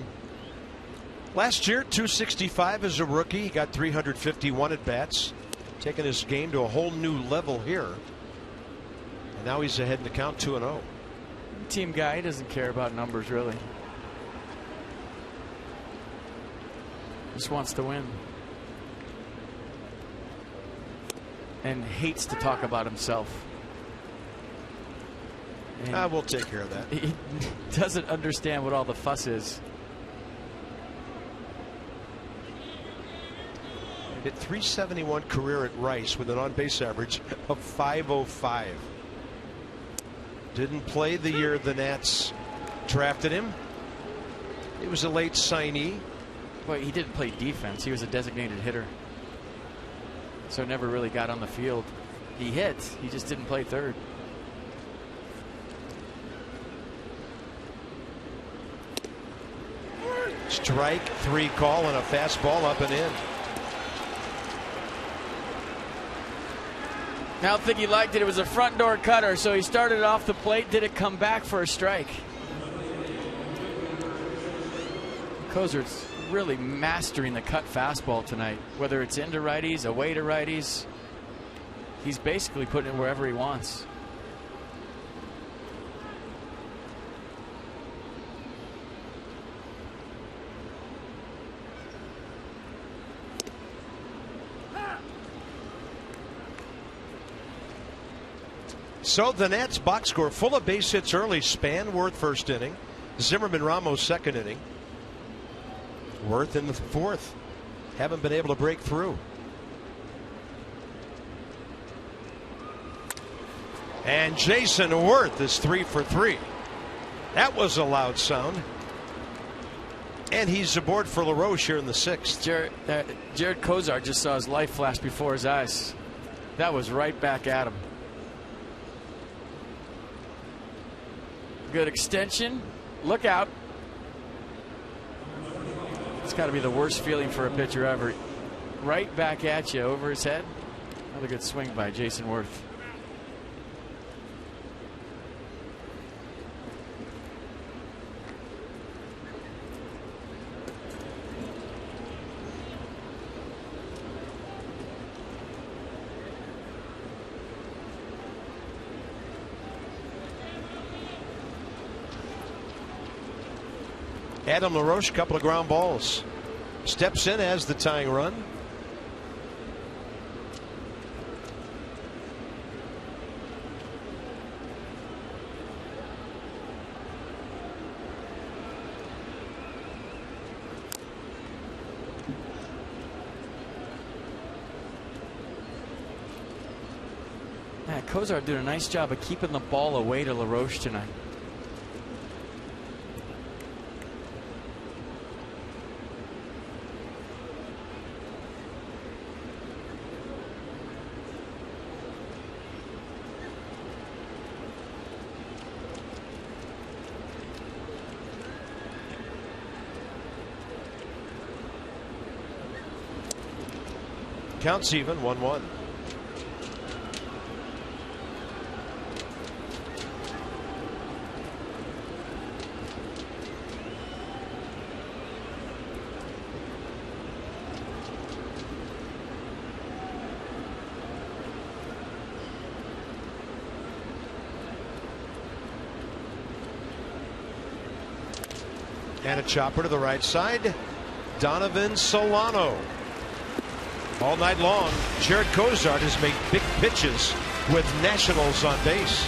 S1: last year, .265 as a rookie. He got 351 at bats, taking his game to a whole new level here. And now he's ahead in the count 2-0.
S2: Team guy, he doesn't care about numbers really. Just wants to win. And hates to talk about himself.
S1: We'll take care of that.
S2: He doesn't understand what all the fuss is
S1: Hit .371 career at Rice with an on-base average of .505. Didn't play the year the Nats drafted him. He was a late signee.
S2: Well, he didn't play defense. He was a designated hitter. So never really got on the field. He hit. He just didn't play third.
S1: Strike 3 call and a fastball up and in.
S2: I don't think he liked it. It was a front door cutter, so he started off the plate. Did it come back for a strike? Kozar's really mastering the cut fastball tonight. Whether it's into righties, away to righties, he's basically putting it wherever he wants.
S1: So the Nats box score full of base hits early. Span, Worth first inning. Zimmerman, Ramos second inning. Worth in the fourth. Haven't been able to break through. And Jason Worth is 3 for 3. That was a loud sound. And he's aboard for LaRoche here in the sixth.
S2: Jared Kozar just saw his life flash before his eyes. That was right back at him. Good extension. Look out. It's got to be the worst feeling for a pitcher ever. Right back at you over his head. Another good swing by Jason Worth.
S1: Adam LaRoche, couple of ground balls. Steps in as the tying run.
S2: Kozar doing a nice job of keeping the ball away to LaRoche tonight.
S1: Counts even, 1-1. And a chopper to the right side. Donovan Solano. All night long, Jared Kozar has made big pitches with Nationals on base.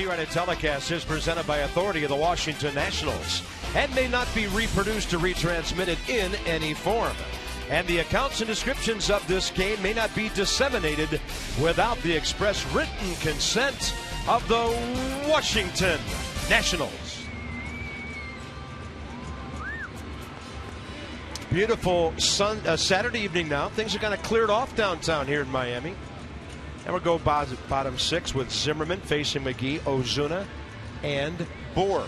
S1: copyrighted telecast is presented by authority of the Washington Nationals and may not be reproduced or retransmitted in any form. And the accounts and descriptions of this game may not be disseminated without the express written consent of the Washington Nationals. Beautiful Saturday evening now. Things are kind of cleared off downtown here in Miami. And we'll go bottom 6 with Zimmerman facing McGee, Ozuna, and Bohr.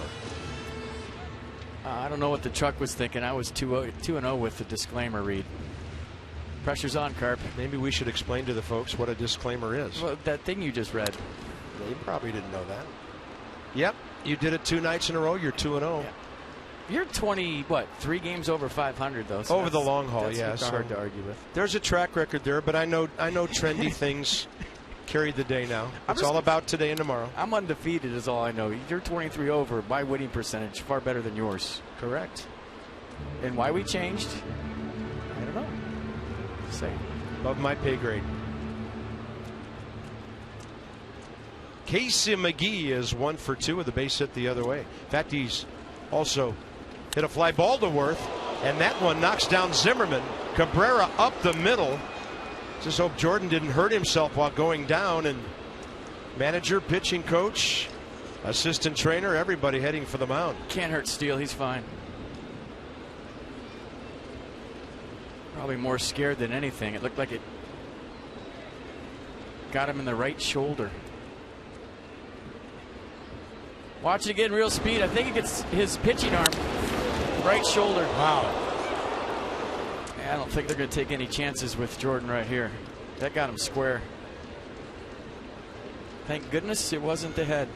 S2: I don't know what the truck was thinking. I was 2-0 with the disclaimer read. Pressure's on, Carp.
S1: Maybe we should explain to the folks what a disclaimer is.
S2: Well, that thing you just read.
S1: They probably didn't know that. Yep, you did it 2 nights in a row. You're 2-0.
S2: Yeah. You're 3 games over 500 though. So
S1: over the long haul, yeah.
S2: That's hard to argue with.
S1: There's a track record there, but I know trendy things carry the day now. It's all about today and tomorrow.
S2: I'm undefeated is all I know. You're 23 over. My winning percentage far better than yours.
S1: Correct.
S2: And why we changed? I don't know. Say
S1: above my pay grade. Casey McGee is 1 for 2 with a base hit the other way. In fact, he's also hit a fly ball to Worth, and that one knocks down Zimmerman. Cabrera up the middle. Just hope Jordan didn't hurt himself while going down. And manager, pitching coach, assistant trainer, everybody heading for the mound.
S2: Can't hurt Steele. He's fine. Probably more scared than anything. It looked like it got him in the right shoulder. Watch it again, real speed. I think it gets his pitching arm. Right shoulder.
S1: Wow.
S2: I don't think they're going to take any chances with Jordan right here. That got him square. Thank goodness it wasn't the head.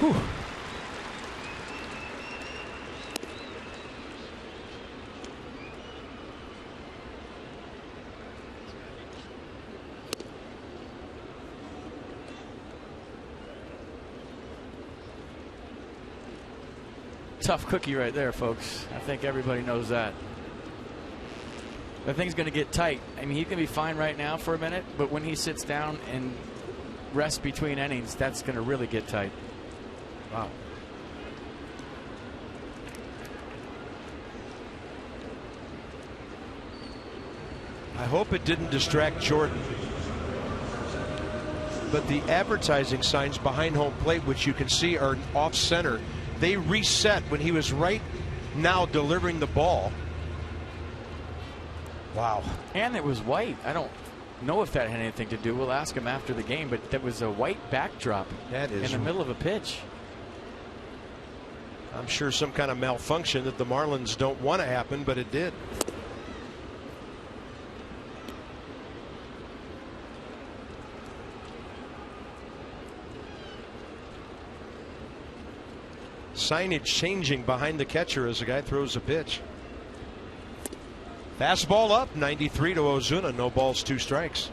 S2: Whew. Tough cookie right there, folks. I think everybody knows that. The thing's going to get tight. I mean, he can be fine right now for a minute, but when he sits down and rests between innings, that's going to really get tight.
S1: Wow. I hope it didn't distract Jordan. But the advertising signs behind home plate, which you can see are off center, they reset when he was right now delivering the ball. Wow.
S2: And it was white. I don't know if that had anything to do. We'll ask him after the game, but that was a white backdrop in the middle of a pitch.
S1: I'm sure some kind of malfunction that the Marlins don't want to happen, but it did. Signage changing behind the catcher as the guy throws a pitch. Fastball up, 93 to Ozuna. No balls, 2 strikes.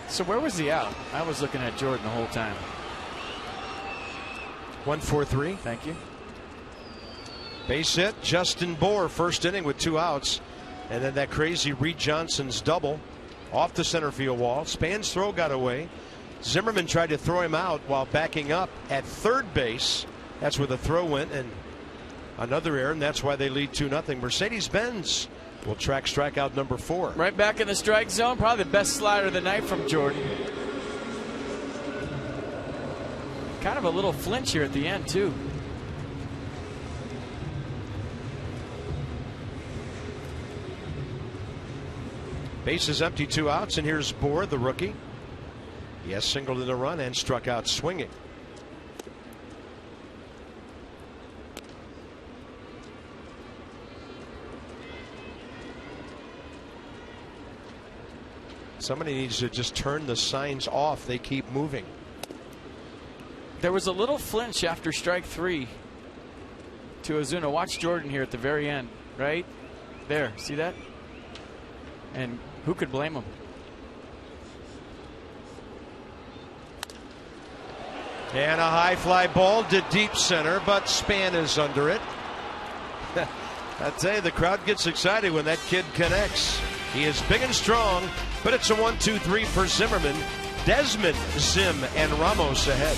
S2: So where was he out? I was looking at Jordan the whole time.
S1: 1-4-3.
S2: Thank you.
S1: Base hit, Justin Bohr, first inning with 2 outs. And then that crazy Reed Johnson's double off the center field wall. Span's throw got away. Zimmerman tried to throw him out while backing up at third base. That's where the throw went, and another error, and that's why they lead 2-0. Mercedes-Benz will track strikeout number 4.
S2: Right back in the strike zone. Probably the best slider of the night from Jordan. Kind of a little flinch here at the end, too.
S1: Base is empty, 2 outs, and here's Bohr, the rookie. He has singled in a run and struck out swinging. Somebody needs to just turn the signs off. They keep moving.
S2: There was a little flinch after strike 3 to Ozuna. Watch Jordan here at the very end, right? There, see that? And who could blame him?
S1: And a high fly ball to deep center, but Span is under it. I tell you, the crowd gets excited when that kid connects. He is big and strong, but it's a 1-2-3 for Zimmerman. Desmond, Zim, and Ramos ahead.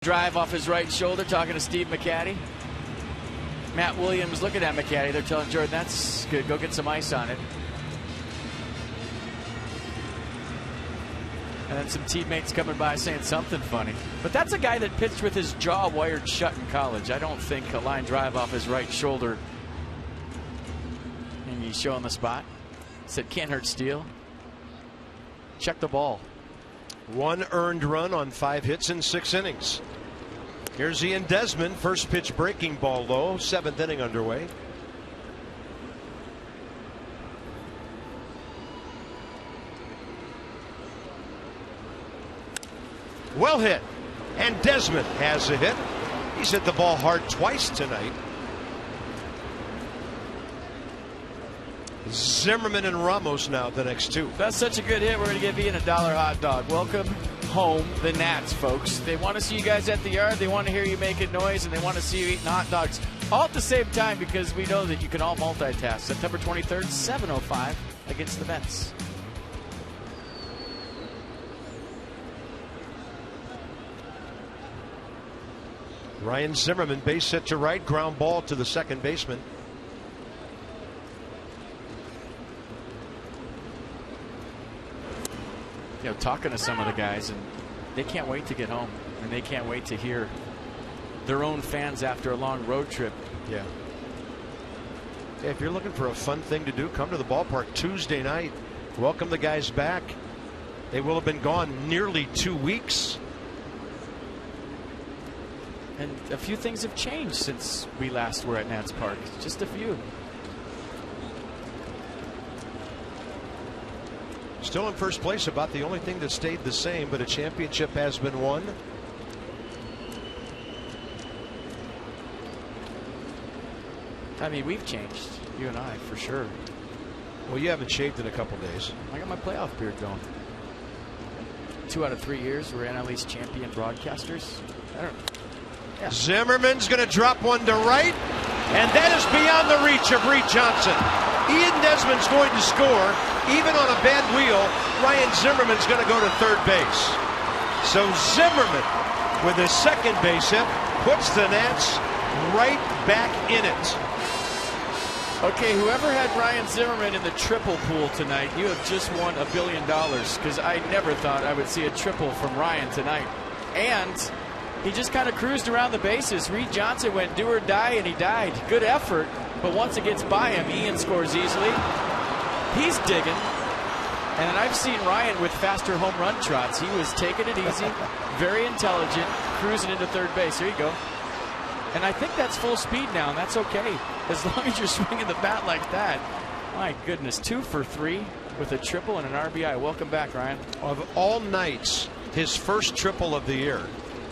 S2: Drive off his right shoulder, talking to Steve McCatty. Matt Williams looking at McCatty. They're telling Jordan, that's good. Go get some ice on it. And then some teammates coming by saying something funny. But that's a guy that pitched with his jaw wired shut in college. I don't think a line drive off his right shoulder. And he's showing the spot. Said can't hurt Steele. Check the ball.
S1: 1 earned run on 5 hits in 6 innings. Here's Ian Desmond. First pitch breaking ball low. 7th inning underway. Well hit. And Desmond has a hit. He's hit the ball hard twice tonight. Zimmerman and Ramos now the next 2.
S2: That's such a good hit. We're going to give Ian a $1 hot dog. Welcome home, the Nats, folks. They want to see you guys at the yard. They want to hear you making noise, and they want to see you eating hot dogs all at the same time, because we know that you can all multitask. September 23rd, 7:05 against the Mets.
S1: Ryan Zimmerman, base hit to right, ground ball to the second baseman.
S2: You know, talking to some of the guys, and they can't wait to get home, and they can't wait to hear their own fans after a long road trip.
S1: Yeah. If you're looking for a fun thing to do, come to the ballpark Tuesday night. Welcome the guys back. They will have been gone nearly 2 weeks.
S2: And a few things have changed since we last were at Nats Park. Just a few.
S1: Still in first place, about the only thing that stayed the same, but a championship has been won.
S2: I mean, we've changed, you and I, for sure.
S1: Well, you haven't shaved in a couple days.
S2: I got my playoff beard going. 2 out of 3 years, we're NL East champion broadcasters. I don't know. Yeah.
S1: Zimmerman's going to drop one to right, and that is beyond the reach of Reed Johnson. Ian Desmond's going to score. Even on a bad wheel, Ryan Zimmerman's going to go to third base. So Zimmerman, with his second base hit, puts the Nats right back in it.
S2: Okay, whoever had Ryan Zimmerman in the triple pool tonight, you have just won $1 billion, because I never thought I would see a triple from Ryan tonight. And he just kind of cruised around the bases. Reed Johnson went do or die, and he died. Good effort, but once it gets by him, Ian scores easily. He's digging, And I've seen Ryan with faster home run trots. He was taking it easy, very intelligent, cruising into third base. Here you go. And I think that's full speed now, and that's okay. As long as you're swinging the bat like that. My goodness, 2 for 3 with a triple and an RBI. Welcome back, Ryan.
S1: Of all nights, his first triple of the year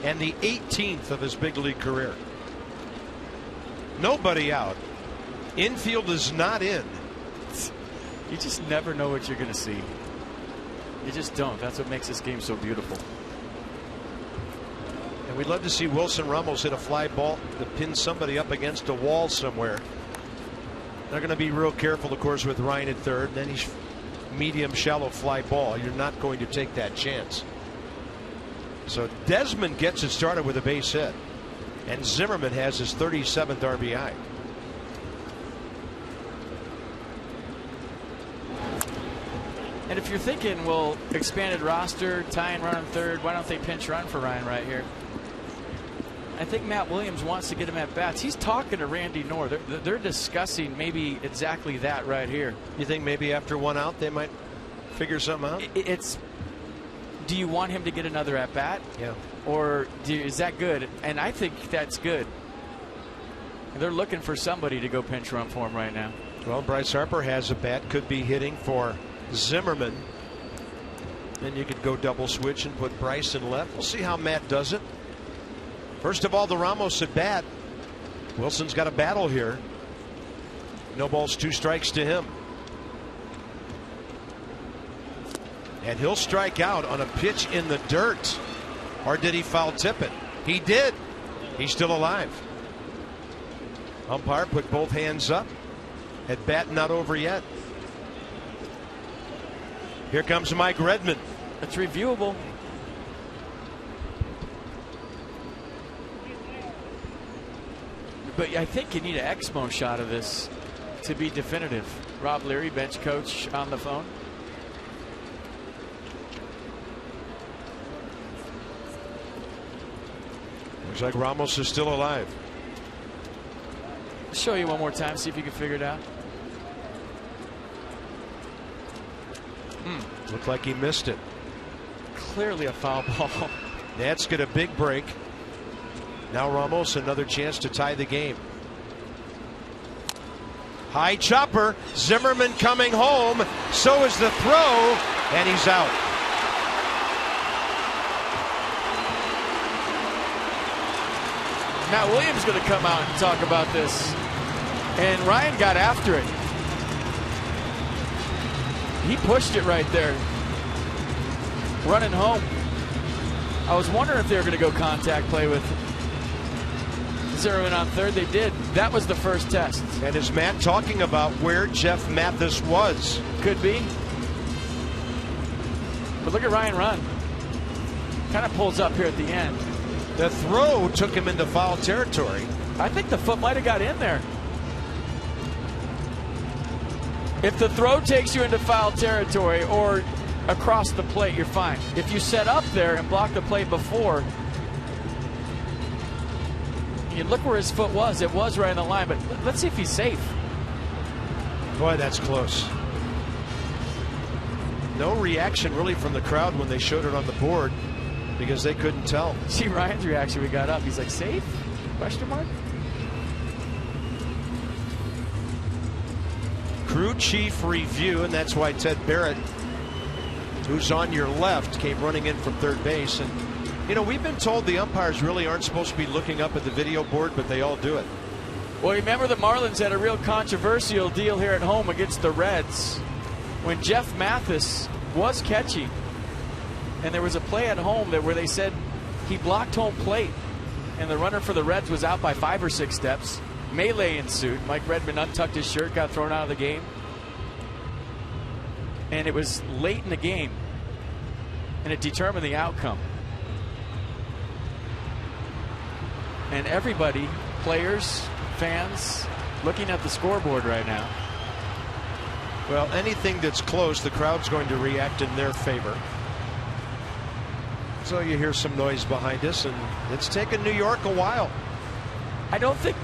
S1: and the 18th of his big league career. Nobody out. Infield is not in.
S2: You just never know what you're going to see. You just don't. That's what makes this game so beautiful.
S1: And we'd love to see Wilson Ramos hit a fly ball to pin somebody up against a wall somewhere. They're going to be real careful, of course, with Ryan at third. Then he's medium shallow fly ball. You're not going to take that chance. So Desmond gets it started with a base hit. And Zimmerman has his 37th RBI.
S2: And if you're thinking, well, expanded roster, tie and run on third, why don't they pinch run for Ryan right here? I think Matt Williams wants to get him at bats. He's talking to Randy Knorr. They're discussing maybe exactly that right here.
S1: You think maybe after one out they might figure something out?
S2: Do you want him to get another at bat?
S1: Yeah.
S2: Or is that good? And I think that's good. They're looking for somebody to go pinch run for him right now.
S1: Well, Bryce Harper has a bat, could be hitting for Zimmerman. Then you could go double switch and put Bryce in left. We'll see how Matt does it. First of all, the Ramos at bat. Wilson's got a battle here. No balls, 2 strikes to him. And he'll strike out on a pitch in the dirt. Or did he foul tip it? He did. He's still alive. Umpire put both hands up. At bat not over yet. Here comes Mike Redmond.
S2: It's reviewable. But I think you need an Exmo shot of this to be definitive. Rob Leary, bench coach, on the phone.
S1: Looks like Ramos is still alive.
S2: I'll show you one more time, see if you can figure it out.
S1: Looked like he missed it.
S2: Clearly a foul ball.
S1: Nats get a big break. Now Ramos another chance to tie the game. High chopper. Zimmerman coming home. So is the throw. And he's out.
S2: Matt Williams going to come out and talk about this. And Ryan got after it. He pushed it right there. Running home. I was wondering if they were going to go contact play with Zimmerman on third. They did. That was the first test.
S1: And is Matt talking about where Jeff Mathis was?
S2: Could be. But look at Ryan run. Kind of pulls up here at the end.
S1: The throw took him into foul territory.
S2: I think the foot might have got in there. If the throw takes you into foul territory or across the plate, you're fine. If you set up there and block the plate before, you look where his foot was. It was right on the line, but let's see if he's safe.
S1: Boy, that's close. No reaction really from the crowd when they showed it on the board because they couldn't tell.
S2: See Ryan's reaction. We got up. He's like, safe? Question mark?
S1: Crew chief review, and that's why Ted Barrett, who's on your left, came running in from third base. And you know, we've been told the umpires really aren't supposed to be looking up at the video board, but they all do it.
S2: Well, remember the Marlins had a real controversial deal here at home against the Reds when Jeff Mathis was catching, and there was a play at home where they said he blocked home plate, and the runner for the Reds was out by 5 or 6 steps. Melee ensued. Mike Redmond untucked his shirt, got thrown out of the game. And it was late in the game, and it determined the outcome. And everybody, players, fans, looking at the scoreboard right now.
S1: Well, anything that's close, the crowd's going to react in their favor. So you hear some noise behind us, and it's taken New York a while.
S2: I don't think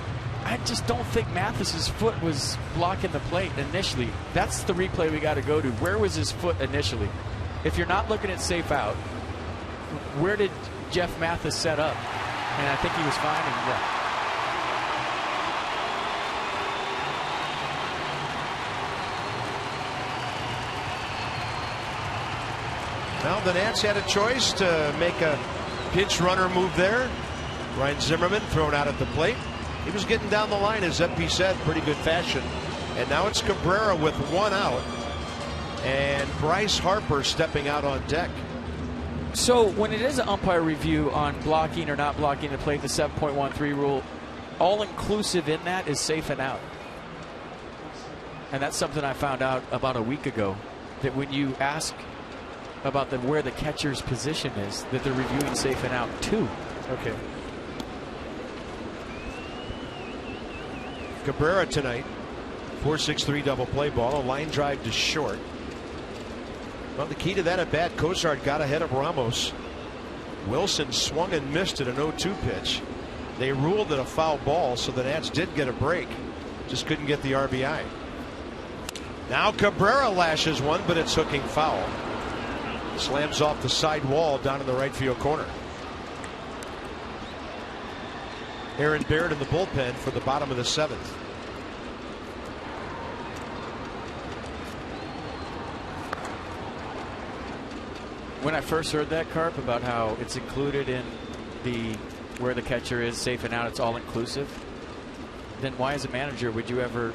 S2: I just don't think Mathis's foot was blocking the plate initially. That's the replay we got to go to. Where was his foot initially? If you're not looking at safe out, where did Jeff Mathis set up? And I think he was fine. And yeah.
S1: Well, the Nats had a choice to make a pinch runner move there. Ryan Zimmerman thrown out at the plate. He was getting down the line, as FP said, pretty good fashion. And now it's Cabrera with one out. And Bryce Harper stepping out on deck.
S2: So when it is an umpire review on blocking or not blocking the plate, the 7.13 rule, all-inclusive in that is safe and out. And that's something I found out about a week ago, that when you ask about where the catcher's position is, that they're reviewing safe and out too.
S1: Okay. Cabrera tonight, 4.63 double play ball, a line drive to short. Well, the key to that at bat, Cozart got ahead of Ramos. Wilson swung and missed at an 0-2 pitch. They ruled it a foul ball, so the Nats did get a break. Just couldn't get the RBI. Now Cabrera lashes one, but it's hooking foul. Slams off the side wall down in the right field corner. Aaron Baird in the bullpen for the bottom of the seventh.
S2: When I first heard that, Carp, about how it's included in the where the catcher is safe and out, it's all inclusive, then why as a manager would you ever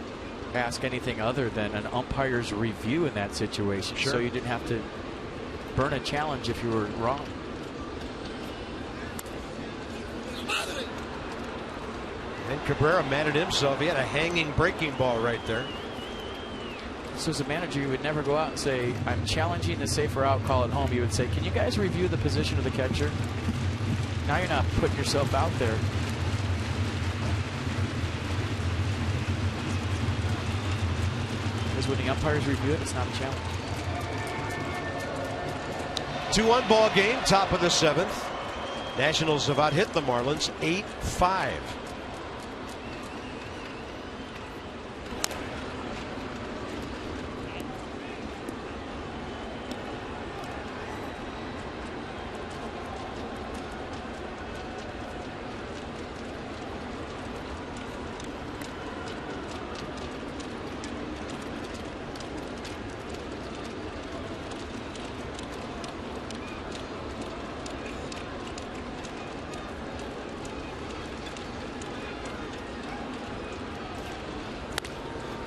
S2: ask anything other than an umpire's review in that situation?
S1: Sure.
S2: So you didn't have to burn a challenge if you were wrong.
S1: And Cabrera mad at himself. He had a hanging breaking ball right there.
S2: So as a manager, you would never go out and say, I'm challenging the safer out call at home. You would say, can you guys review the position of the catcher? Now you're not putting yourself out there. Because when the umpires review it, it's not a challenge.
S1: 2-1 ball game, top of the seventh. Nationals have out hit the Marlins 8-5.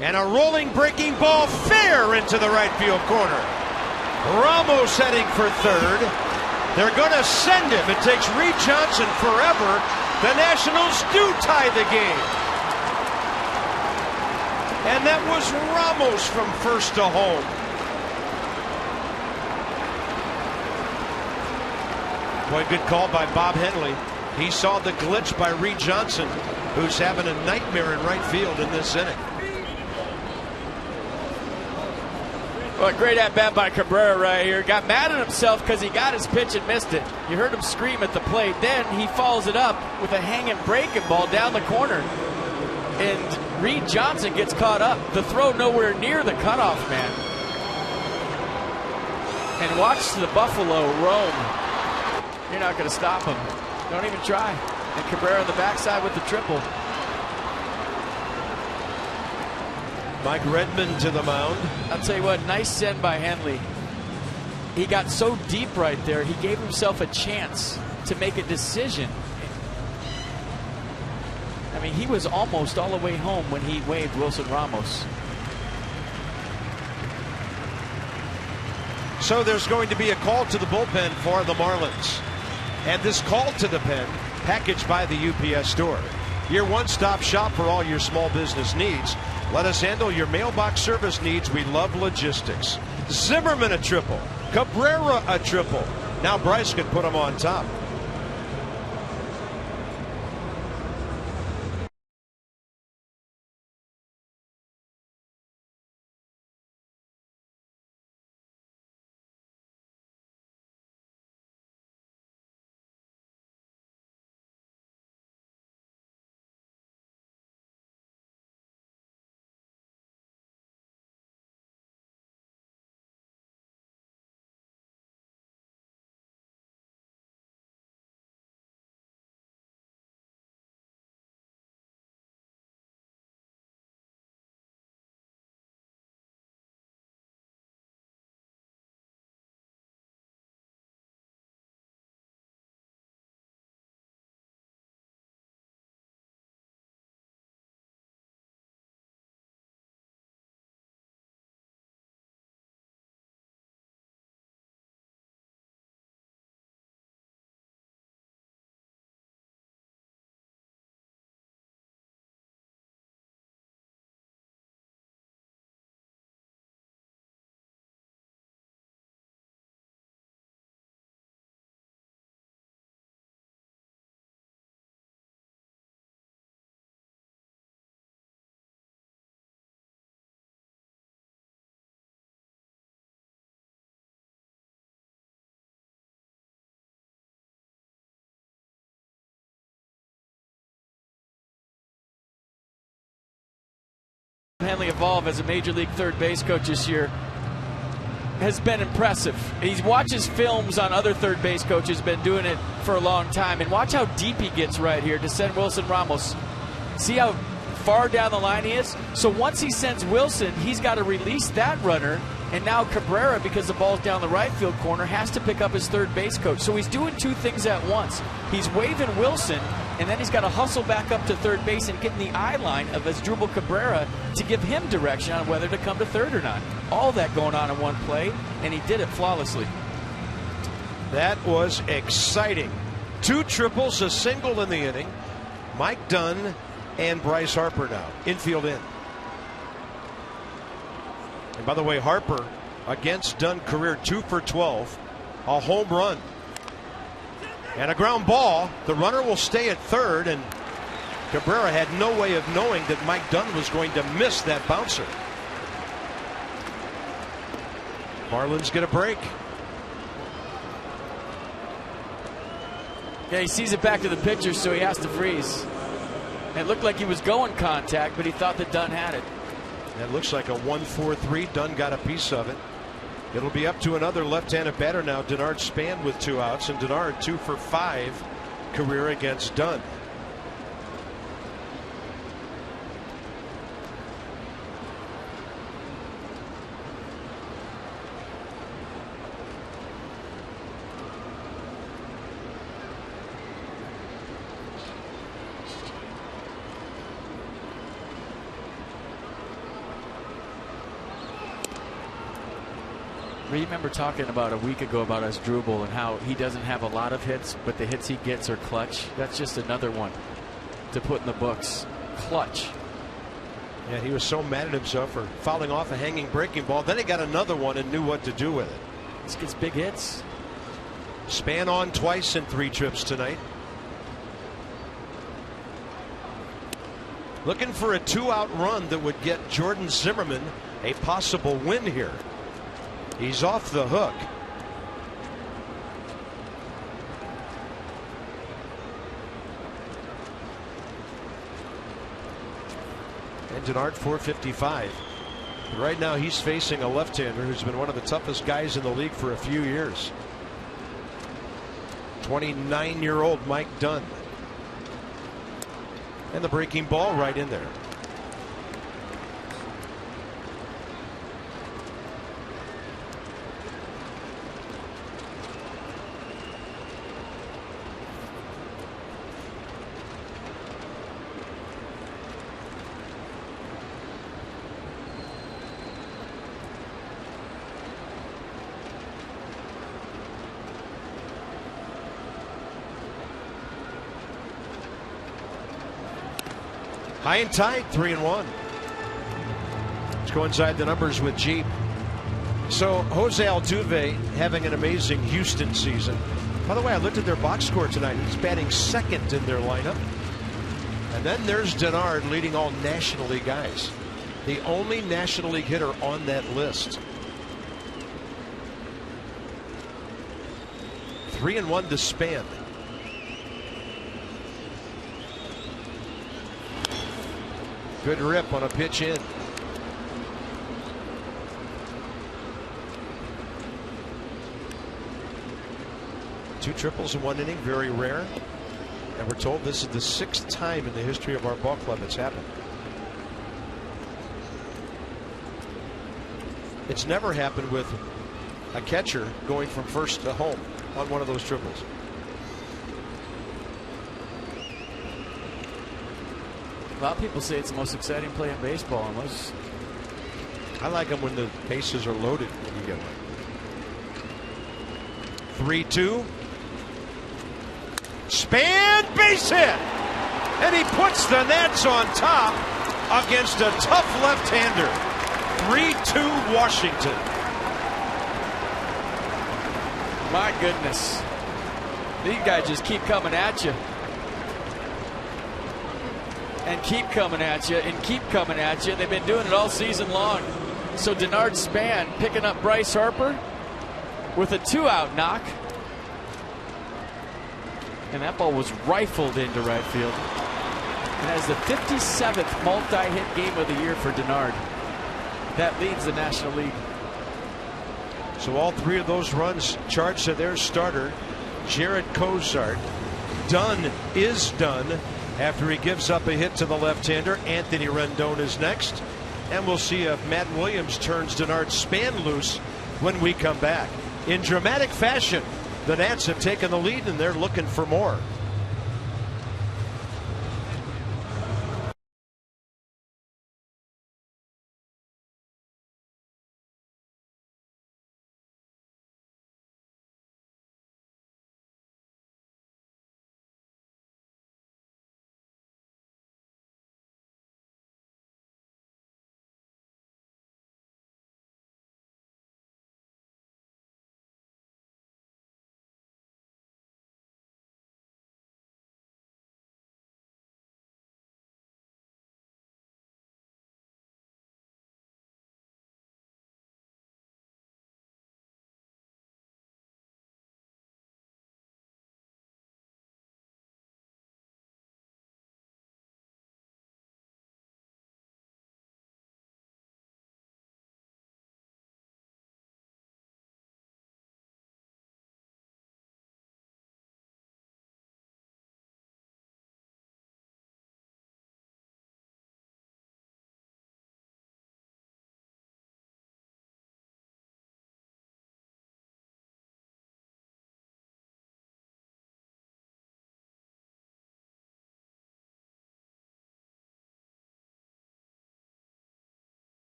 S1: And a rolling breaking ball fair into the right field corner. Ramos heading for third. They're going to send him. It takes Reed Johnson forever. The Nationals do tie the game. And that was Ramos from first to home. Boy, good call by Bob Henley. He saw the glitch by Reed Johnson, who's having a nightmare in right field in this inning.
S2: Well, great at-bat by Cabrera right here. Got mad at himself because he got his pitch and missed it. You heard him scream at the plate. Then he follows it up with a hanging breaking ball down the corner. And Reed Johnson gets caught up. The throw nowhere near the cutoff man. And watch the Buffalo roam. You're not going to stop him. Don't even try. And Cabrera on the backside with the triple.
S1: Mike Redmond to the mound.
S2: I'll tell you what, nice send by Henley. He got so deep right there, he gave himself a chance to make a decision. I mean, he was almost all the way home when he waved Wilson Ramos.
S1: So there's going to be a call to the bullpen for the Marlins. And this call to the pen, packaged by the UPS store. Your one-stop shop for all your small business needs. Let us handle your mailbox service needs. We love logistics. Zimmerman a triple. Cabrera a triple. Now Bryce can put them on top.
S2: Henley evolve as a major league third base coach this year has been impressive. He watches films on other third base coaches, been doing it for a long time, and watch how deep he gets right here to send Wilson Ramos. See how far down the line he is? So once he sends Wilson, he's got to release that runner, and now Cabrera, because the ball's down the right field corner, has to pick up his third base coach. So he's doing two things at once. He's waving Wilson, and then he's got to hustle back up to third base and get in the eye line of Asdrubal Cabrera to give him direction on whether to come to third or not. All that going on in one play, and he did it flawlessly.
S1: That was exciting. 2 triples, a single in the inning. Mike Dunn and Bryce Harper now. Infield in. And by the way, Harper against Dunn, career 2 for 12. A home run. And a ground ball. The runner will stay at third, and Cabrera had no way of knowing that Mike Dunn was going to miss that bouncer. Marlins get a break.
S2: Yeah, he sees it back to the pitcher, so he has to freeze. It looked like he was going contact, but he thought that Dunn had it.
S1: That looks like a 1-4-3. Dunn got a piece of it. It'll be up to another left-handed batter now. Denard Span with 2 outs, and Denard 2 for 5 career against Dunn.
S2: Remember talking about a week ago about Asdrubal and how he doesn't have a lot of hits, but the hits he gets are clutch. That's just another one to put in the books. Clutch.
S1: Yeah, he was so mad at himself for fouling off a hanging breaking ball. Then he got another one and knew what to do with it.
S2: This gets big hits.
S1: Span on twice in 3 trips tonight. Looking for a 2-out run that would get Jordan Zimmerman a possible win here. He's off the hook. And Denard 455. But right now he's facing a left-hander who's been one of the toughest guys in the league for a few years. 29-year-old Mike Dunn. And the breaking ball right in there. High and tight, 3-1. Let's go inside the numbers with Jeep. So Jose Altuve having an amazing Houston season. By the way, I looked at their box score tonight. He's batting second in their lineup. And then there's Denard leading all National League guys. The only National League hitter on that list. 3-1 to Span. Good rip on a pitch in. Two triples in 1 inning, very rare. And we're told this is the 6th time in the history of our ball club it's happened. It's never happened with a catcher going from first to home on one of those triples.
S2: A lot of people say it's the most exciting play in baseball.
S1: I like them when the bases are loaded when you get one. 3-2. Span, base hit! And he puts the Nats on top against a tough left-hander. 3-2 Washington.
S2: My goodness. These guys just keep coming at you. And keep coming at you and keep coming at you. They've been doing it all season long. So Denard Span picking up Bryce Harper with a 2-out knock. And that ball was rifled into right field. and has the 57th multi-hit game of the year for Denard. That leads the National League.
S1: So all three of those runs charged to their starter, Jared Cozart. Done is done after he gives up a hit to the left-hander. Anthony Rendon is next. And we'll see if Matt Williams turns Denard Span loose when we come back. In dramatic fashion, the Nats have taken the lead and they're looking for more.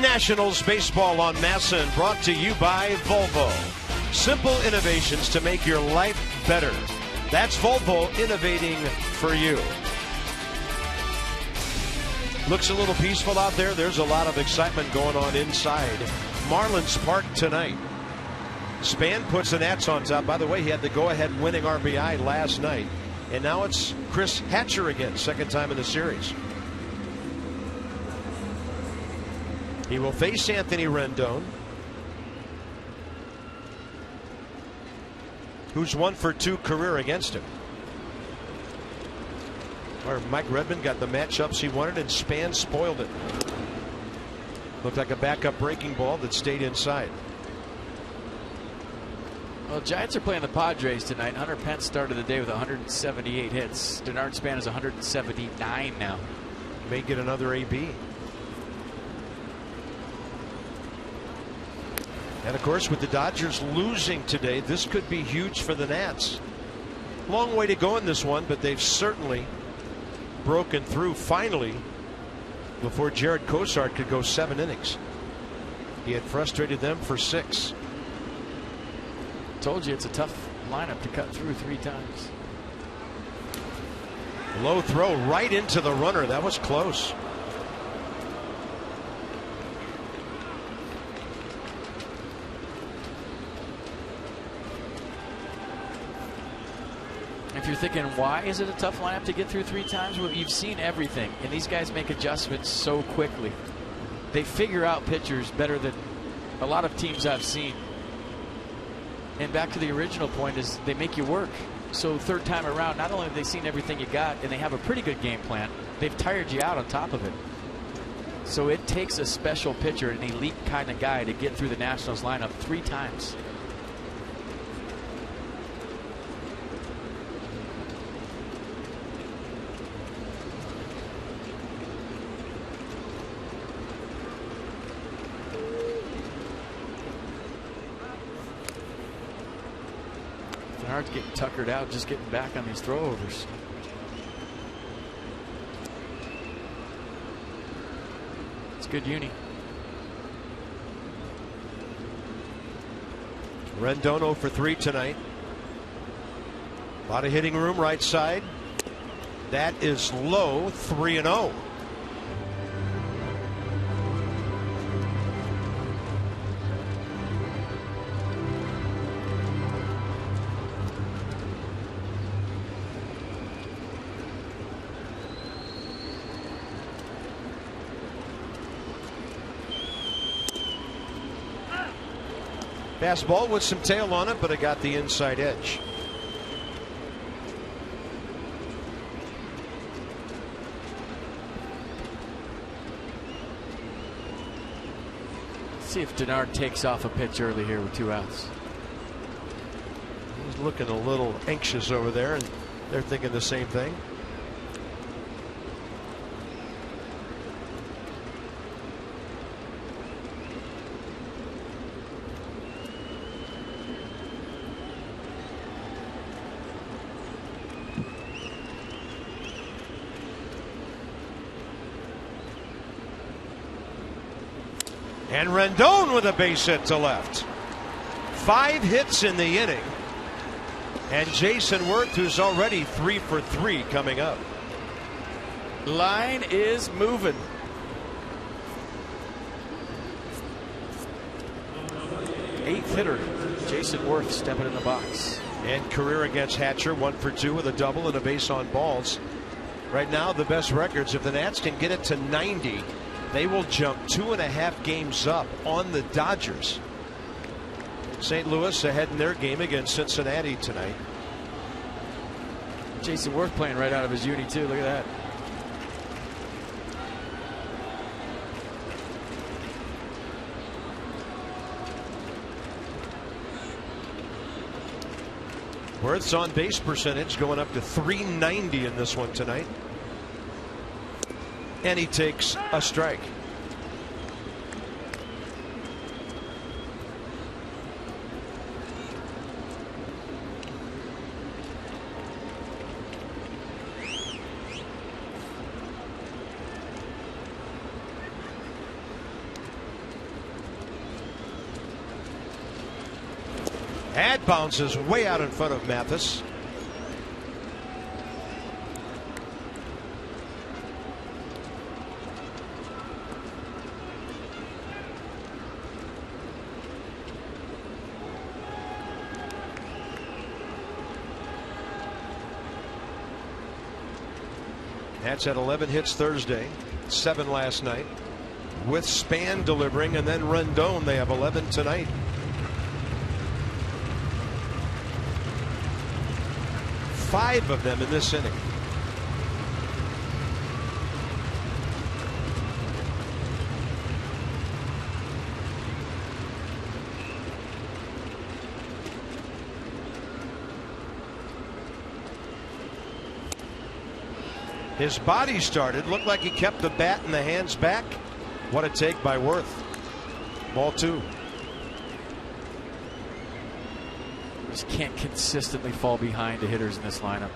S1: Nationals baseball on Massa and brought to you by Volvo. Simple innovations to make your life better. That's Volvo innovating for you. Looks a little peaceful out there. There's a lot of excitement going on inside Marlins Park tonight. Span puts the Nats on top. By the way, he had the go-ahead winning RBI last night. And now it's Chris Hatcher again, second time in the series. He will face Anthony Rendon, who's 1 for 2 career against him. Or Mike Redmond got the matchups he wanted, and Span spoiled it. Looked like a backup breaking ball that stayed inside.
S2: Well, Giants are playing the Padres tonight. Hunter Pence started the day with 178 hits. Denard Span is 179 now.
S1: May get another AB. And of course, with the Dodgers losing today, this could be huge for the Nats. Long way to go in this one, but they've certainly broken through finally before Jared Cozart could go 7 innings. He had frustrated them for 6.
S2: Told you it's a tough lineup to cut through 3 times.
S1: Low throw right into the runner. That was close.
S2: If you're thinking, why is it a tough lineup to get through 3 times? Well, you've seen everything, and these guys make adjustments so quickly. They figure out pitchers better than a lot of teams I've seen. And back to the original point is they make you work. So third time around, not only have they seen everything you got, and they have a pretty good game plan, they've tired you out on top of it. So it takes a special pitcher, an elite kind of guy, to get through the Nationals lineup 3 times. Denard's getting tuckered out, just getting back on these throwovers. It's good uni.
S1: Rendon 0 for 3 tonight. A lot of hitting room right side. That is low, 3-0. Fastball with some tail on it, but it got the inside edge.
S2: See if Denard takes off a pitch early here with 2 outs.
S1: He's looking a little anxious over there, and they're thinking the same thing. And Rendon with a base hit to left. 5 hits in the inning. And Jason Worth, who's already 3 for 3 coming up.
S2: Line is moving. Eighth hitter, Jason Worth, stepping in the box.
S1: And career against Hatcher, 1 for 2 with a double and a base on balls. Right now, the best records, if the Nats can get it to 90, they will jump 2.5 games up on the Dodgers. St. Louis ahead in their game against Cincinnati tonight.
S2: Jason Worth playing right out of his uni too. Look at that.
S1: Worth's on base percentage going up to .390 in this one tonight. And he takes a strike. That bounces way out in front of Mathis. Nats had 11 hits Thursday, 7 last night, with Span delivering, and then Rendon. They have 11 tonight. Five of them in this inning. His body started. Looked like he kept the bat and the hands back. What a take by Worth. Ball 2.
S2: Just can't consistently fall behind the hitters in this lineup.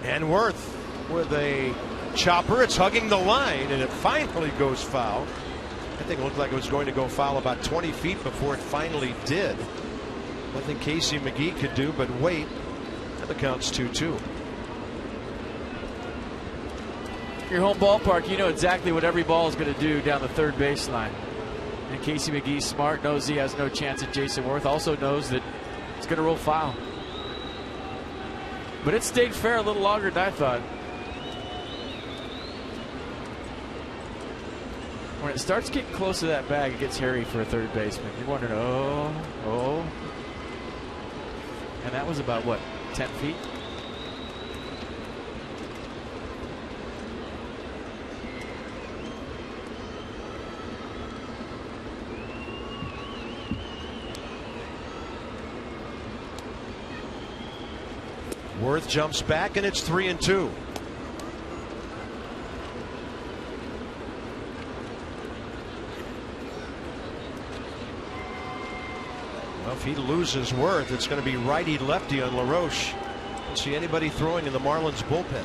S1: And Worth with a chopper. It's hugging the line, and it finally goes foul. I think it looked like it was going to go foul about 20 feet before it finally did. Nothing Casey McGee could do but wait. And the count's 2-2.
S2: Your home ballpark, you know exactly what every ball is going to do down the third baseline. And Casey McGee's smart, knows he has no chance at Jason Worth, also knows that it's going to roll foul. But it stayed fair a little longer than I thought. When it starts getting close to that bag, it gets hairy for a third baseman. You're wondering, oh. And that was about, what, 10 feet?
S1: Worth jumps back, and it's 3-2. Well, if he loses Worth, it's going to be righty-lefty on LaRoche. Don't see anybody throwing in the Marlins bullpen.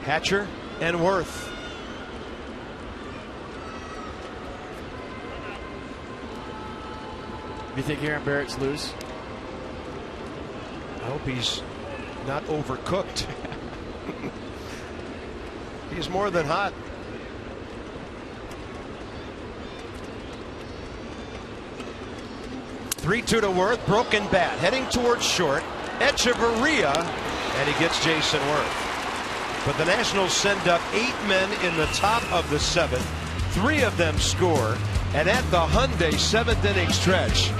S1: Hatcher and Worth.
S2: You think Aaron Barrett's loose?
S1: I hope he's not overcooked. He's more than hot. Three-two to Worth, broken bat, heading towards short. Echeverria, and he gets Jason Worth. But the Nationals send up 8 men in the top of the 7th. 3 of them score, and at the Hyundai 7th inning stretch,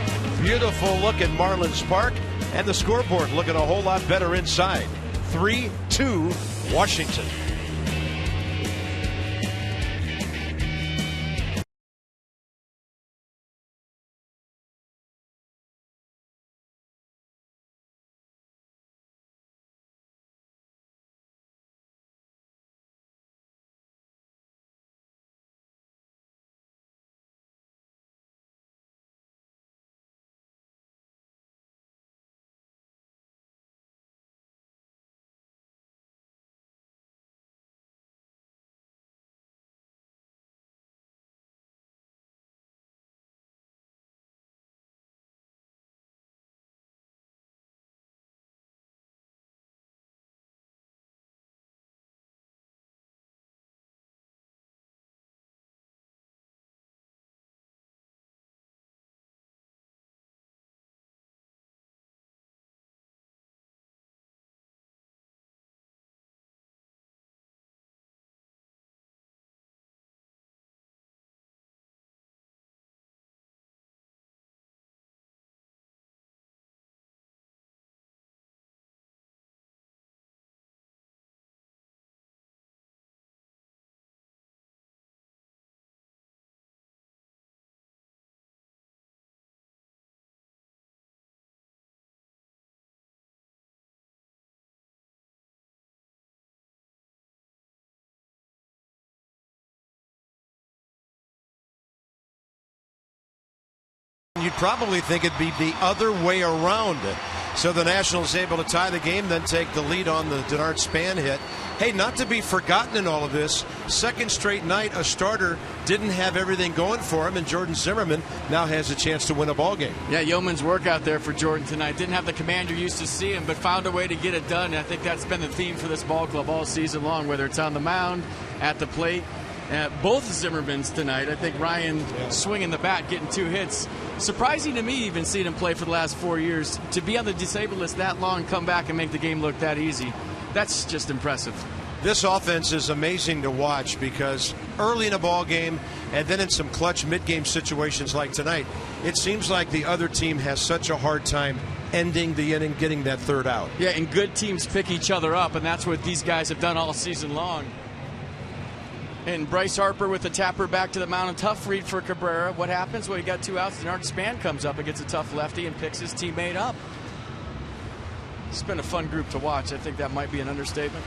S1: beautiful look at Marlins Park, and the scoreboard looking a whole lot better inside. 3-2 Washington. You'd probably think it'd be the other way around. So the Nationals able to tie the game, then take the lead on the Denard Span hit. Hey, not to be forgotten in all of this, second straight night a starter didn't have everything going for him, and Jordan Zimmerman now has a chance to win a ball game.
S2: Yeah, yeoman's work out there for Jordan tonight. Didn't have the command you're used to seeing, but found a way to get it done. And I think that's been the theme for this ball club all season long, whether it's on the mound, at the plate. Both Zimmermans tonight. I think Ryan swinging the bat, getting 2 hits. Surprising to me, even seeing him play for the last 4 years, to be on the disabled list that long, come back and make the game look that easy. That's just impressive.
S1: This offense is amazing to watch because early in a ball game and then in some clutch mid-game situations like tonight, it seems like the other team has such a hard time ending the inning, getting that third out.
S2: Yeah, and good teams pick each other up, and that's what these guys have done all season long. And Bryce Harper with the tapper back to the mound. A tough read for Cabrera. What happens? Well, he got 2 outs. Denard Span comes up and gets a tough lefty and picks his teammate up. It's been a fun group to watch. I think that might be an understatement.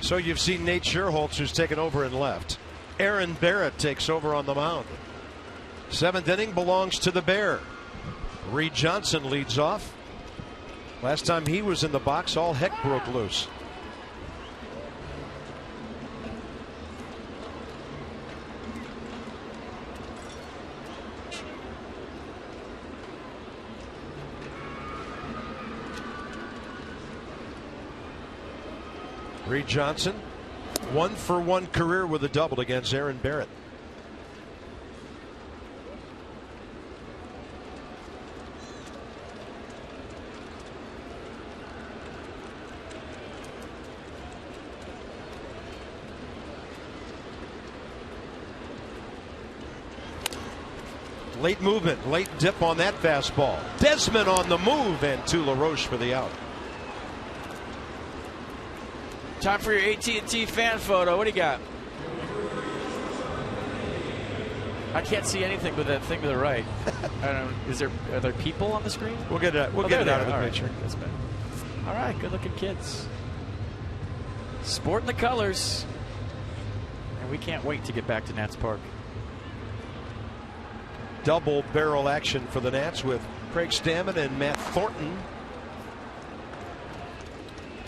S1: So you've seen Nate Scherholtz, who's taken over and left. Aaron Barrett takes over on the mound. 7th inning belongs to the Bear. Reed Johnson leads off. Last time he was in the box, all heck broke loose. Reed Johnson, 1-for-1 career with a double against Aaron Barrett. Late movement, late dip on that fastball. Desmond on the move, and to LaRoche for the out.
S2: Time for your AT&T fan photo. What do you got? I can't see anything with that thing to the right. I don't know. Are there people on the screen?
S1: We'll get it. We'll get it out of the picture.
S2: Right. That's bad. All right, good-looking kids. Sporting the colors, and we can't wait to get back to Nats Park.
S1: Double barrel action for the Nats with Craig Stammen and Matt Thornton.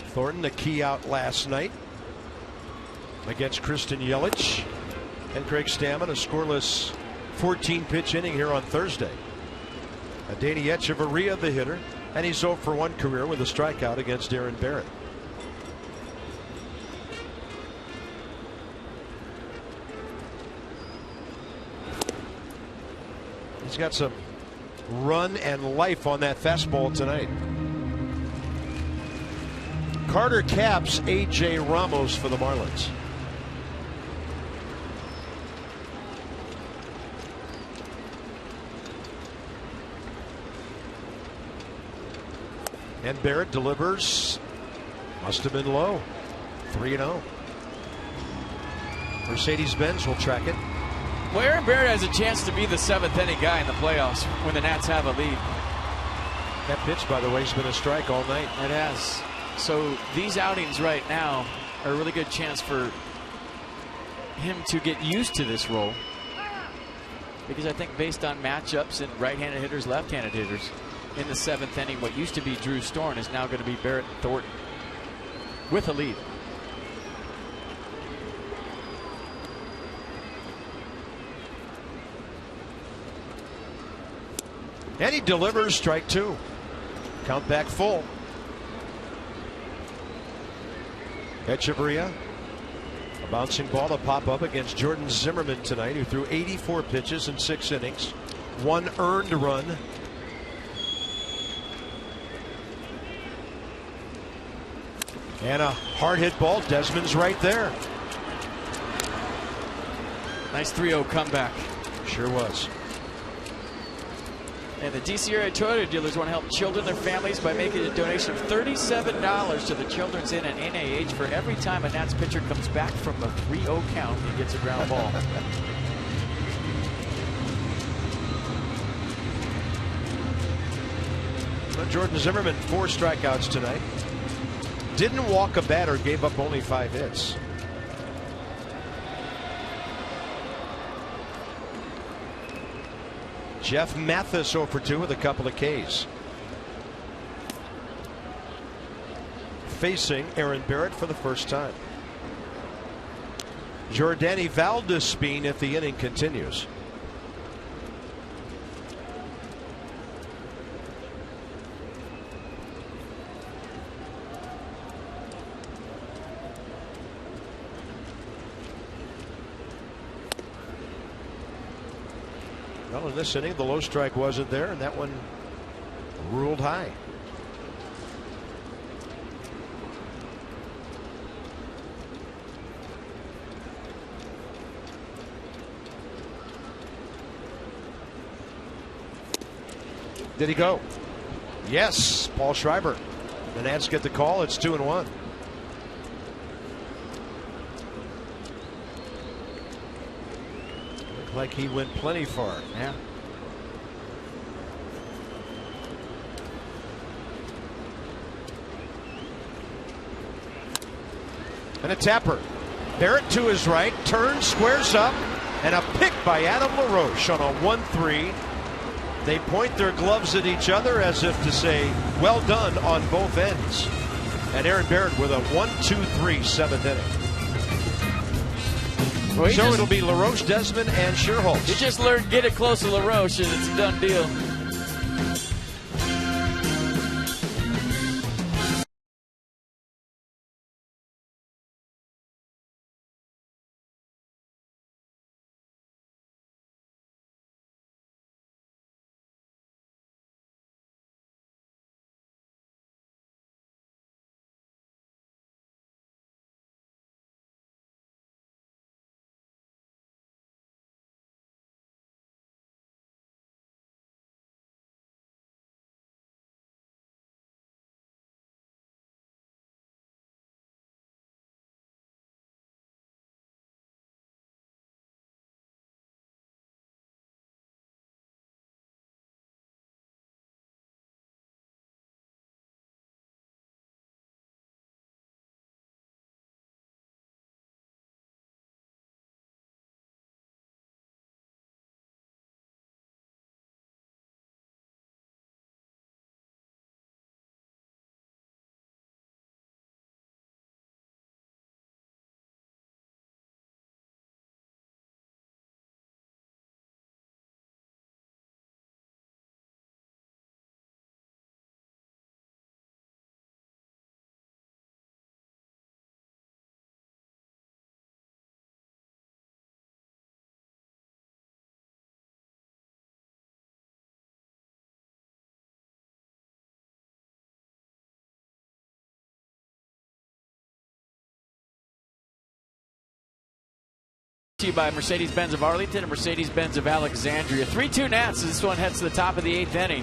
S1: Thornton, the key out last night against Christian Yelich, and Craig Stammen, a scoreless 14-pitch inning here on Thursday. Adeiny Echeverria, the hitter. And he's 0 for 1 career with a strikeout against Aaron Barrett. He's got some run and life on that fastball tonight. Carter caps A.J. Ramos for the Marlins. And Barrett delivers. Must have been low. 3-0. Mercedes-Benz will track it.
S2: Well, Aaron Barrett has a chance to be the 7th inning guy in the playoffs when the Nats have a lead.
S1: That pitch, by the way, has been a strike all night.
S2: It has. So these outings right now are a really good chance for him to get used to this role. Because I think based on matchups and right-handed hitters, left-handed hitters, in the 7th inning, what used to be Drew Storn is now going to be Barrett and Thornton with a lead.
S1: And he delivers, strike 2. Count back full. Echeverria, a bouncing ball to pop up against Jordan Zimmerman tonight, who threw 84 pitches in 6 innings. 1 earned run. And a hard hit ball. Desmond's right there.
S2: Nice 3-0 comeback.
S1: Sure was.
S2: And the DC area Toyota dealers want to help children and their families by making a donation of $37 to the Children's Inn at NAH for every time a Nats pitcher comes back from a 3-0 count and gets a ground ball.
S1: Well, Jordan Zimmerman, 4 strikeouts tonight. Didn't walk a batter, gave up only 5 hits. Jeff Mathis 0 for 2 with a couple of Ks. Facing Aaron Barrett for the first time. Jordany Valdespin if the inning continues. Well, in this inning, the low strike wasn't there, and that one ruled high. Did he go? Yes, Paul Schreiber. The Nats get the call. It's 2-1. Like he went plenty far.
S2: Yeah.
S1: And a tapper. Barrett to his right, turns, squares up, and a pick by Adam LaRoche on a 1-3. They point their gloves at each other as if to say, well done on both ends. And Aaron Barrett with a 1-2-3 7th inning.
S2: Well,
S1: so it'll be LaRoche, Desmond, and Sherholtz.
S2: You just learned get it close to LaRoche and it's a done deal. to you by Mercedes-Benz of Arlington and Mercedes-Benz of Alexandria. 3-2 Nats as this one heads to the top of the 8th inning.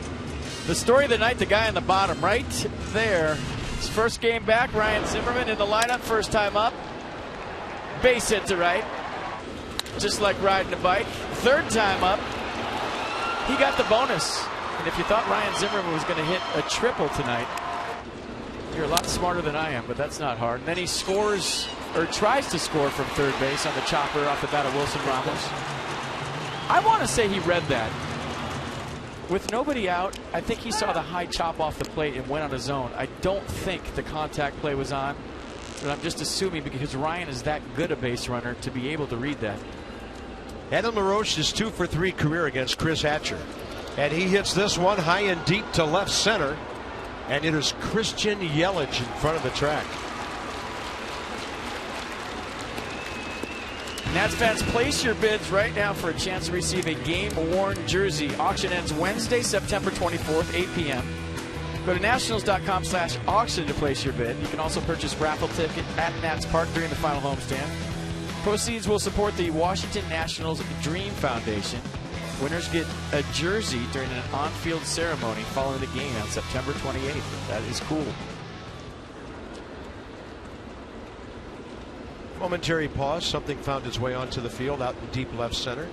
S2: The story of the night, the guy on the bottom right there. His first game back, Ryan Zimmerman in the lineup, first time up. Base hit to right, just like riding a bike. Third time up, he got the bonus. And if you thought Ryan Zimmerman was going to hit a triple tonight, you're a lot smarter than I am, but that's not hard. And then he scores, or tries to score from third base on the chopper off the bat of Wilson Ramos. I want to say he read that. With nobody out, I think he saw the high chop off the plate and went on his own. I don't think the contact play was on, but I'm just assuming because Ryan is that good a base runner to be able to read that.
S1: Adam LaRoche's 2 for 3 career against Chris Hatcher. And he hits this one high and deep to left center. And it is Christian Yelich in front of the track.
S2: Nats fans, place your bids right now for a chance to receive a game-worn jersey. Auction ends Wednesday, September 24th, 8 p.m. Go to nationals.com/auction to place your bid. You can also purchase raffle ticket at Nats Park during the final homestand. Proceeds will support the Washington Nationals Dream Foundation. Winners get a jersey during an on-field ceremony following the game on September 28th. That is cool.
S1: Momentary pause. Something found its way onto the field out in deep left center.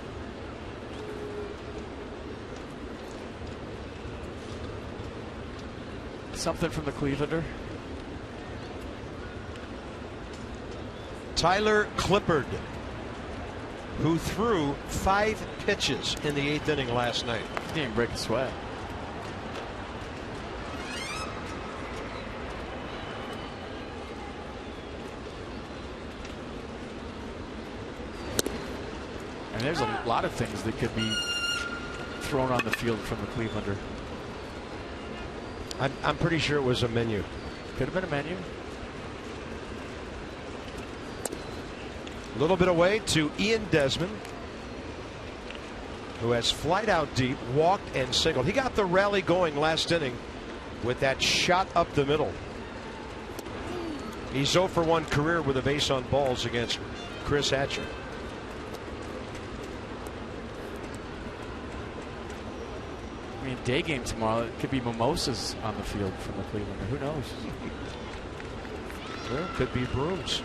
S2: Something from the Clevelander.
S1: Tyler Clippard, who threw 5 pitches in the 8th inning last night.
S2: He didn't break a sweat. And there's a lot of things that could be thrown on the field from the Clevelander.
S1: I'm pretty sure it was a menu.
S2: Could have been a menu.
S1: A little bit away to Ian Desmond, who has flied out deep, walked and singled. He got the rally going last inning with that shot up the middle. He's 0 for 1 career with a base on balls against Chris Hatcher.
S2: I mean, day game tomorrow, it could be mimosas on the field from the Clevelander. Who knows?
S1: Well, could be brooms.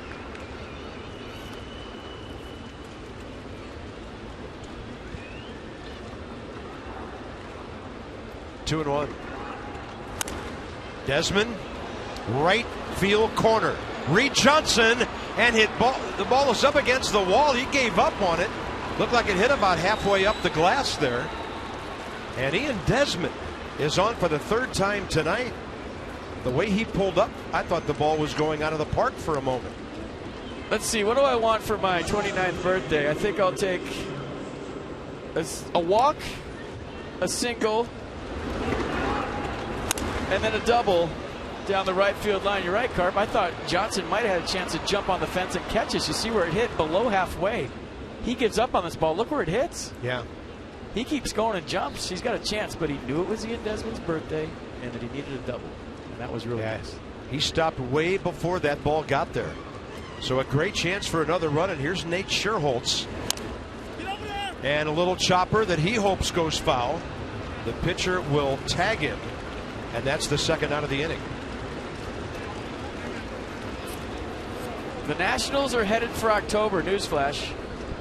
S1: Two and 1. Desmond, right field corner. Reed Johnson, and the ball is up against the wall. He gave up on it. Looked like it hit about halfway up the glass there. And Ian Desmond is on for the 3rd time tonight. The way he pulled up, I thought the ball was going out of the park for a moment.
S2: Let's see, what do I want for my 29th birthday? I think I'll take a walk, a single, and then a double down the right field line. You're right, Carp. I thought Johnson might have had a chance to jump on the fence and catch it. You see where it hit below halfway. He gives up on this ball. Look where it hits.
S1: Yeah.
S2: He keeps going and jumps. He's got a chance, but he knew it was Ian Desmond's birthday and that he needed a double. And that was really nice.
S1: He stopped way before that ball got there. So a great chance for another run. And here's Nate Scherholtz. And a little chopper that he hopes goes foul. The pitcher will tag him. And that's the 2nd out of the inning.
S2: The Nationals are headed for October. Newsflash.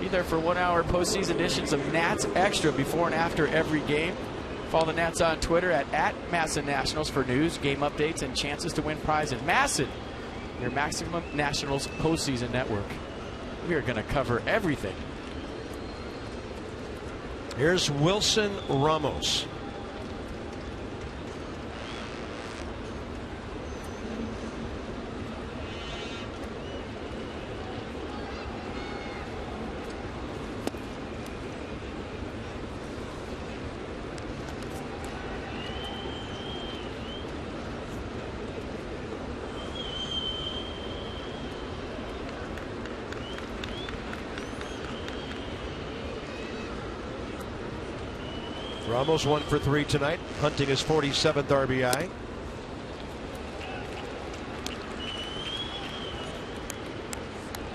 S2: Be there for 1-hour postseason editions of Nats Extra before and after every game. Follow the Nats on Twitter at Masson Nationals for news, game updates, and chances to win prizes. Masson, your Maximum Nationals postseason network. We are going to cover everything.
S1: Here's Wilson Ramos. Ramos 1 for 3 tonight, hunting his 47th RBI.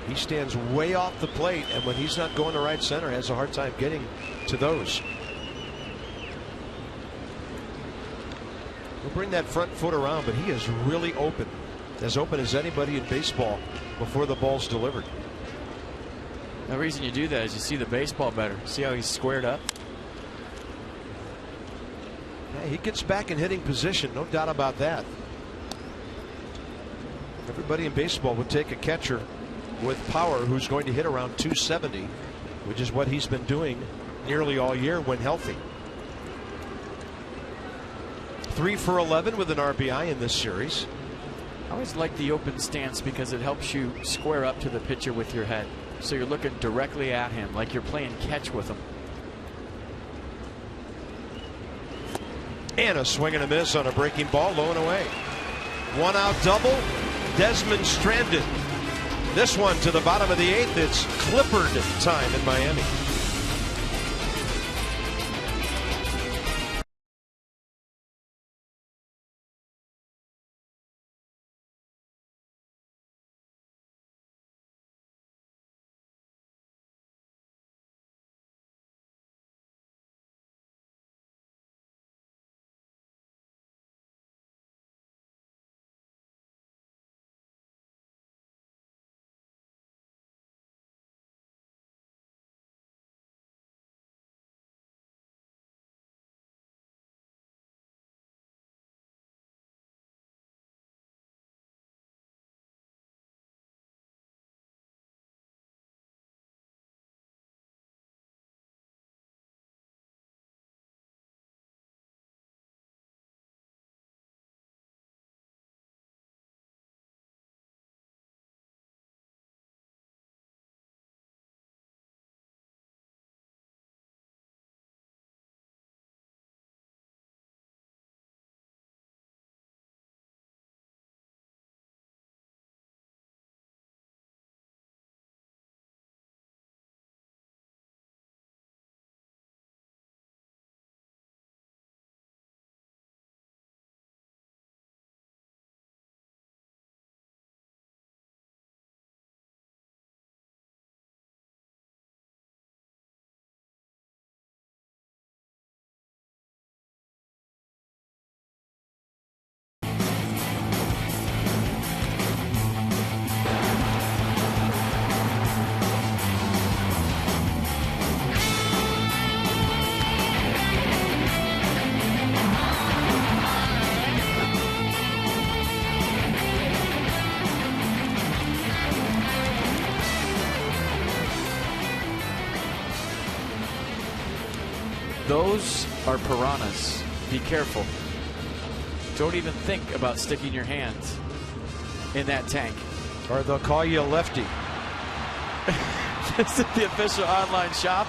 S1: He stands way off the plate, and when he's not going to right center, has a hard time getting to those. He'll bring that front foot around, but he is really open as anybody in baseball before the ball's delivered.
S2: The reason you do that is you see the baseball better. See how he's squared up?
S1: Yeah, he gets back in hitting position, no doubt about that. Everybody in baseball would take a catcher with power who's going to hit around 270, which is what he's been doing nearly all year when healthy. 3 for 11 with an RBI in this series.
S2: I always like the open stance because it helps you square up to the pitcher with your head. So you're looking directly at him like you're playing catch with him.
S1: And a swing and a miss on a breaking ball, low and away. 1 out double. Desmond stranded. This one to the bottom of the 8th. It's Clippard time in Miami.
S2: Those are piranhas. Be careful. Don't even think about sticking your hands in that tank.
S1: Or they'll call you a lefty.
S2: Visit the official online shop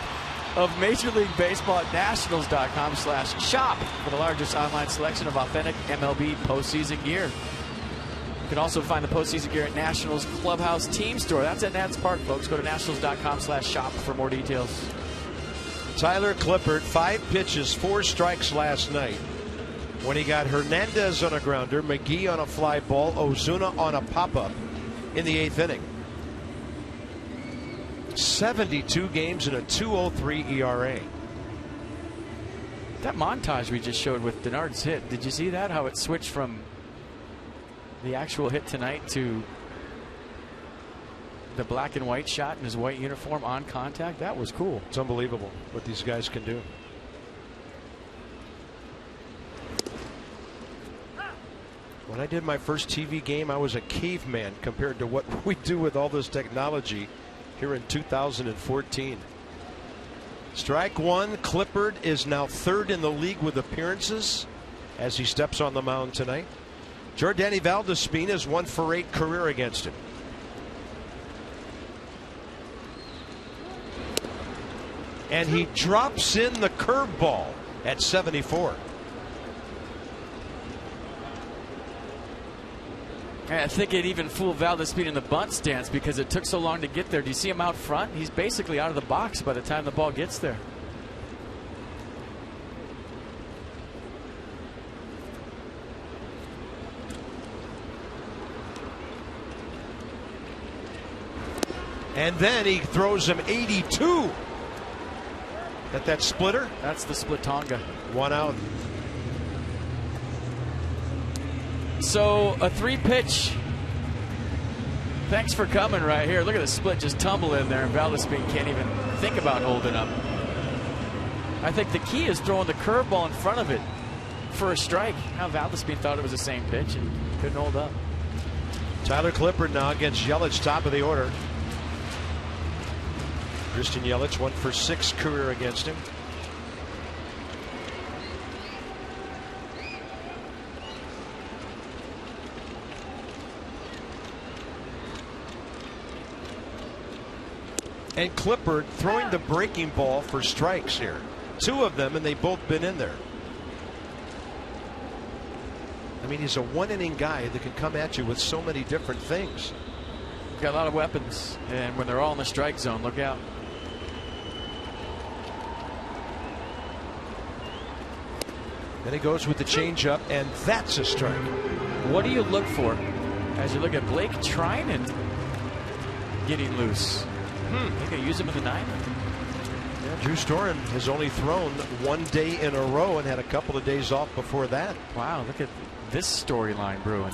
S2: of Major League Baseball at nationals.com/shop for the largest online selection of authentic MLB postseason gear. You can also find the postseason gear at Nationals Clubhouse Team Store. That's at Nats Park, folks. Go to nationals.com/shop for more details.
S1: Tyler Clippard, 5 pitches, 4 strikes last night when he got Hernandez on a grounder, McGee on a fly ball, Ozuna on a pop-up in the 8th inning. 72 games and a 2.03 ERA.
S2: That montage we just showed with Denard's hit, did you see that? How it switched from the actual hit tonight to the black and white shot in his white uniform on contact? That was cool.
S1: It's unbelievable what these guys can do. When I did my first TV game, I was a caveman compared to what we do with all this technology here in 2014. Strike one. Clippard is now 3rd in the league with appearances as he steps on the mound tonight. Jordany Valdespina is 1 for 8 career against him. And he drops in the curveball at 74.
S2: I think it even fooled Valdespina in the bunt stance because it took so long to get there. Do you see him out front? He's basically out of the box by the time the ball gets there.
S1: And then he throws him 82 at that splitter.
S2: That's the Splitonga.
S1: 1 out.
S2: So a 3-pitch. Thanks for coming right here. Look at the split just tumble in there, and Valdespin can't even think about holding up. I think the key is throwing the curveball in front of it for a strike. Now Valdespin thought it was the same pitch and couldn't hold up.
S1: Tyler Clippard now against Yelich, top of the order. Christian Yelich 1 for 6 career against him. And Clippard throwing the breaking ball for strikes here. 2 of them, and they've both been in there. I mean, he's a 1-inning guy that can come at you with so many different things.
S2: He's got a lot of weapons, and when they're all in the strike zone, look out.
S1: Then he goes with the changeup, and that's a strike.
S2: What do you look for as you look at Blake Treinen getting loose? They can use him in the 9th.
S1: Yeah, Drew Storen has only thrown 1 day in a row and had a couple of days off before that.
S2: Wow, look at this storyline brewing.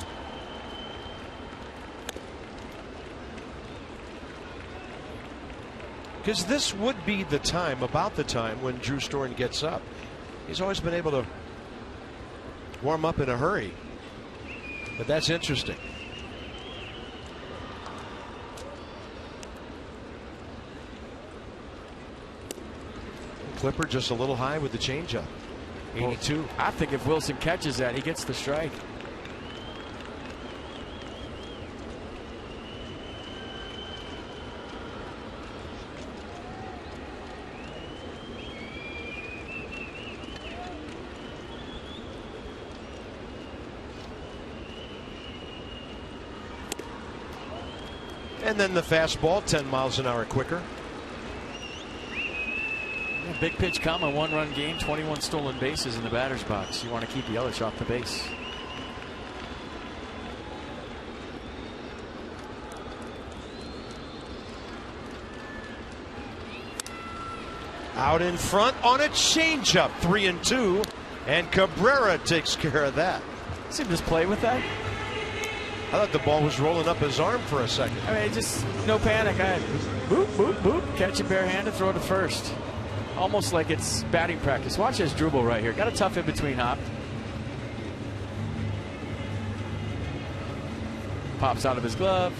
S1: Because this would be the time, about the time, when Drew Storen gets up. He's always been able to warm up in a hurry. But that's interesting. Clippard just a little high with the changeup. 82.
S2: Well, I think if Wilson catches that, he gets the strike.
S1: And then the fastball, 10 miles an hour quicker.
S2: Yeah, big pitch comma, 1-run game, 21 stolen bases in the batter's box. You want to keep Yelich off the base.
S1: Out in front on a changeup, 3-2, and Cabrera takes care of that.
S2: See him just play with that.
S1: I thought the ball was rolling up his arm for a second.
S2: I mean, just no panic. Boop, boop, boop. Catch it barehanded, throw it to first. Almost like it's batting practice. Watch this dribble right here. Got a tough in between hop. Pops out of his glove.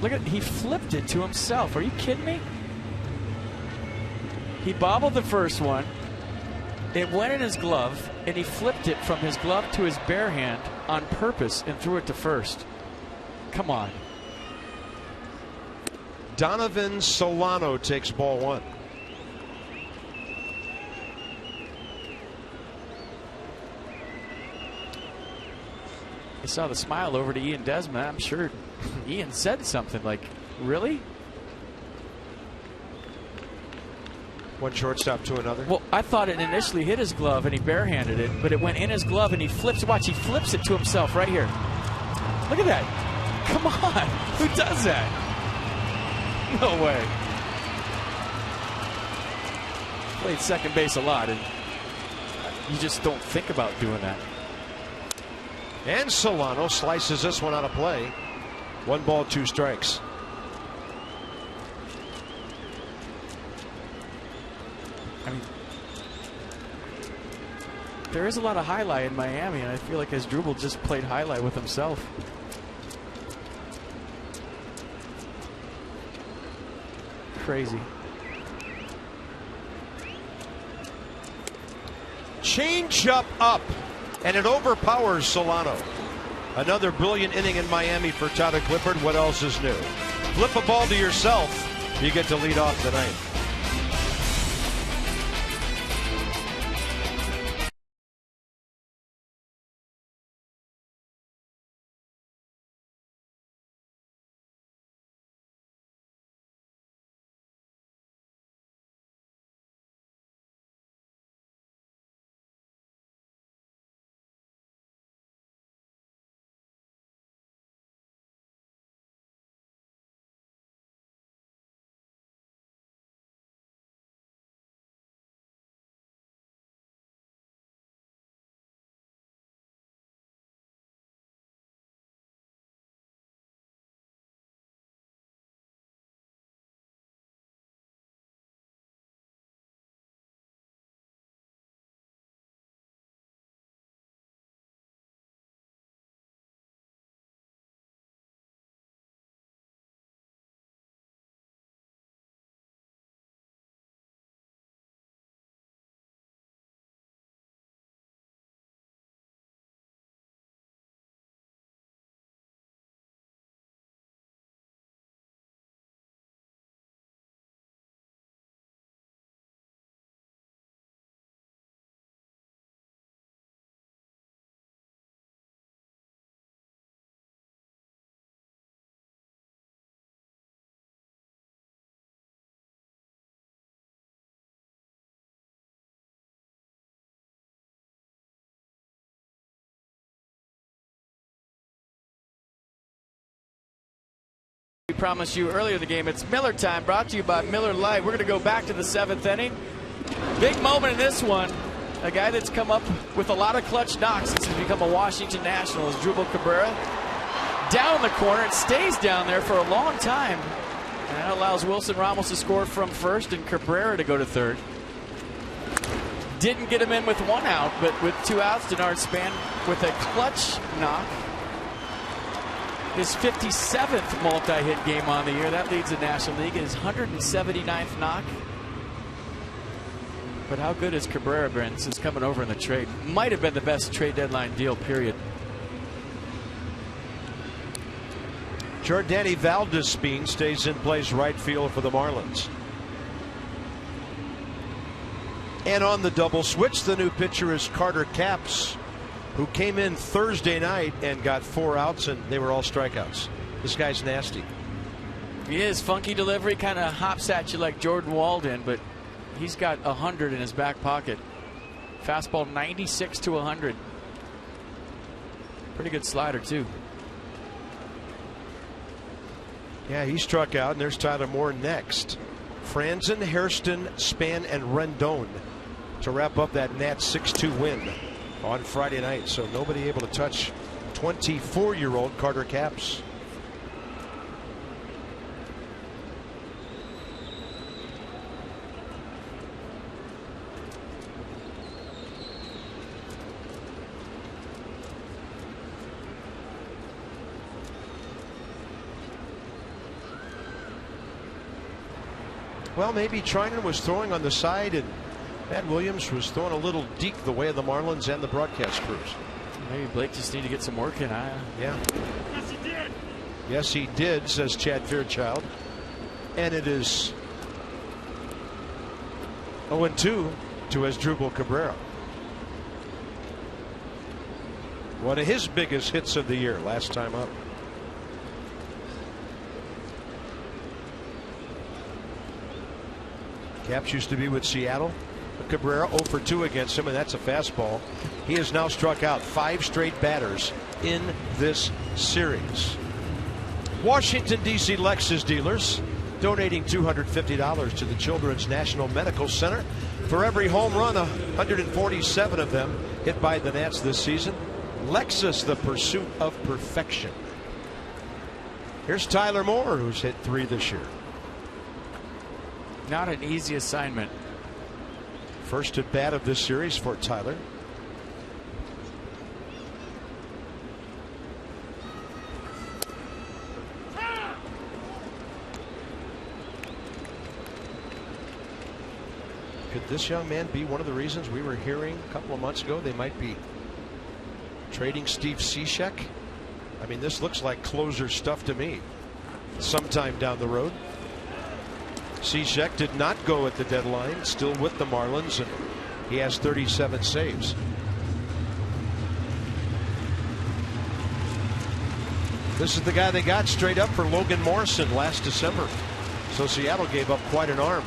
S2: Look at, he flipped it to himself. Are you kidding me? He bobbled the first one. It went in his glove, and he flipped it from his glove to his bare hand on purpose and threw it to first. Come on.
S1: Donovan Solano takes ball 1.
S2: I saw the smile over to Ian Desmond. I'm sure Ian said something like, really?
S1: One shortstop to another.
S2: Well, I thought it initially hit his glove and he barehanded it, but it went in his glove and he flips. Watch, he flips it to himself right here. Look at that. Come on. Who does that? No way. Played second base a lot, and you just don't think about doing that.
S1: And Solano slices this one out of play. 1 ball, 2 strikes.
S2: I mean, there is a lot of highlight in Miami, and I feel like Asdrubal just played highlight with himself. Crazy.
S1: Change up, and it overpowers Solano. Another brilliant inning in Miami for Tyler Clippard. What else is new? Flip a ball to yourself. You get to lead off the ninth.
S2: We promised you earlier in the game, it's Miller time, brought to you by Miller Lite. We're going to go back to the 7th inning. Big moment in this one. A guy that's come up with a lot of clutch knocks since he's become a Washington National is Drupal Cabrera. Down the corner, it stays down there for a long time. And that allows Wilson Ramos to score from first and Cabrera to go to third. Didn't get him in with 1 out, but with 2 outs, Denard Span with a clutch knock. His 57th multi-hit game on the year. That leads the National League in his 179th knock. But how good has Cabrera been since coming over in the trade? Might have been the best trade deadline deal, period.
S1: Jordany Valdez-Speen stays in place right field for the Marlins. And on the double switch, the new pitcher is Carter Capps, who came in Thursday night and got 4 outs, and they were all strikeouts. This guy's nasty.
S2: He is. Funky delivery, kind of hops at you like Jordan Walden, but he's got 100 in his back pocket. Fastball 96 to 100. Pretty good slider, too.
S1: Yeah, he struck out, and there's Tyler Moore next. Franzen, Hairston, Span, and Rendon to wrap up that Nats 6-2 win on Friday night. So nobody able to touch 24-year-old Carter Capps. Well, maybe Trinan was throwing on the side and Matt Williams was throwing a little deep the way of the Marlins and the broadcast crews.
S2: Maybe Blake just need to get some work in.
S1: Yeah. Yes, he did. Yes, he did, says Chad Fairchild. And it is 0-2 to Asdrubal Cabrera. One of his biggest hits of the year last time up. Capps used to be with Seattle. Cabrera 0 for 2 against him, and that's a fastball. He has now struck out 5 straight batters in this series. Washington, D.C. Lexus dealers donating $250 to the Children's National Medical Center. For every home run, 147 of them hit by the Nats this season. Lexus, the pursuit of perfection. Here's Tyler Moore, who's hit 3 this year.
S2: Not an easy assignment.
S1: First at bat of this series for Tyler. Could this young man be one of the reasons we were hearing a couple of months ago they might be trading Steve Cishek? I mean, this looks like closer stuff to me. Sometime down the road. Cishek did not go at the deadline, still with the Marlins, and he has 37 saves. This is the guy they got straight up for Logan Morrison last December. So Seattle gave up quite an arm.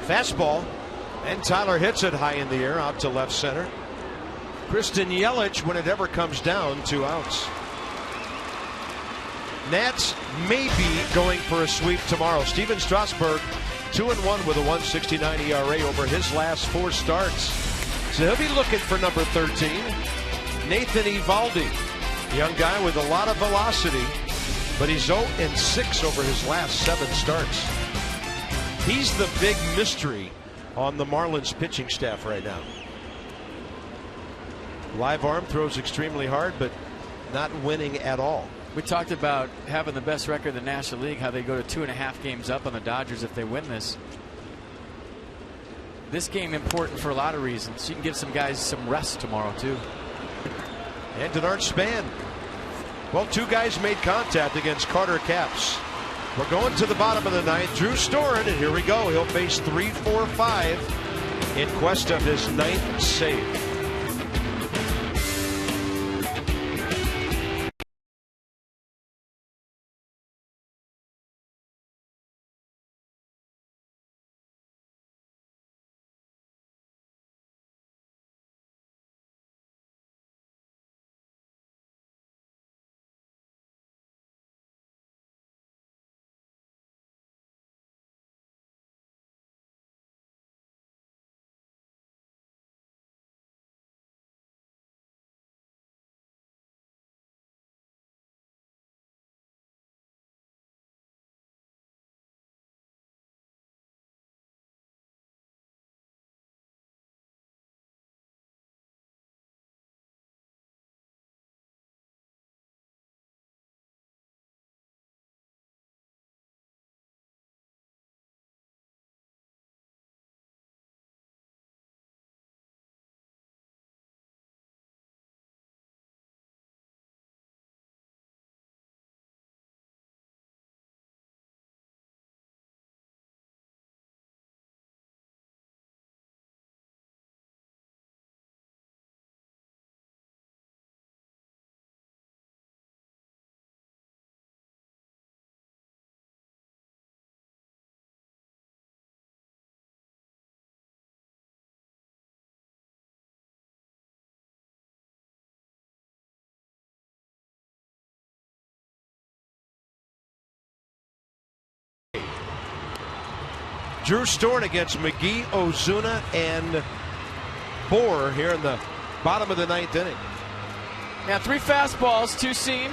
S1: Fastball, and Tyler hits it high in the air out to left center. Kristen Yelich, when it ever comes down, 2 outs. Nats may be going for a sweep tomorrow. Steven Strasburg 2-1 with a 1.69 ERA over his last 4 starts. So he'll be looking for number 13. Nathan Eovaldi, young guy with a lot of velocity, but he's 0-6 over his last 7 starts. He's the big mystery on the Marlins pitching staff right now. Live arm, throws extremely hard, but not winning at all.
S2: We talked about having the best record in the National League, how they go to 2.5 games up on the Dodgers if they win this. This game important for a lot of reasons. You can give some guys some rest tomorrow, too.
S1: And Denard Span. Well, 2 guys made contact against Carter Capps. We're going to the bottom of the ninth. Drew Storen, and here we go. He'll face 3, 4, 5 in quest of his 9th save. Drew Storen against McGee, Ozuna, and Bohr here in the bottom of the 9th inning.
S2: Now 3 fastballs, 2-seam,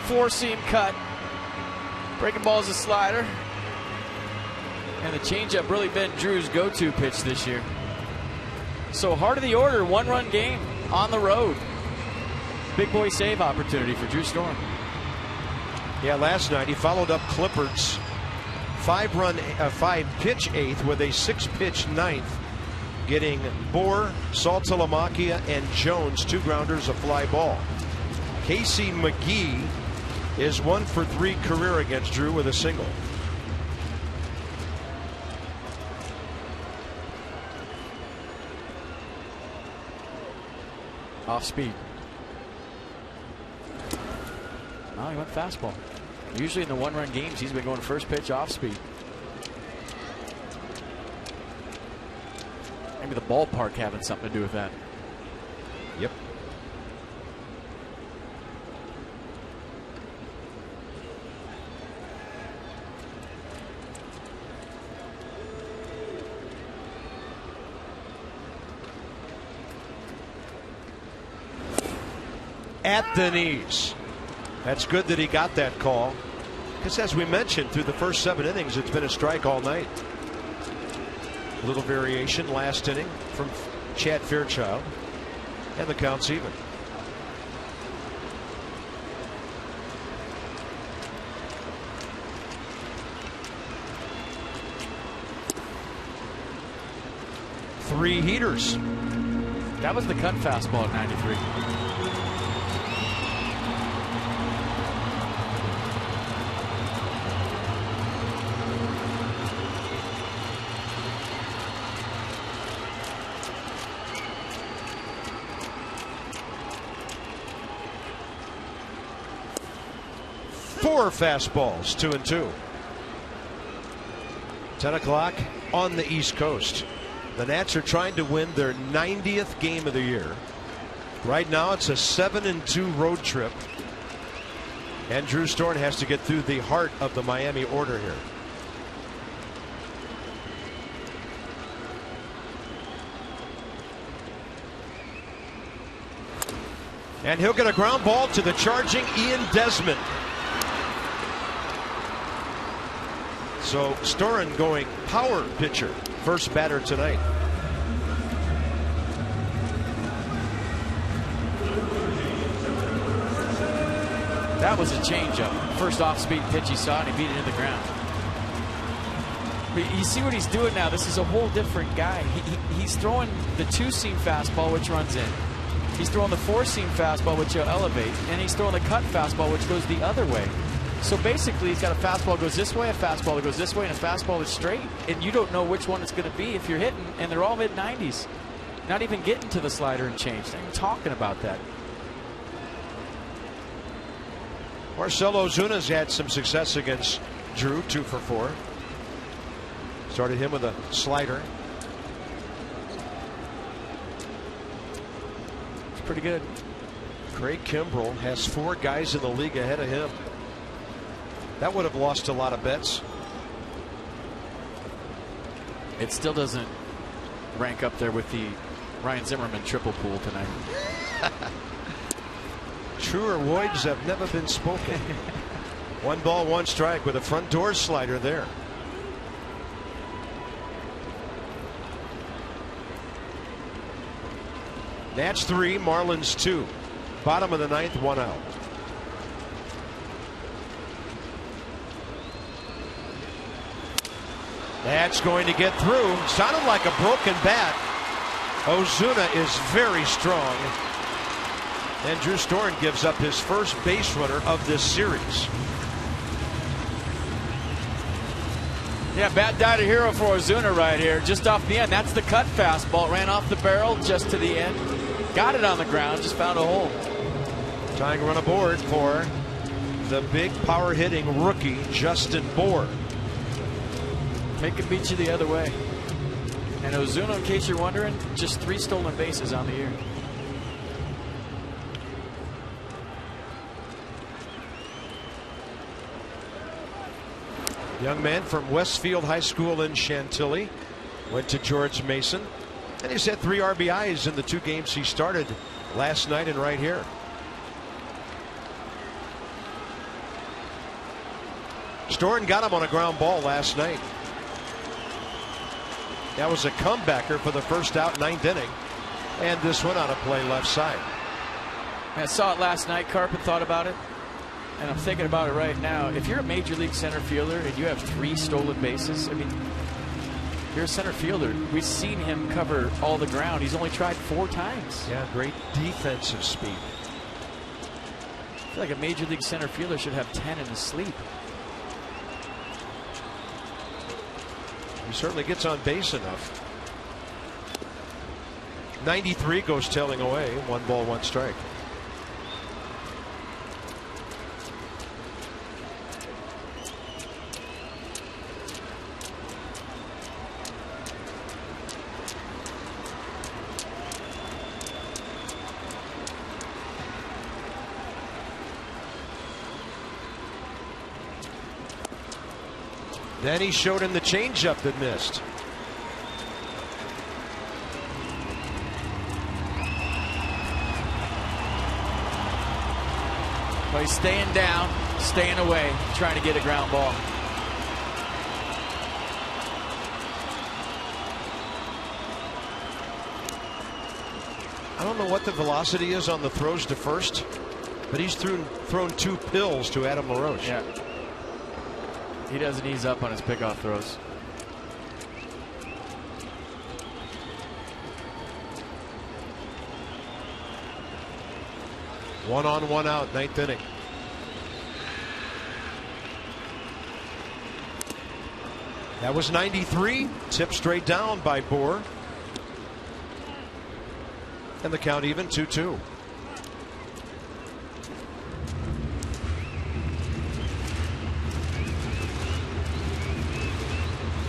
S2: 4-seam cut. Breaking ball is a slider. And the changeup really been Drew's go-to pitch this year. So heart of the order, 1-run game on the road. Big boy save opportunity for Drew Storen.
S1: Yeah, last night he followed up Clippard's 5-pitch 8th with a 6-pitch 9th, getting Bohr, Saltalamacchia, and Jones 2 grounders, a fly ball. Casey McGee is 1 for 3 career against Drew with a single.
S2: Off speed. Oh, he went fastball. Usually in the 1-run games, he's been going first pitch off speed. Maybe the ballpark having something to do with that.
S1: Yep. At the knees. That's good that he got that call, because as we mentioned, through the first 7 innings, it's been a strike all night. A little variation last inning from Chad Fairchild, and the count's even. Three heaters.
S2: That was the cut fastball at 93.
S1: Four fastballs, 2-2. 10 o'clock on the East Coast. The Nats are trying to win their 90th game of the year. Right now it's a 7-2 road trip. And Drew Storen has to get through the heart of the Miami order here. And he'll get a ground ball to the charging Ian Desmond. So Storen going power pitcher, first batter tonight.
S2: That was a changeup. First off-speed pitch he saw, and he beat it into the ground. But you see what he's doing now. This is a whole different guy. He's throwing the 2-seam fastball, which runs in. He's throwing the 4-seam fastball, which he'll elevate, and he's throwing the cut fastball, which goes the other way. So basically, he's got a fastball that goes this way, a fastball that goes this way, and a fastball that's straight. And you don't know which one it's going to be if you're hitting, and they're all mid-90s. Not even getting to the slider and change. Not even talking about that.
S1: Marcell Ozuna's had some success against Drew, 2 for 4. Started him with a slider.
S2: It's pretty good.
S1: Craig Kimbrell has 4 guys in the league ahead of him. That would have lost a lot of bets.
S2: It still doesn't rank up there with the Ryan Zimmerman triple pool tonight.
S1: Truer words have never been spoken. 1 ball, 1 strike with a front door slider there. Nats 3, Marlins 2. Bottom of the 9th, 1 out. That's going to get through. Sounded like a broken bat. Ozuna is very strong. And Drew Storen gives up his first base runner of this series.
S2: Yeah, bat died a hero for Ozuna right here. Just off the end. That's the cut fastball. Ran off the barrel just to the end. Got it on the ground. Just found a hole.
S1: Tying run aboard for the big power hitting rookie Justin Bour.
S2: Make it beat you the other way. And Ozuna, in case you're wondering, just 3 stolen bases on the year.
S1: Young man from Westfield High School in Chantilly. Went to George Mason. And he's had 3 RBIs in the 2 games he started last night and right here. Storen got him on a ground ball last night. That was a comebacker for the first out, 9th inning. And this one on a play left side.
S2: I saw it last night, Carp, and thought about it. And I'm thinking about it right now. If you're a major league center fielder and you have 3 stolen bases, I mean, you're a center fielder. We've seen him cover all the ground. He's only tried 4 times.
S1: Yeah, great defensive speed.
S2: I feel like a major league center fielder should have 10 in his sleep.
S1: He certainly gets on base enough. 93 goes tailing away. 1 ball, 1 strike. Then he showed him the changeup that missed.
S2: Well, he's staying down, staying away, trying to get a ground ball.
S1: I don't know what the velocity is on the throws to first, but he's thrown 2 pills to Adam LaRoche.
S2: Yeah. He doesn't ease up on his pickoff throws.
S1: One on, 1 out, 9th inning. That was 93. Tipped straight down by Bour. And the count even, 2-2.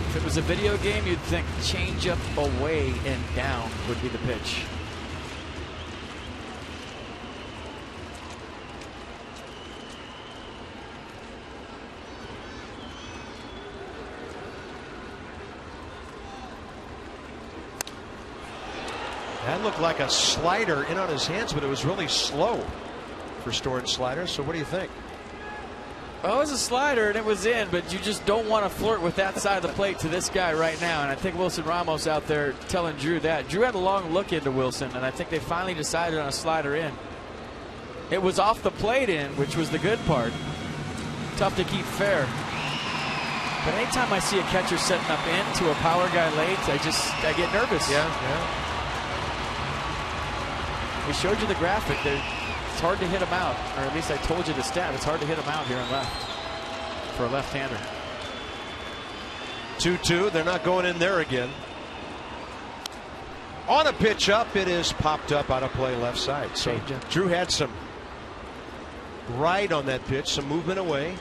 S2: If it was a video game, you'd think change up away and down would be the pitch.
S1: That looked like a slider in on his hands, but it was really slow for Storen's slider. So what do you think?
S2: Well, it was a slider and it was in, but you just don't want to flirt with that side of the plate to this guy right now. And I think Wilson Ramos out there telling Drew that. Drew had a long look into Wilson, and I think they finally decided on a slider in. It was off the plate in, which was the good part. Tough to keep fair. But anytime I see a catcher setting up into a power guy late, I get nervous.
S1: Yeah.
S2: We showed you the graphic. It's hard to hit him out, or at least I told you the stat. It's hard to hit him out here on left. for a left-hander.
S1: 2-2. They're not going in there again. On a pitch up, it is popped up out of play left side. So Drew had some ride on that pitch, some movement away.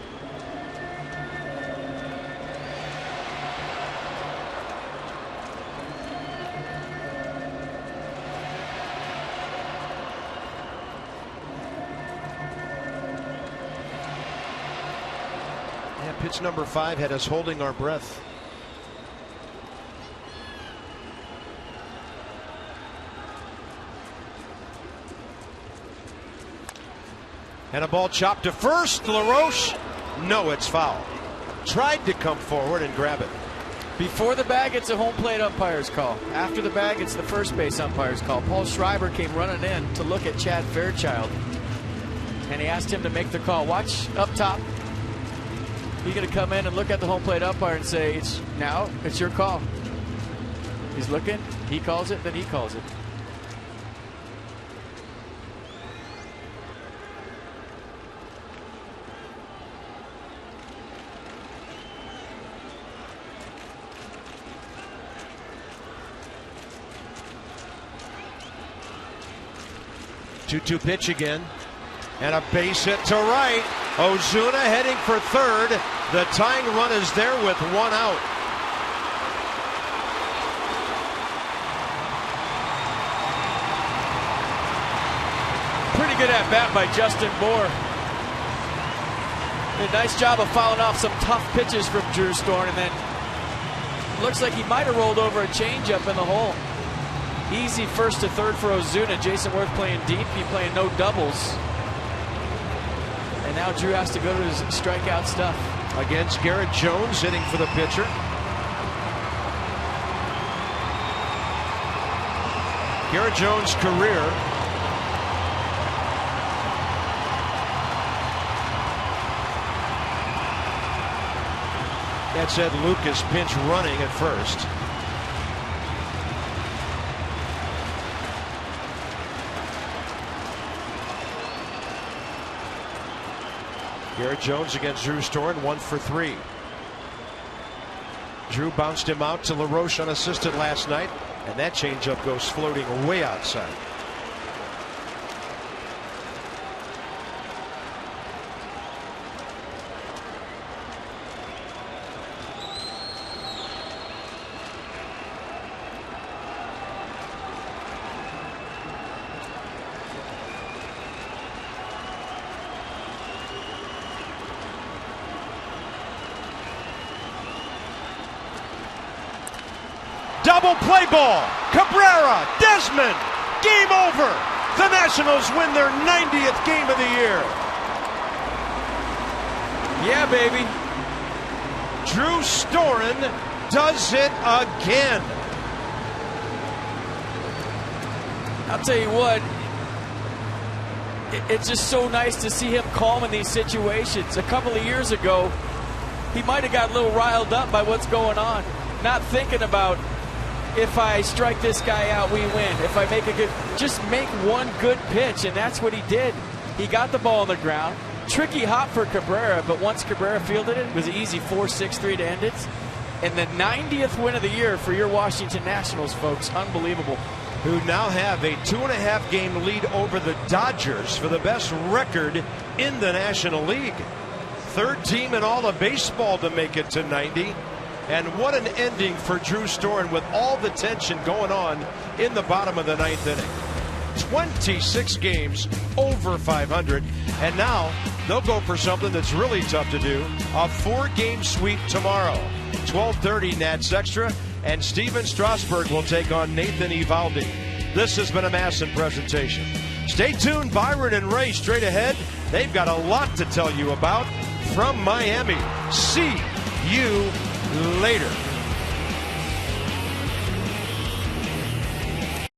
S1: Yeah, pitch number 5 had us holding our breath. And a ball chopped to first. LaRoche. No, it's foul. Tried to come forward and grab it.
S2: Before the bag, it's a home plate umpire's call. After the bag, it's the first base umpire's call. Paul Schreiber came running in to look at Chad Fairchild, and he asked him to make the call. Watch up top. He's going to come in and look at the home plate umpire and say, it's your call. He's looking. He calls it, then he calls it.
S1: Two pitch again, and a base hit to right. Ozuna heading for third. The tying run is there with 1 out.
S2: Pretty good at bat by Justin Moore. Did a nice job of fouling off some tough pitches from Drew Storen, and then looks like he might have rolled over a changeup in the hole. Easy first to third for Ozuna. Jason Worth playing deep. He playing no doubles. And now Drew has to go to his strikeout stuff.
S1: Against Garrett Jones, hitting for the pitcher. Garrett Jones' career. That's Ed Lucas pinch running at first. Garrett Jones against Drew Storen, 1 for 3. Drew bounced him out to LaRoche unassisted last night, and that changeup goes floating way outside. Double play ball. Cabrera, Desmond, game over. The Nationals win their 90th game of the year.
S2: Yeah, baby.
S1: Drew Storen does it again.
S2: I'll tell you what, it's just so nice to see him calm in these situations. A couple of years ago, he might have got a little riled up by what's going on, not thinking about, if I strike this guy out, we win. If I make just make one good pitch, and that's what he did. He got the ball on the ground. Tricky hop for Cabrera, but once Cabrera fielded it, it was an easy 4-6-3 to end it. And the 90th win of the year for your Washington Nationals, folks. Unbelievable.
S1: Who now have a 2.5 game lead over the Dodgers for the best record in the National League. Third team in all of baseball to make it to 90. And what an ending for Drew Storen with all the tension going on in the bottom of the 9th inning. 26 games over 500. And now they'll go for something that's really tough to do. A 4-game sweep tomorrow. 12:30 Nats Extra. And Steven Strasburg will take on Nathan Eovaldi. This has been a Masson presentation. Stay tuned. Byron and Ray straight ahead. They've got a lot to tell you about from Miami. See you later.